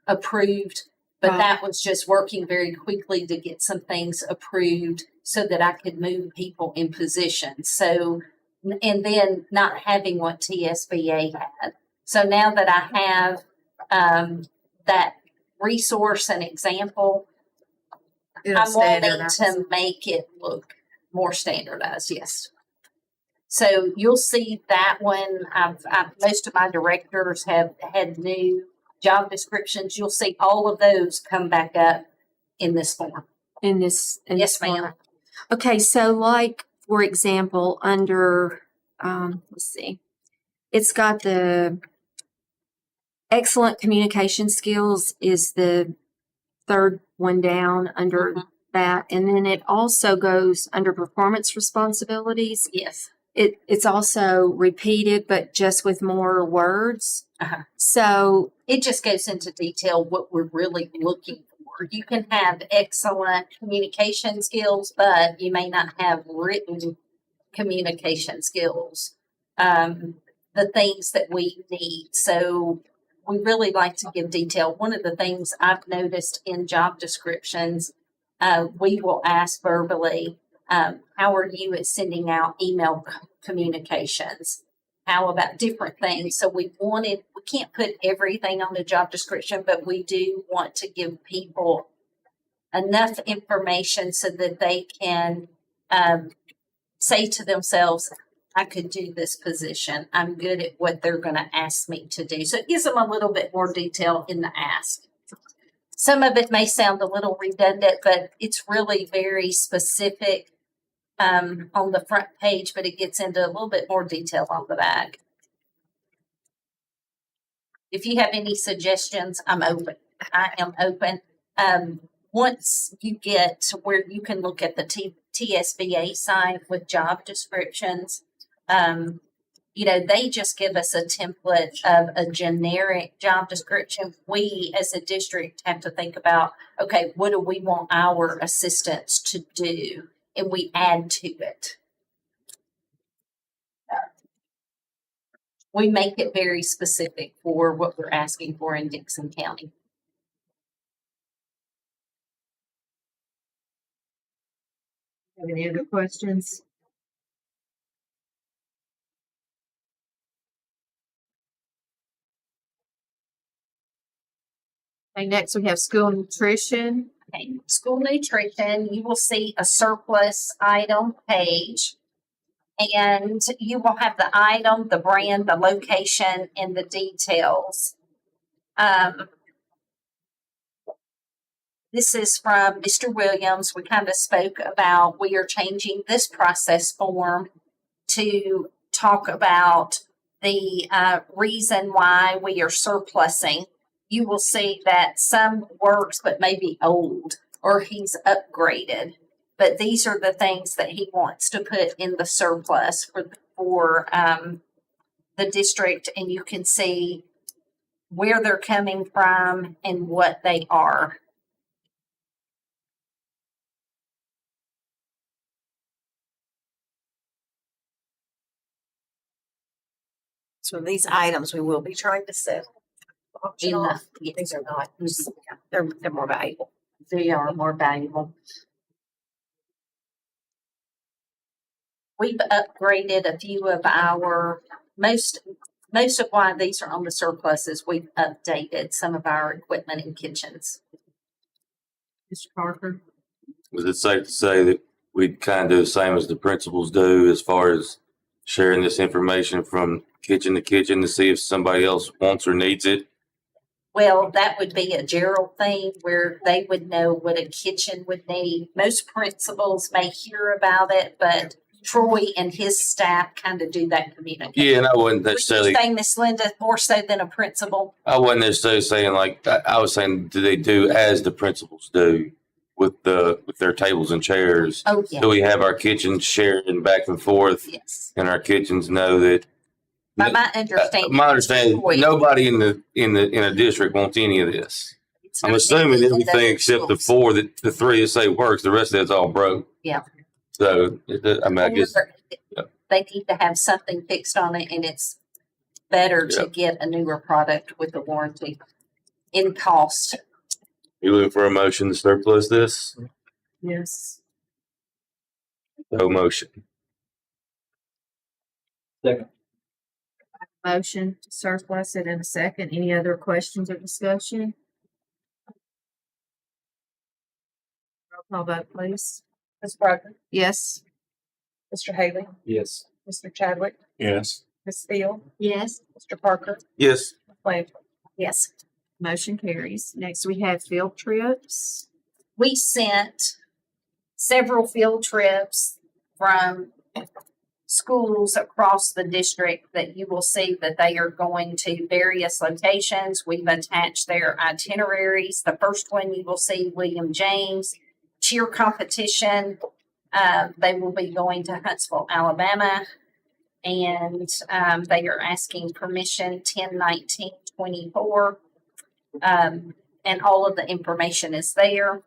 approved, but that was just working very quickly to get some things approved so that I could move people in position. So, and then not having what TSBA had. So now that I have that resource and example, I'm wanting to make it look more standardized. Yes. So you'll see that one. Most of my directors have had new job descriptions. You'll see all of those come back up in this form. Yes, ma'am. Okay, so like, for example, under, let's see, it's got the excellent communication skills is the third one down under that. And then it also goes under performance responsibilities. Yes. It's also repeated, but just with more words. So it just goes into detail what we're really looking for. You can have excellent communication skills, but you may not have written communication skills. The things that we need. So we really like to give detail. One of the things I've noticed in job descriptions, we will ask verbally, how are you at sending out email communications? How about different things? So we can't put everything on the job description, but we do want to give people enough information so that they can say to themselves, I could do this position. I'm good at what they're going to ask me to do. So it gives them a little bit more detail in the ask. Some of it may sound a little redundant, but it's really very specific on the front page, but it gets into a little bit more detail on the back. If you have any suggestions, I'm open. I am open. Once you get to where you can look at the TSBA side with job descriptions, they just give us a template of a generic job description. We as a district have to think about, okay, what do we want our assistants to do? and we add to it. We make it very specific for what we're asking for in Dickson County. Have any other questions? Okay, next we have school nutrition. Okay, school nutrition, you will see a surplus item page. And you will have the item, the brand, the location, and the details. This is from Mr. Williams. We kind of spoke about we are changing this process form to talk about the reason why we are surplusing. You will see that some works but maybe old or he's upgraded. But these are the things that he wants to put in the surplus for the district, and you can see where they're coming from and what they are. So these items we will be trying to sell. Auction off. These are not, they're more valuable. They are more valuable. We've upgraded a few of our, most of why these are on the surpluses, we've updated some of our equipment in kitchens. Mr. Parker? Was it safe to say that we'd kind of do the same as the principals do as far as sharing this information from kitchen to kitchen to see if somebody else wants or needs it? Well, that would be a Gerald thing where they would know what a kitchen would need. Most principals may hear about it, but Troy and his staff kind of do that communication. Yeah, and I wasn't necessarily saying Miss Linda more so than a principal. I wasn't necessarily saying like I was saying, do they do as the principals do with their tables and chairs? Oh, yeah. Do we have our kitchens sharing back and forth? Yes. And our kitchens know that. By my understanding, nobody in a district wants any of this. I'm assuming everything except the three that say works, the rest of it's all broke. Yeah. So I mean, I guess they need to have something fixed on it, and it's better to get a newer product with a warranty in cost. You looking for a motion to surplus this? Yes. No motion. Second. Motion to surplus it in a second. Any other questions or discussion? Roll call vote, please. Ms. Parker? Yes. Mr. Haley? Yes. Mr. Chadwick? Yes. Ms. Steele? Yes. Mr. Parker? Yes. Ms. Blanchard? Yes. Motion carries. Next, we have field trips. We sent several field trips from schools across the district that you will see that they are going to various locations. We've attached their itineraries. The first one you will see William James cheer competition. They will be going to Huntsville, Alabama, and they are asking permission 10/19/24. And all of the information is there.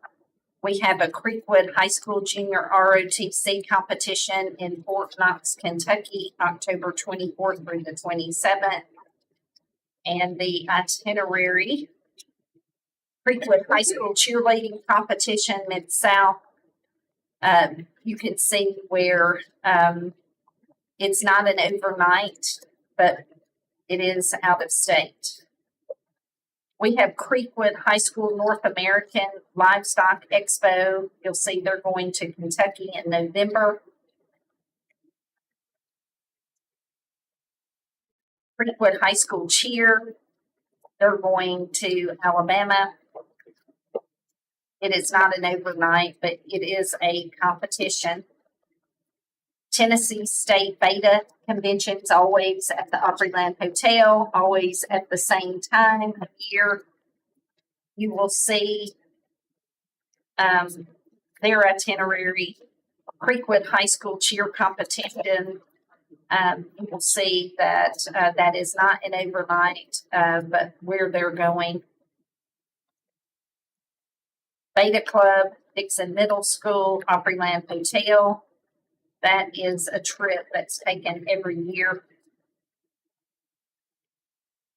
We have a Creekwood High School Junior ROTC competition in Fort Knox, Kentucky, October 24th through the 27th. And the itinerary, Creekwood High School cheerleading competition, Mid-South. You can see where it's not an overnight, but it is out of state. We have Creekwood High School North American Livestock Expo. You'll see they're going to Kentucky in November. Creekwood High School Cheer, they're going to Alabama. It is not an overnight, but it is a competition. Tennessee State Beta Conventions, always at the Opryland Hotel, always at the same time of year. You will see their itinerary, Creekwood High School Cheer Competition. You will see that that is not an overnight, but where they're going. Beta Club Dickson Middle School, Opryland Hotel. That is a trip that's taken every year.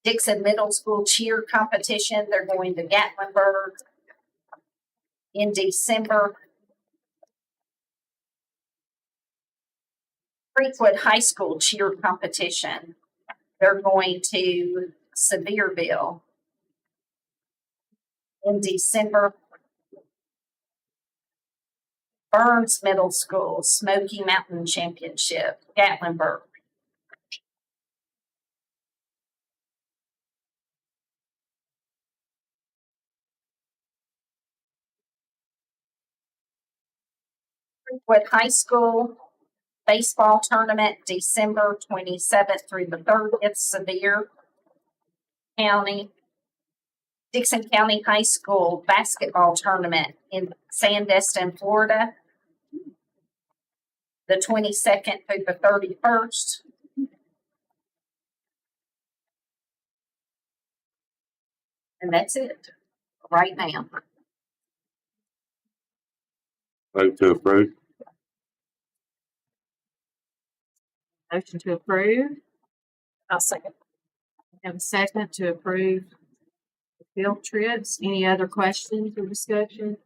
Dickson Middle School cheer competition, they're going to Gatlinburg in December. Creekwood High School cheer competition, they're going to Sevierville in December. Burns Middle School Smoky Mountain Championship, Gatlinburg. Creekwood High School baseball tournament, December 27th through the 30th, Sevier County. Dickson County High School basketball tournament in Sandestin, Florida, the 22nd through the 31st. And that's it right now. Vote to approve. Motion to approve. I'll second. Have a second to approve the field trips. Any other questions or discussion?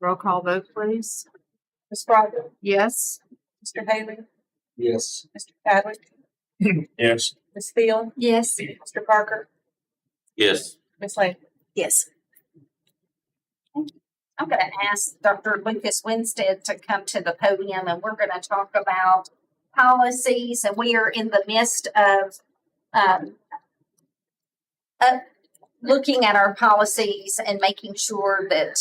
Roll call vote, please. Ms. Froggatt, Yes. Mr. Haley, Yes. Mr. Chadwick, Yes. Ms. Field, Yes. Mr. Parker, Yes. Ms. Lane. Yes. I'm going to ask Dr. Lucas Winstead to come to the podium, and we're going to talk about policies. And we are in the midst of looking at our policies and making sure that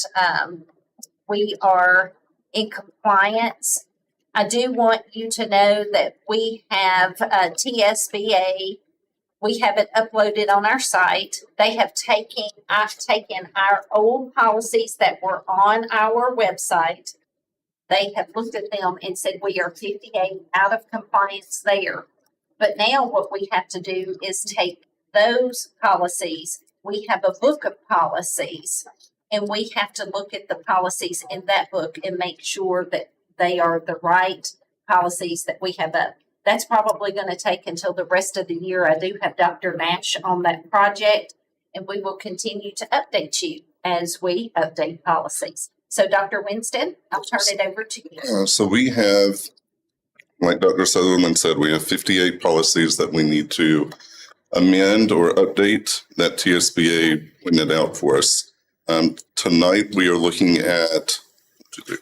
we are in compliance. I do want you to know that we have TSBA. We have it uploaded on our site. I've taken our old policies that were on our website. They have looked at them and said we are 58 out of compliance there. But now what we have to do is take those policies. We have a book of policies, and we have to look at the policies in that book and make sure that they are the right policies that we have up. That's probably going to take until the rest of the year. I do have Dr. Nash on that project, and we will continue to update you as we update policies. So Dr. Winstead, I'll turn it over to you. So we have, like Dr. Sutherland said, we have 58 policies that we need to amend or update that TSBA pointed out for us. Tonight, we are looking at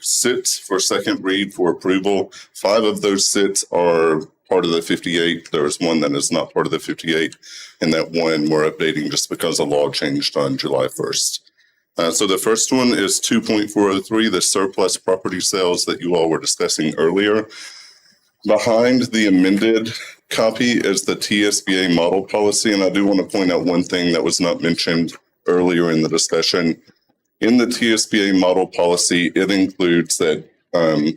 SITs for second read for approval. 5 of those SITs are part of the 58. There's one that is not part of the 58, and that one we're updating just because the law changed on July 1st. So the first one is 2.403, the surplus property sales that you all were discussing earlier. Behind the amended copy is the TSBA model policy, and I do want to point out one thing that was not mentioned earlier in the discussion. In the TSBA model policy, it includes that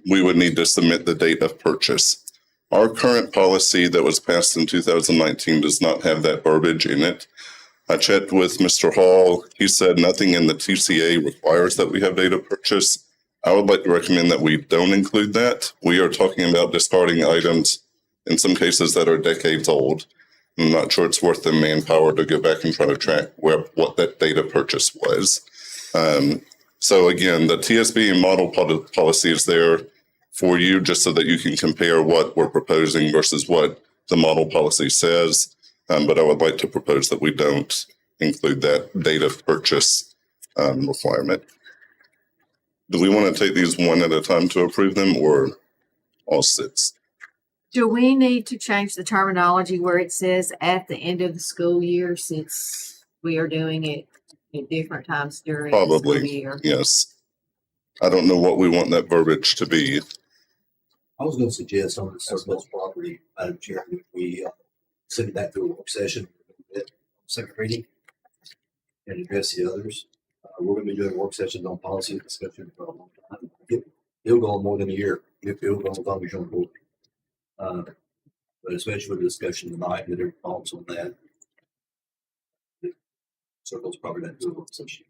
we would need to submit the date of purchase. Our current policy that was passed in 2019 does not have that verbiage in it. I checked with Mr. Hall. He said nothing in the TCA requires that we have date of purchase. I would like to recommend that we don't include that. We are talking about discarding items in some cases that are decades old. I'm not sure it's worth the manpower to go back and try to track what that date of purchase was. So again, the TSB model policy is there for you just so that you can compare what we're proposing versus what the model policy says. But I would like to propose that we don't include that date of purchase requirement. Do we want to take these one at a time to approve them, or all 6? Do we need to change the terminology where it says at the end of the school year, since we are doing it at different times during the school Probably, year? yes. I don't know what we want that verbiage to be. I was going to suggest on the surplus property, Madam Chair, that we send that to a work session, second reading, and address the others. We're going to be doing work sessions on policy discussion for a long time. It'll go on more than a year. It'll go as long as you're on board. But especially with the discussion tonight, with their thoughts on that. Surplus property, that do a work session.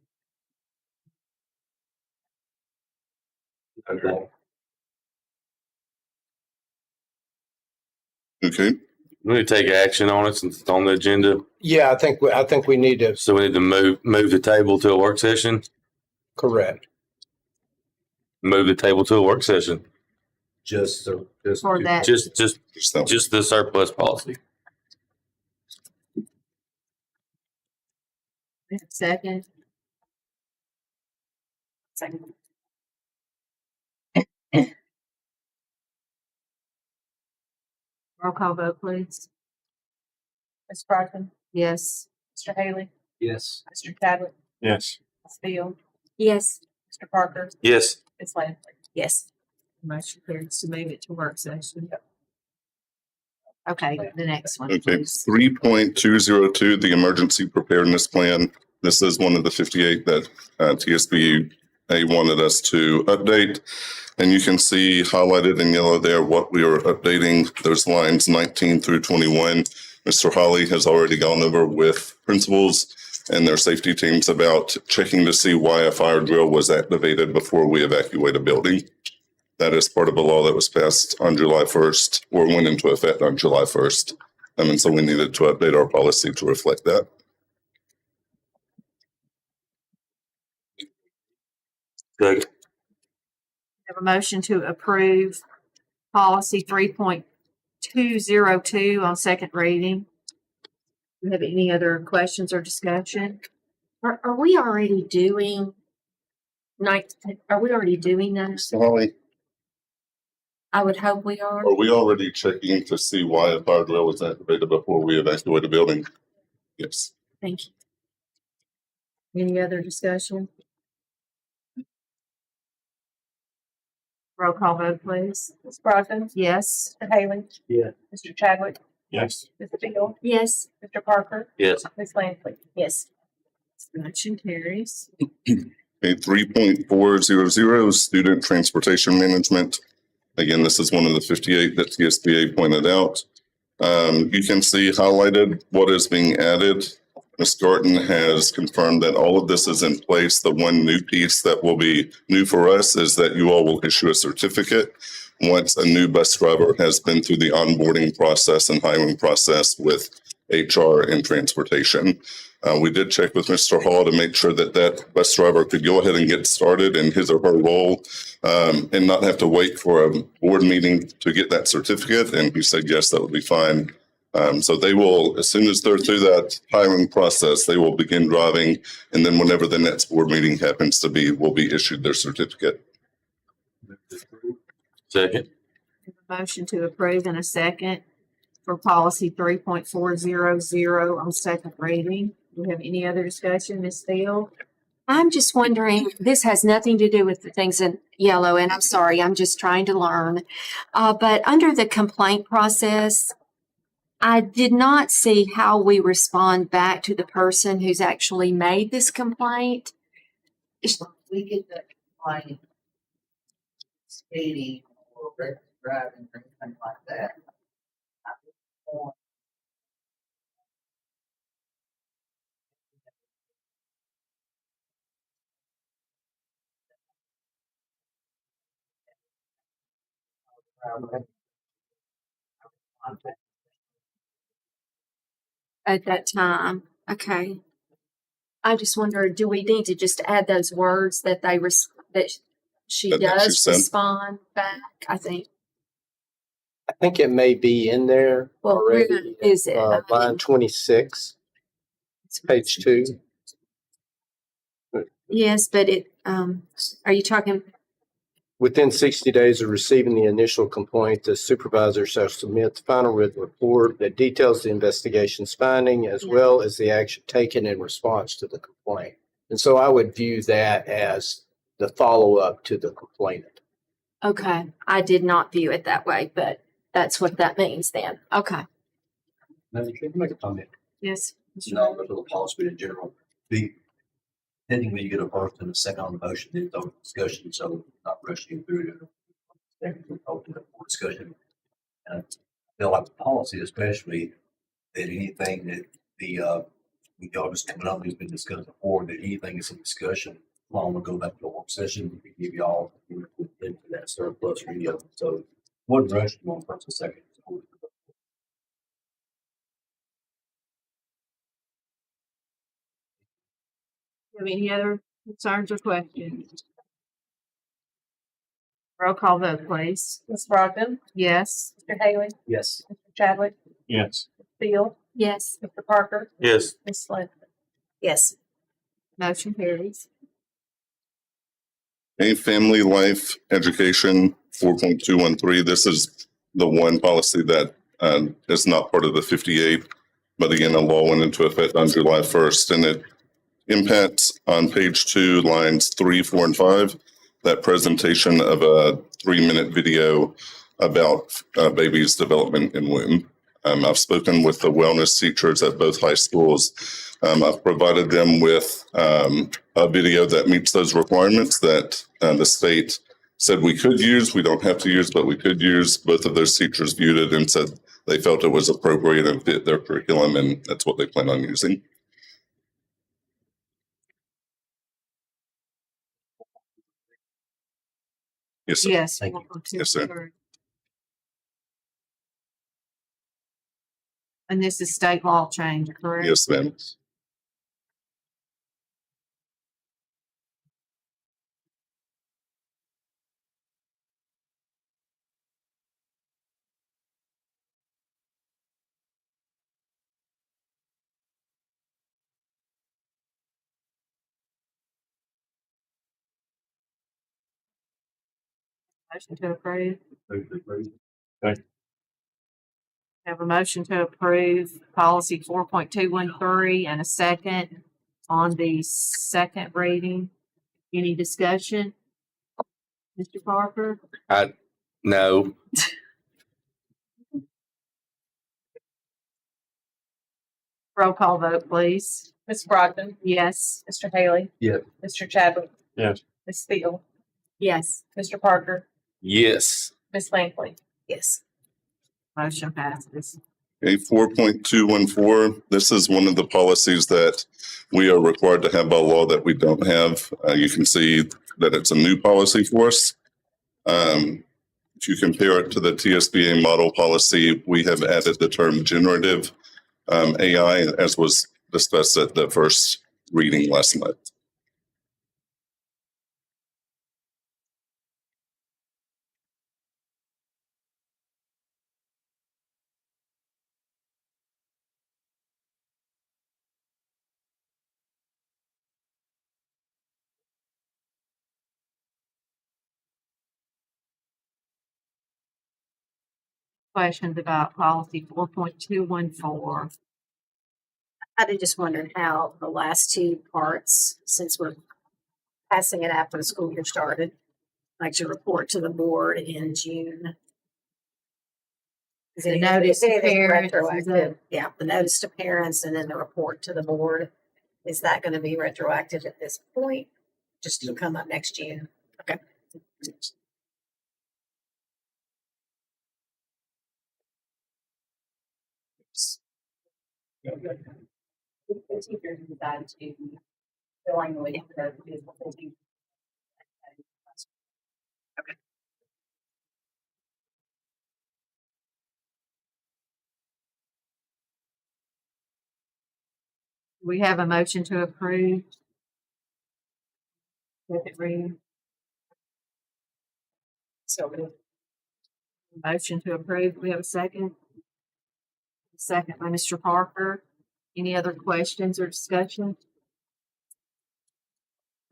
Okay. Okay. We need to take action on it since it's on the agenda. Yeah, I think we need to. So we need to move the table to a work session. Correct. Move the table to a work session. Just For that. Just the surplus policy. Second. Second. Roll call vote, please. Ms. Crockett, Yes. Mr. Haley, Yes. Mr. Chadwick, Yes. Ms. Field, Yes. Mr. Parker, Yes. Ms. Lanford. Yes. Motion carries to move it to work session. Okay, the next one, Okay, please. 3.202, the emergency preparedness plan. This is one of the 58 that TSBA wanted us to update. And you can see highlighted in yellow there what we are updating. Those lines 19 through 21. Mr. Holly has already gone over with principals and their safety teams about checking to see why a fire drill was activated before we evacuate a building. That is part of a law that was passed on July 1st or went into effect on July 1st. And so we needed to update our policy to reflect that. Good. Have a motion to approve policy 3.202 on second reading. Do you have any other questions or discussion? Are we already doing are we already doing that? Mr. Holly, I would hope we are. are we already checking to see why a fire drill was activated before we evacuate a building? Yes. Thank you. Any other discussion? Roll call vote, please. Ms. Crockett, Yes. Mr. Haley, Yeah. Mr. Chadwick, Yes. Ms. Field, Yes. Mr. Parker, Yes. Ms. Lanford. Yes. Motion carries. Okay, 3.400, student transportation management. Again, this is one of the 58 that TSBA pointed out. You can see highlighted what is being added. Ms. Garten has confirmed that all of this is in place. The one new piece that will be new for us is that you all will issue a certificate once a new bus driver has been through the onboarding process and hiring process with HR and transportation. We did check with Mr. Hall to make sure that that bus driver could go ahead and get started in his or her role and not have to wait for a board meeting to get that certificate. And he said, yes, that would be fine. So they will, as soon as they're through that hiring process, they will begin driving. And then whenever the next board meeting happens to be, will be issued their certificate. Second. Motion to approve in a second for policy 3.400 on second reading. Do you have any other discussion, Ms. Field? I'm just wondering, this has nothing to do with the things in yellow, and I'm sorry, I'm just trying to learn. But under the complaint process, I did not see how we respond back to the person who's actually made this complaint. We get the complaint, speeding or reckless driving or anything like that. At that time, okay. I just wonder, do we need to just add those words that that she That she does sent? respond back? I think. I think it may be in there Well, where already. is it? Line 26. It's page 2. Yes, but are you talking? Within 60 days of receiving the initial complaint, the supervisor shall submit the final written report that details the investigation's finding as well as the action taken in response to the complaint. And so I would view that as the follow-up to the complainant. Okay, I did not view it that way, but that's what that means then. Okay. Madam Chair, can I make a comment? Yes. Not about the policy, but in general. Depending when you get a first and a second on the motion, then those discussion, so not rushing through the discussion. And I feel like the policy, especially that anything that we all just coming up has been discussed before, that anything is in discussion, long will go back to the work work session to give y'all into that surplus video. So one rush, one first and second. Have any other concerns or questions? Roll call vote, please. Ms. Brogdon, Yes. Mr. Haley, Yes. Mr. Chadwick, Yes. Field, Yes. Mr. Parker, Yes. Ms. Lynn. Yes. Motion carries. A family life education 4.213. This is the one policy that is not part of the 58. But again, a law went into effect on July 1st, and it impacts on page 2, lines 3, 4, and 5, that presentation of a 3-minute video about baby's development in womb. I've spoken with the wellness teachers at both high schools. I've provided them with a video that meets those requirements that the state said we could use. We don't have to use, but we could use. Both of those teachers viewed it and said they felt it was appropriate and fit their curriculum, and that's what they plan on using. Yes, sir. Yes. Thank you. Yes, sir. And this is state law change, correct? Yes, ma'am. Motion to approve. Okay. Have a motion to approve policy 4.213 and a second on the second reading. Any discussion? Mr. Parker? No. Roll call vote, please. Ms. Brogdon, Yes. Mr. Haley, Yeah. Mr. Chadwick, Yes. Ms. Field, Yes. Mr. Parker, Yes. Ms. Langley. Yes. Motion passes. Okay, 4.214, this is one of the policies that we are required to have by law that we don't have. You can see that it's a new policy for us. If you compare it to the TSBA model policy, we have added the term generative AI, as was discussed at the first reading last month. Questions about policy 4.214? I did just wonder how the last two parts, since we're passing it after the school year started, like to report to the board in June. Is The it notice to anything parents, is retroactive? Yeah, the notice to parents and then the report to the board. Is that going to be retroactive at this point? Just to come up next June? Okay. The teachers decide to the language that is what they do. We have a motion to approve. Second reading. So Motion to approve. We have a second. Second by Mr. Parker. Any other questions or discussion?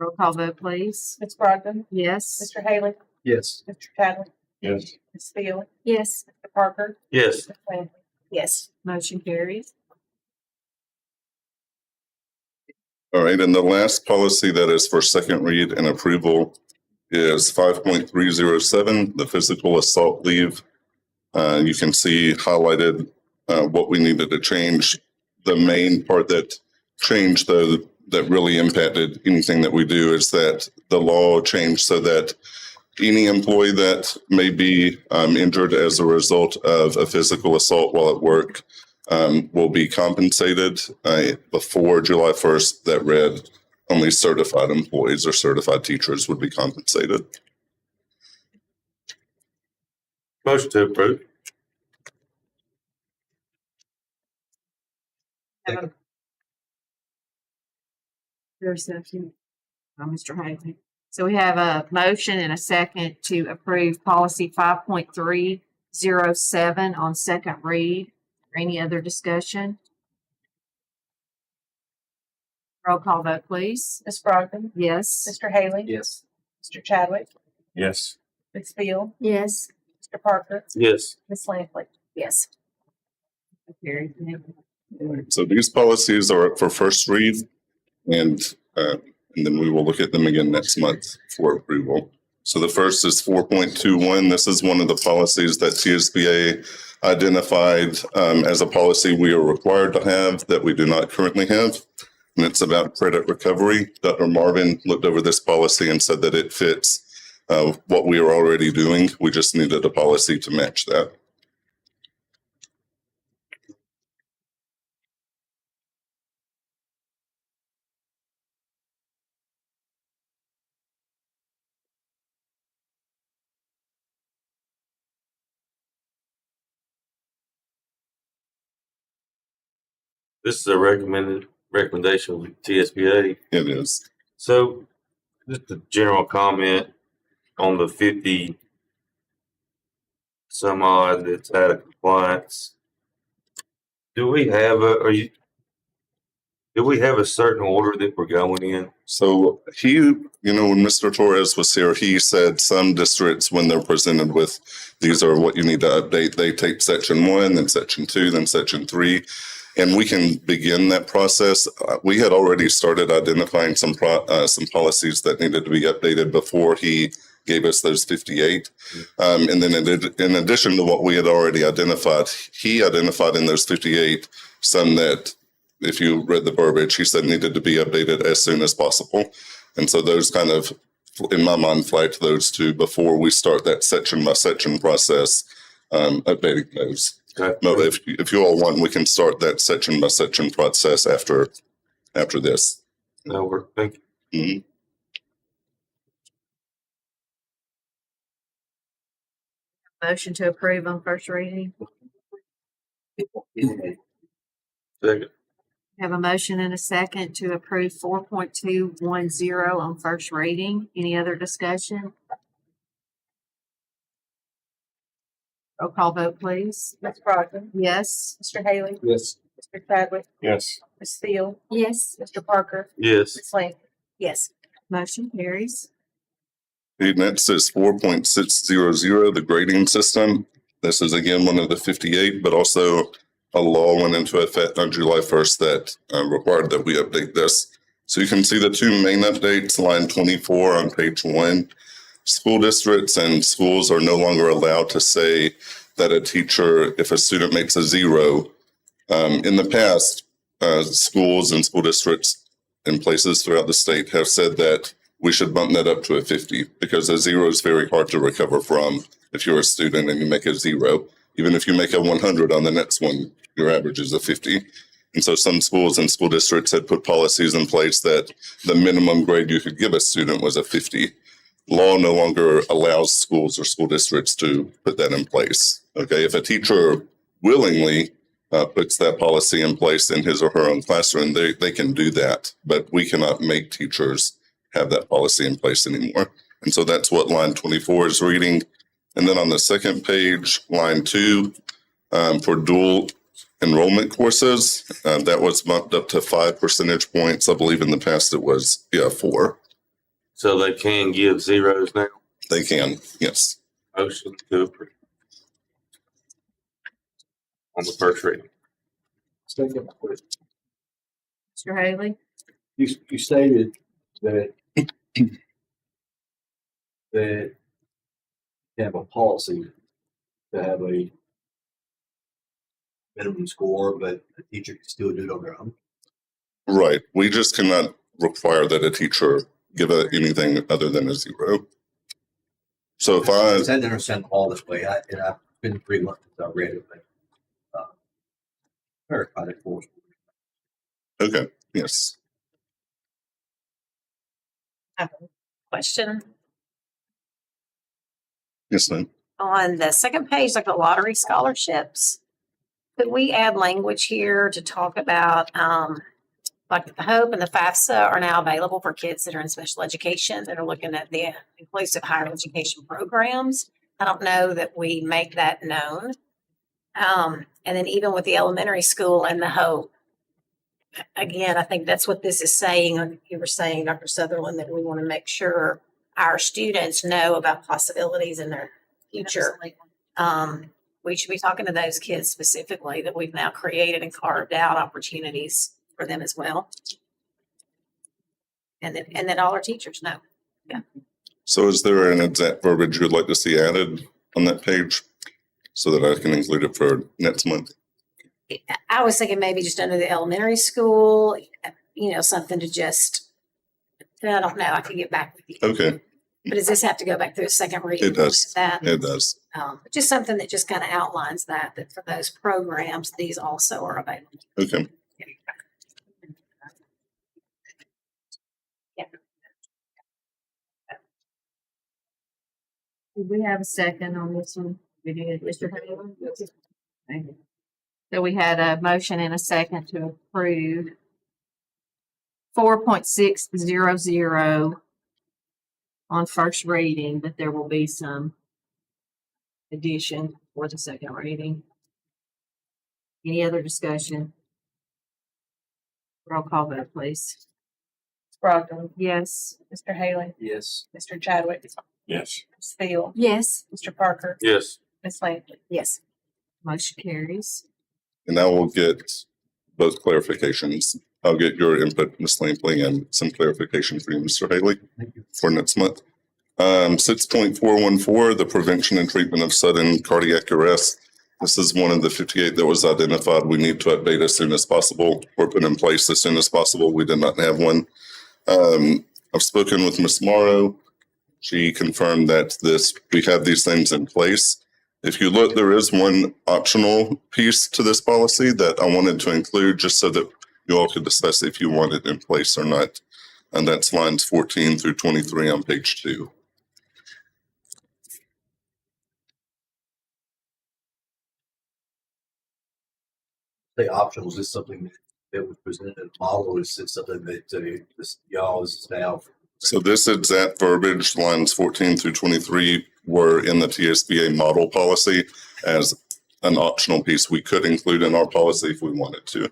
Roll call vote, please. Ms. Brogdon, Yes. Mr. Haley, Yes. Mr. Chadwick, Yes. Ms. Field, Yes. Mr. Parker, Yes. Ms. Langley. Yes. Motion carries. All right, and the last policy that is for second read and approval is 5.307, the physical assault leave. You can see highlighted what we needed to change. The main part that changed, though, that really impacted anything that we do is that the law changed so that any employee that may be injured as a result of a physical assault while at work will be compensated. Before July 1st, that read only certified employees or certified teachers would be compensated. Motion to approve. There's a few, Mr. Haley. So we have a motion and a second to approve policy 5.307 on second read. Any other discussion? Roll call vote, please. Ms. Brogdon, Yes. Mr. Haley, Yes. Mr. Chadwick, Yes. Ms. Field, Yes. Mr. Parker, Yes. Ms. Lampley. Yes. Carried. So these policies are up for first read, and then we will look at them again next month for approval. So the first is 4.21. This is one of the policies that TSBA identified as a policy we are required to have that we do not currently have. And it's about credit recovery. Dr. Marvin looked over this policy and said that it fits what we are already doing. We just needed a policy to match that. This is a recommendation of TSBA. It is. So just a general comment on the 50 some odd that's out of compliance. Do we have do we have a certain order that we're going in? So when Mr. Torres was here, he said some districts, when they're presented with, these are what you need to update, they take section 1, then section 2, then section 3. And we can begin that process. We had already started identifying some policies that needed to be updated before he gave us those 58. And then in addition to what we had already identified, he identified in those 58 some that, if you read the verbiage, he said needed to be updated as soon as possible. And so those kind of, in my mind, fly to those two before we start that section by section process, updating those. Okay. No, if you all want, we can start that section by section process after this. No work. Thank you. Mhm. Motion to approve on first reading. Second. Have a motion and a second to approve 4.210 on first reading. Any other discussion? Roll call vote, please. Ms. Brogdon, Yes. Mr. Haley, Yes. Mr. Chadwick, Yes. Ms. Field, Yes. Mr. Parker, Yes. Ms. Lampley. Yes. Motion carries. The next is 4.600, the grading system. This is again one of the 58, but also a law went into effect on July 1st that required that we update this. So you can see the two main updates, line 24 on page 1. School districts and schools are no longer allowed to say that a teacher, if a student makes a 0, in the past, schools and school districts in places throughout the state have said that we should bump that up to a 50 because a 0 is very hard to recover from if you're a student and you make a 0. Even if you make a 100 on the next one, your average is a 50. And so some schools and school districts had put policies in place that the minimum grade you could give a student was a 50. Law no longer allows schools or school districts to put that in place. Okay, if a teacher willingly puts that policy in place in his or her own classroom, they can do that, but we cannot make teachers have that policy in place anymore. And so that's what line 24 is reading. And then on the second page, line 2, for dual enrollment courses, that was bumped up to 5 percentage points. I believe in the past it was 4. So they can give 0s now? They can, yes. Motion to approve. On the first reading. Second. Mr. Haley? You stated that that you have a policy to have a minimum score, but a teacher can still do it on their own. Right. We just cannot require that a teacher give anything other than a 0. So if I didn't understand the law this way, I've been 3 months since I read it, but verify it for us. Okay. Yes. I have a question. Yes, ma'am. On the second page, like the lottery scholarships, could we add language here to talk about, like the HOPE and the FAFSA are now available for kids that are in special education that are looking at the inclusive higher education programs? I don't know that we make that known. And then even with the elementary school and the HOPE, again, I think that's what this is saying. You were saying, Dr. Sutherland, that we want to make sure our students know about possibilities in their future. We should be talking to those kids specifically that we've now created and carved out opportunities for them as well. And that all our teachers know. Yeah. So is there an exact verbiage you'd like to see added on that page so that I can include it for next month? I was thinking maybe just under the elementary school, something to just, I don't know, I could get back with you. Okay, But does this have to go back through a second reading? it does. That? It does. Just something that just kind of outlines that for those programs, these also are available. Okay. Yeah. Did we have a second on this one? We did, Mr. Haley? Thank you. So we had a motion and a second to approve 4.600 on first reading, but there will be some addition for the second reading. Any other discussion? Roll call vote, please. Brogdon, Yes. Mr. Haley, Yes. Mr. Chadwick, Yes. Ms. Field, Yes. Mr. Parker, Yes. Ms. Langley. Yes. Motion carries. And I will get both clarifications. I'll get your input, Ms. Lampley, and some clarification for you, Mr. Haley, for next month. 6.414, the prevention and treatment of sudden cardiac arrest. This is one of the 58 that was identified. We need to update as soon as possible or put in place as soon as possible. We did not have one. I've spoken with Ms. Morrow. She confirmed that we have these things in place. If you look, there is one optional piece to this policy that I wanted to include just so that you all could discuss if you want it in place or not. And that's lines 14 through 23 on page 2. Say optional, is this something that was presented in model, or is it something that y'all as staff? So this exact verbiage, lines 14 through 23, were in the TSBA model policy as an optional piece we could include in our policy if we wanted to.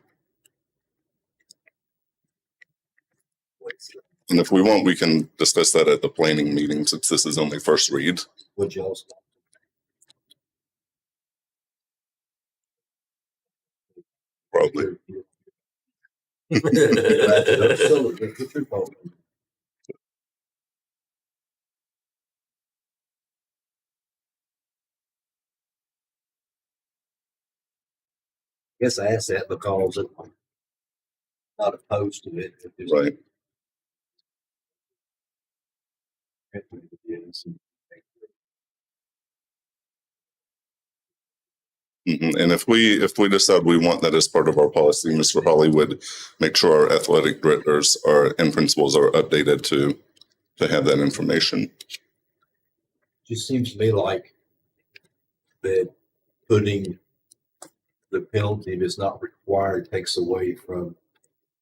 And if we want, we can discuss that at the planning meeting since this is only first read. Would y'all? Probably. Guess I asked that because I'm not opposed to it. Right. And if we decide we want that as part of our policy, Mr. Hawley would make sure our athletic directors and principals are updated to have that information. Just seems to me like that putting the penalty is not required takes away from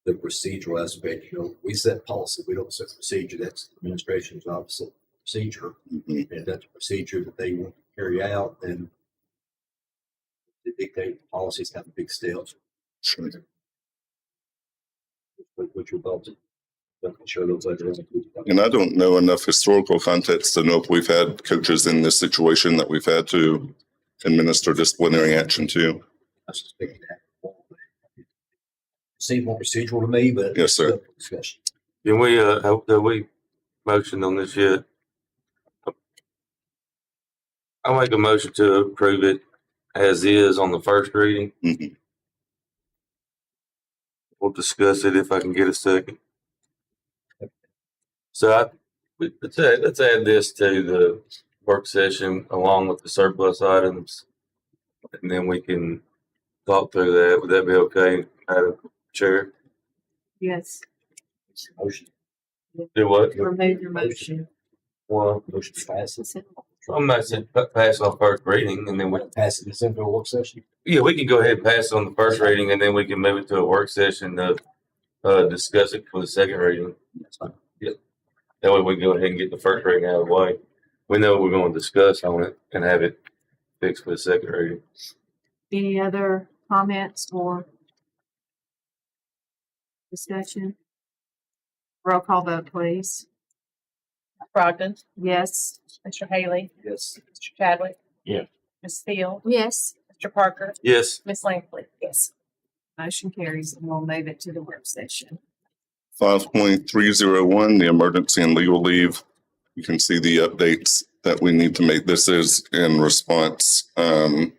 the procedural aspect. We set policy, we don't set procedure. That's the administration's job to set procedure. And that's a procedure that they want to carry out, and to dictate policies have a big steps. Sure. What your thoughts? Sure those are. And I don't know enough historical context to know if we've had coaches in this situation that we've had to administer disciplinary action to. I suspect that seems more procedural to me, but yes, sir. Discussion. Can we have we motioned on this yet? I'll make a motion to approve it as is on the first reading. Mm-hmm. We'll discuss it if I can get a second. So let's add this to the work session along with the surplus items, and then we can talk through that. Would that be okay, Madam Chair? Yes. Motion. Do what? Remove your motion. Well, Motion passes. I'm not saying pass on first reading and then we, Pass it into a work session. yeah, we can go ahead and pass it on the first reading and then we can move it to a work session to discuss it for the second reading. That's fine. That way we can go ahead and get the first reading out of the way. We know what we're going to discuss on it and have it fixed for the second reading. Any other comments or discussion? Roll call vote, please. Brogdon, Yes. Mr. Haley, Yes. Mr. Chadwick. Yeah. Ms. Steele, Yes. Mr. Parker, Yes. Ms. Langley. Yes. Motion carries and we'll move it to the work session. 5.301, the emergency and legal leave. You can see the updates that we need to make. This is in response to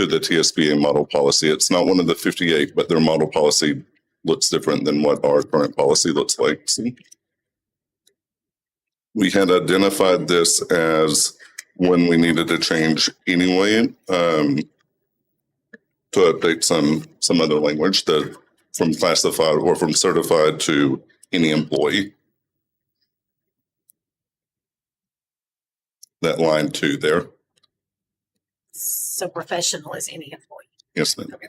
the TSBA model policy. It's not one of the 58, but their model policy looks different than what our current policy looks like. So we had identified this as when we needed to change anyway, to update some other language that from classified or from certified to any employee. That line 2 there. So professional is any employee. Yes, ma'am. Okay.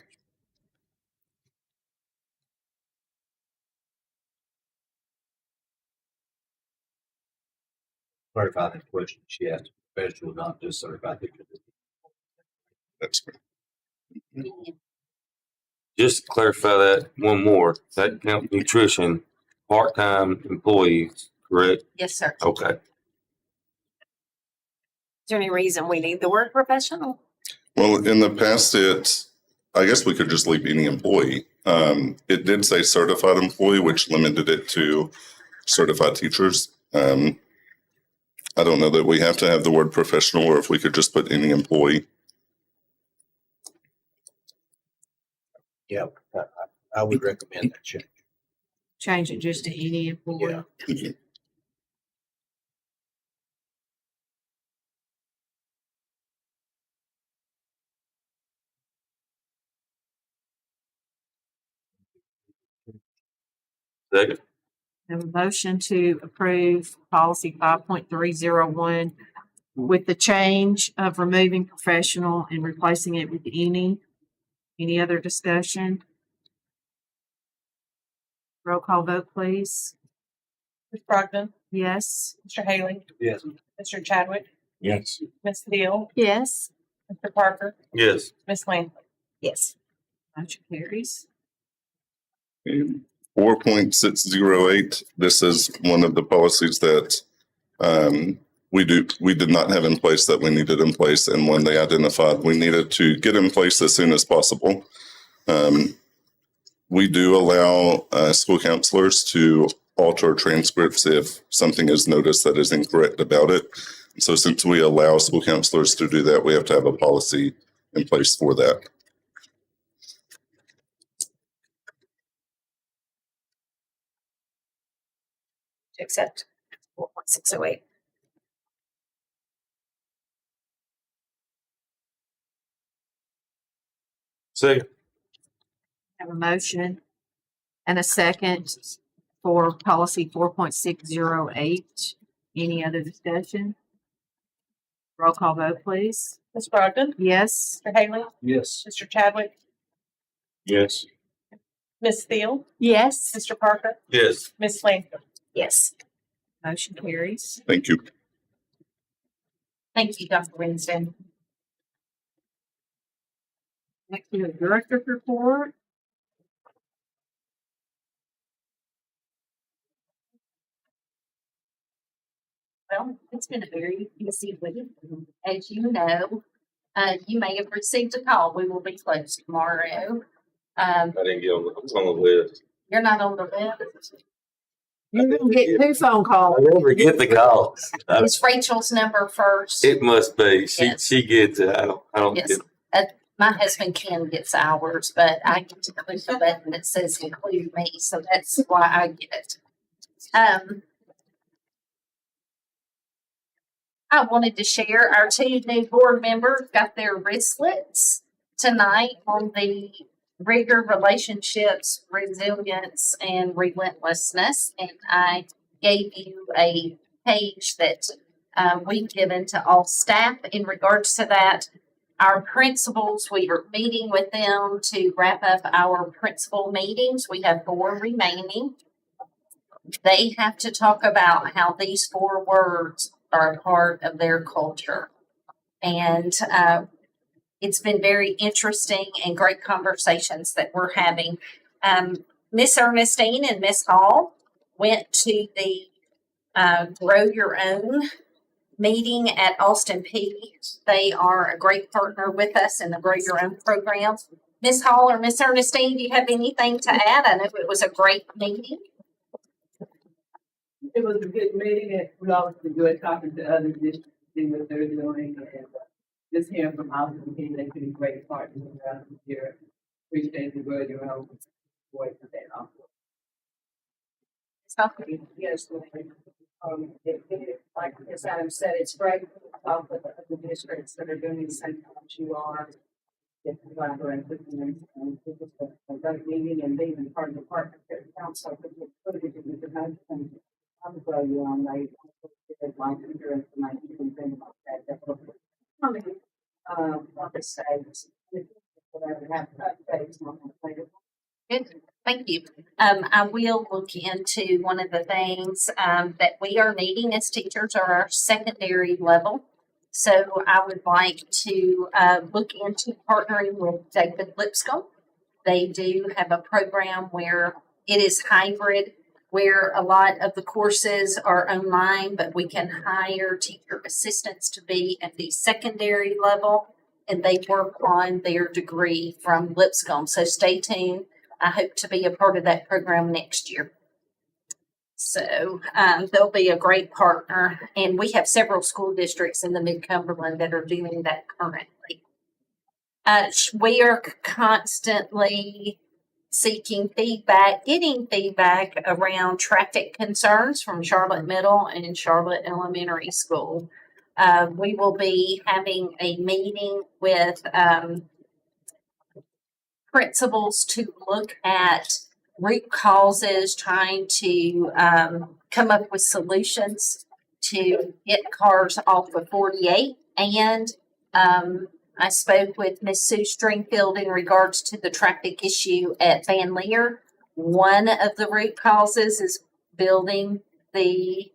Clarify that question. She asked professional, not just certified. That's great. Just to clarify that one more, that count nutrition, part-time employees, correct? Yes, sir. Is Okay. there any reason we need the word professional? Well, in the past, I guess we could just leave any employee. It did say certified employee, which limited it to certified teachers. I don't know that we have to have the word professional or if we could just put any employee. Yeah, I would recommend that change. Change it just to any employee. Yeah. Second. Have a motion to approve policy 5.301 with the change of removing professional and replacing it with any. Any other discussion? Roll call vote, please. Ms. Brogdon, Yes. Mr. Haley, Yes. Mr. Chadwick, Yes. Ms. Steele, Yes. Mr. Parker, Yes. Ms. Langley. Yes. Motion carries. 4.608, this is one of the policies that we did not have in place that we needed in place. And when they identified we needed to get in place as soon as possible. We do allow school counselors to alter transcripts if something is noticed that is incorrect about it. So since we allow school counselors to do that, we have to have a policy in place for that. To accept 4.608. Second. Have a motion and a second for policy 4.608. Any other discussion? Roll call vote, please. Ms. Brogdon, Yes. Mr. Haley, Yes. Mr. Chadwick, Yes. Ms. Steele, Yes. Mr. Parker, Yes. Ms. Langley. Yes. Motion carries. Thank you. Thank you, Dr. Winston. Next, we have director's report. Well, it's been a very busy week. As you know, you may have received a call. We will be closed tomorrow. I didn't get on the list. You're not on the list. You're gonna get 2 phone calls. I never get the call. Is Rachel's number first? It must be. Yes. She gets it. I don't Yes. get My husband Ken gets ours, but I get to click the button that says include me, so that's why I get it. I wanted to share our 2 new board members got their wristlets tonight on the rigor, relationships, resilience, and relentlessness. And I gave you a page that we've given to all staff in regards to that. Our principals, we are meeting with them to wrap up our principal meetings. We have 4 remaining. They have to talk about how these 4 words are a part of their culture. And it's been very interesting and great conversations that we're having. Miss Ernestine and Miss Hall went to the Grow Your Own meeting at Austin P. They are a great partner with us in the Grow Your Own program. Miss Hall or Miss Ernestine, do you have anything to add? I know it was a great meeting. It was a good meeting, and we always enjoy talking to other districts, see what they're doing, and just hearing from Austin P. They've been great partners around the year. Appreciate the Grow Your Own voice of that also. Yes, like Ms. Adams said, it's great to talk with the other districts that are doing the same thing that you are. Get to collaborate with them, and it was a great meeting, and being part of the partnership council, but we put it in the night, and I'm Grow Your Own, they like your information and things like that. That's what the states, whatever have updates on the later. Good. Thank you. I will look into one of the things that we are needing as teachers are our secondary level. So I would like to look into partnering with David Lipscomb. They do have a program where it is hybrid, where a lot of the courses are online, but we can hire teacher assistants to be at the secondary level, and they work on their degree from Lipscomb. So stay tuned. I hope to be a part of that program next year. So they'll be a great partner. And we have several school districts in the Mid-Cumberland that are doing that currently. We are constantly seeking feedback, getting feedback around traffic concerns from Charlotte Middle and Charlotte Elementary School. We will be having a meeting with principals to look at root causes, trying to come up with solutions to get cars off of 48. And I spoke with Miss Sue Stringfield in regards to the traffic issue at Van Leer. One of the root causes is building the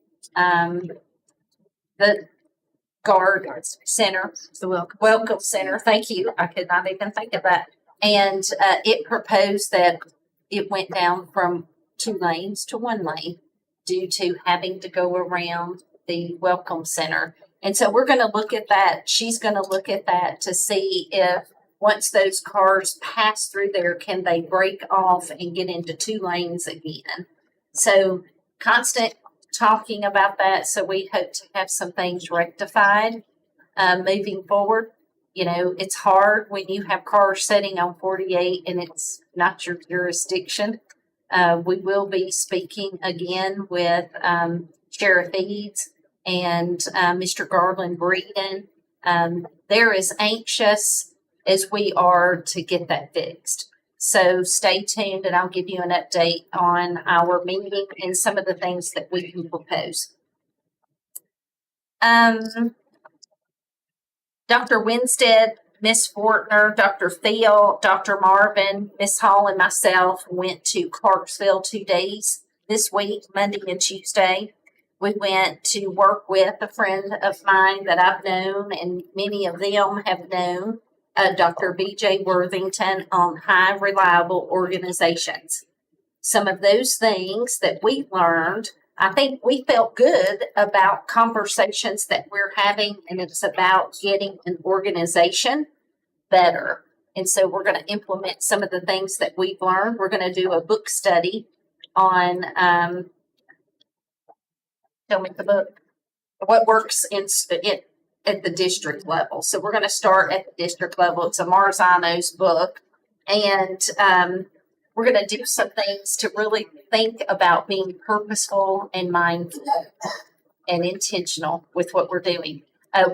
guard center, the welcome center. Thank you. I could not even think of that. And it proposed that it went down from 2 lanes to 1 lane due to having to go around the welcome center. And so we're going to look at that. She's going to look at that to see if once those cars pass through there, can they break off and get into 2 lanes again? So constant talking about that. So we hope to have some things rectified moving forward. You know, it's hard when you have cars sitting on 48 and it's not your jurisdiction. We will be speaking again with Sheriff Eads and Mr. Garland Breeden. They're as anxious as we are to get that fixed. So stay tuned and I'll give you an update on our meeting and some of the things that we can propose. Dr. Winstead, Miss Fortner, Dr. Thiel, Dr. Marvin, Miss Hall, and myself went to Clarksville 2 days this week, Monday and Tuesday. We went to work with a friend of mine that I've known, and many of them have known, Dr. B.J. Worthington, on high reliable organizations. Some of those things that we learned, I think we felt good about conversations that we're having, and it's about getting an organization better. And so we're going to implement some of the things that we've learned. We're going to do a book study on, tell me the book, what works at the district level. So we're going to start at the district level. It's a Marzano's book. And we're going to do some things to really think about being purposeful and mindful and intentional with what we're doing.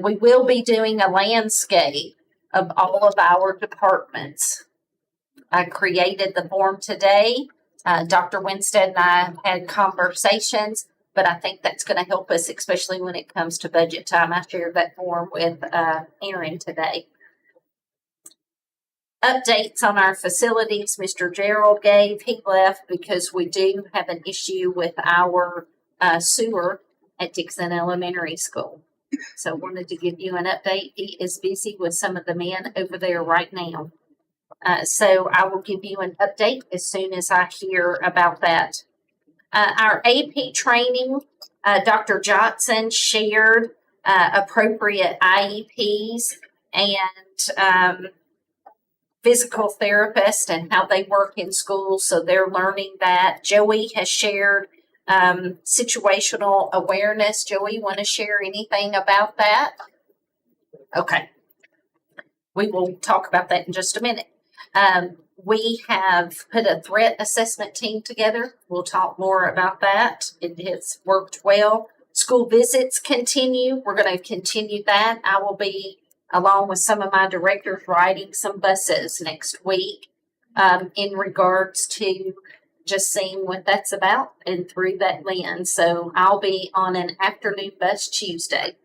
We will be doing a landscape of all of our departments. I created the form today. Dr. Winstead and I have had conversations. but I think that's going to help us, especially when it comes to budget time. I shared that form with Aaron today. Updates on our facilities, Mr. Gerald gave. He left because we do have an issue with our sewer at Dickson Elementary School. So wanted to give you an update. He is busy with some of the men over there right now. So I will give you an update as soon as I hear about that. Our AP training, Dr. Johnson shared appropriate IEPs and physical therapists and how they work in schools. So they're learning that. Joey has shared situational awareness. Joey, want to share anything about that? Okay. We will talk about that in just a minute. We have put a threat assessment team together. We'll talk more about that. It has worked well. School visits continue. We're going to continue that. I will be, along with some of my directors, riding some buses next week in regards to just seeing what that's about and through that lens. So I'll be on an afternoon bus Tuesday.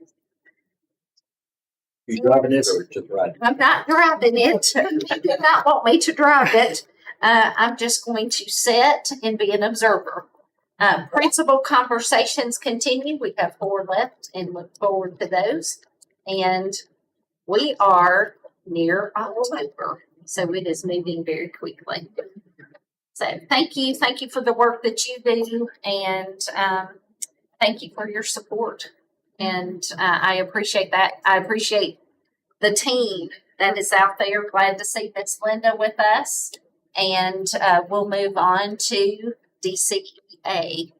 You driving this or just riding? I'm not driving it. You do not want me to drive it. I'm just going to sit and be an observer. Principal conversations continue. We have 4 left and look forward to those. And we are near October, so it is moving very quickly. So thank you. Thank you for the work that you do, and thank you for your support. And I appreciate that. I appreciate the team that is out there. Glad to see Miss Linda with us. And we'll move on to DCEA.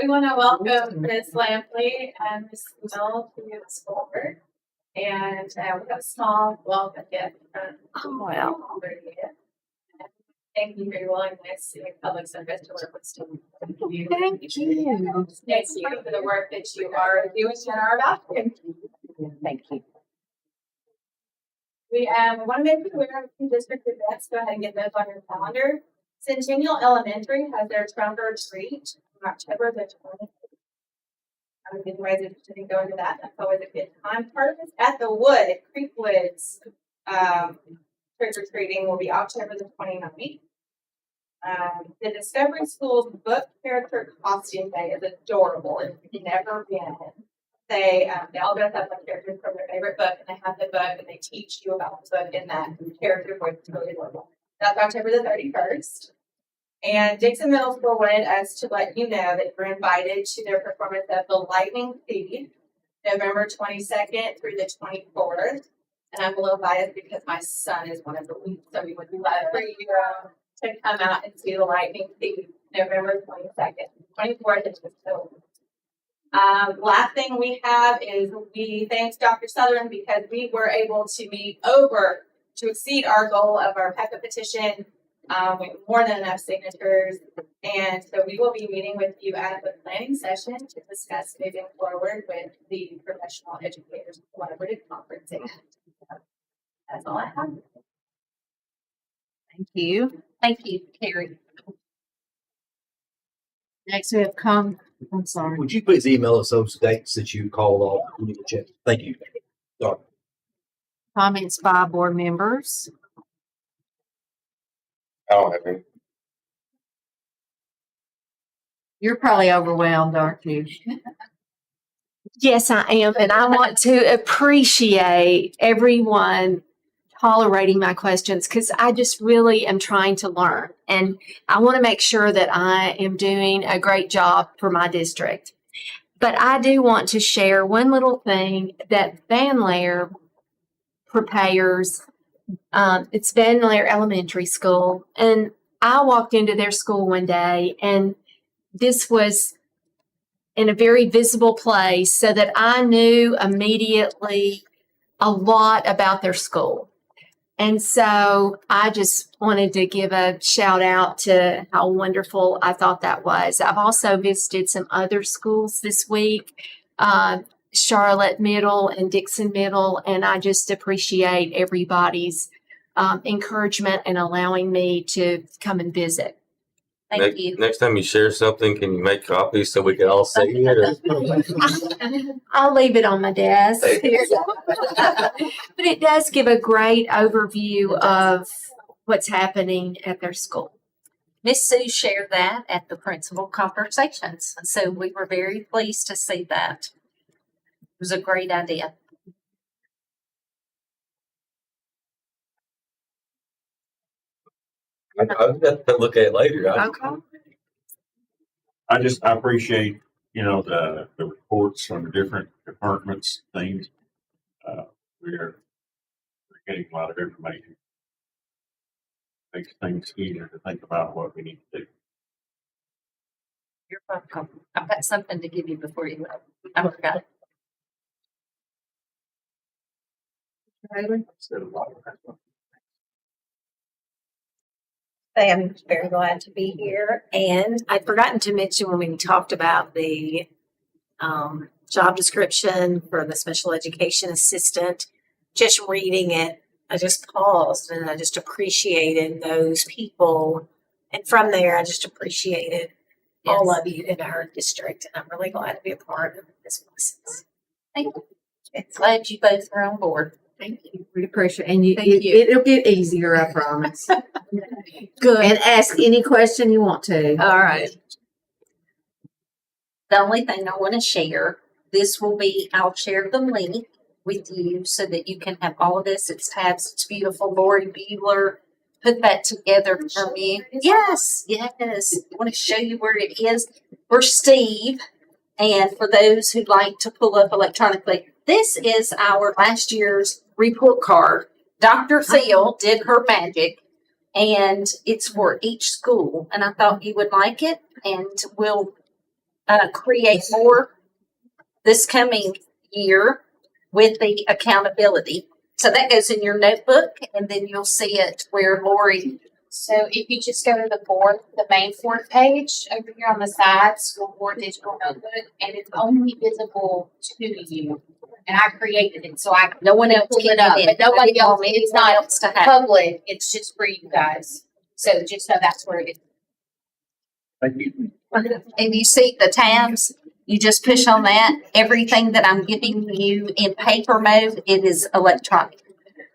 We want to welcome Ms. Lampley and Ms. Mel to the school board. And we have a small welcome gift from Thank you for your willingness in public service to work with students. Thank you. Thank you for the work that you are doing and are about to do. Thank you. We want to make you aware of 2 district events. Go ahead and get those on your calendar. Centennial Elementary has their Trumper Retreat on October the 20th. I'm getting ready to go into that. That's always a good time. Part of it's at the Wood, Creekwood's trick or treating will be October the 29th. The Discovery School's book character costume day is adorable. It's never been. They all dress up like characters from their favorite book, and they have the book, and they teach you about the book in that character voice. It's really adorable. That's October the 31st. And Dickson Middle School wanted us to let you know that you're invited to their performance of The Lightning Thief, November 22nd through the 24th. And I'm a little biased because my son is one of the leads, so we would love for you to come out and see The Lightning Thief, November 22nd. 24th is just so. Last thing we have is we thank Dr. Sutherland because we were able to exceed our goal of our PECA petition with more than enough signatures. And so we will be meeting with you at the planning session to discuss moving forward with the Professional Educators Collaborative Conference. That's all I have. Thank you. Thank you, Carrie. Next, we have I'm sorry. Would you please email us those dates that you called off? We need to check. Thank you. Sorry. Comments by board members. I don't have any. You're probably overwhelmed, aren't you? Yes, I am. And I want to appreciate everyone tolerating my questions because I just really am trying to learn. And I want to make sure that I am doing a great job for my district. But I do want to share one little thing that Van Lair prepares. It's Van Lair Elementary School. And I walked into their school one day, and this was in a very visible place so that I knew immediately a lot about their school. And so I just wanted to give a shout out to how wonderful I thought that was. I've also visited some other schools this week, Charlotte Middle and Dickson Middle, and I just appreciate everybody's encouragement and allowing me to come and visit. Thank you. Next time you share something, can you make copies so we can all see it? I'll leave it on my desk. But it does give a great overview of what's happening at their school. Miss Sue shared that at the principal conversations. So we were very pleased to see that. It was a great idea. I'll have to look at it later. Okay. I appreciate, the reports from the different departments, things. We're getting a lot of information. Makes things easier to think about what we need to do. You're welcome. I've got something to give you before you go. I forgot. I am very glad to be here. And I'd forgotten to mention when we talked about the job description for the special education assistant, just reading it, I just paused and I just appreciated those people. And from there, I just appreciated all of you in our district. And I'm really glad to be a part of this process. Thank you. Glad you both are on board. Thank you. We appreciate it. And you, Thank you. it'll get easier, I promise. Good. And ask any question you want to. All right. The only thing I want to share, I'll share the link with you so that you can have all of this. It's tabs. It's beautiful. Lori Bueller put that together for me. Yes. I want to show you where it is for Steve. And for those who like to pull up electronically, this is our last year's report card. Dr. Phil did her magic, and it's for each school. And I thought you would like it, and we'll create more this coming year with the accountability. So that goes in your notebook, and then you'll see it where Lori. So if you just go to the main fourth page over here on the side, school board digital notebook, and it's only visible to you. And I created it, so No one else pull can it up, get in. but nobody else. Anyone It's not else to have. public. It's just for you guys. So just know that's where it is. Thank you. And you see the tabs, you just push on that. Everything that I'm giving you in paper mode, it is electronic.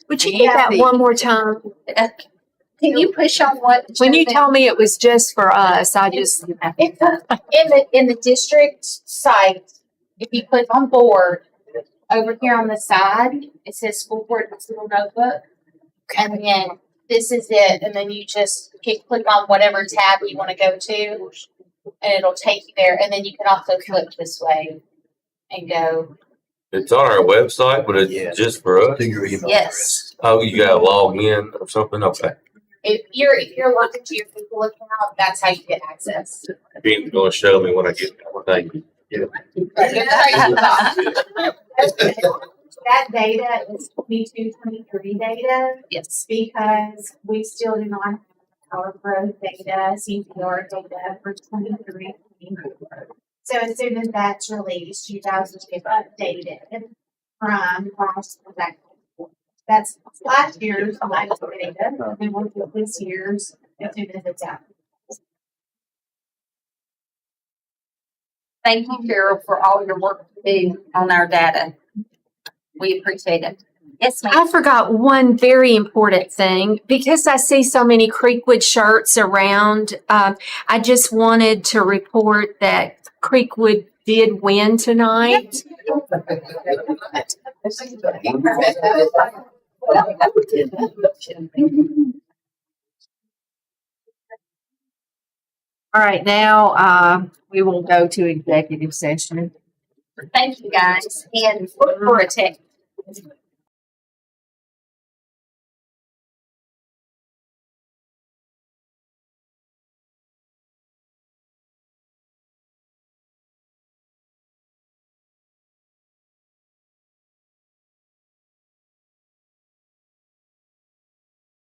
Would you do that one more time? Can you push on what? When you told me it was just for us, I just. In the district site, if you click on board, over here on the side, it says school board digital notebook. And then this is it. And then you just click on whatever tab you want to go to, and it'll take you there. And then you can also click this way and go. It's on our website, but it's just for us. Yes. Oh, you gotta log in or something? Okay. If you're logged into your Google account, that's how you get access. Bean's gonna show me when I get there. Thank you. That data is 22-23 data. Yes. Because we still do not have our growth data, CPR data for 23. So as soon as that's released, you guys will get updated from last year. That's last year's data, and then we'll get this year's as soon as it's out. Thank you, Carol, for all your work you do on our data. We appreciate it. Yes, ma'am. I forgot one very important thing because I see so many Creekwood shirts around. I just wanted to report that Creekwood did win tonight. All right, now we will go to executive session. Thank you, guys, and look for a text.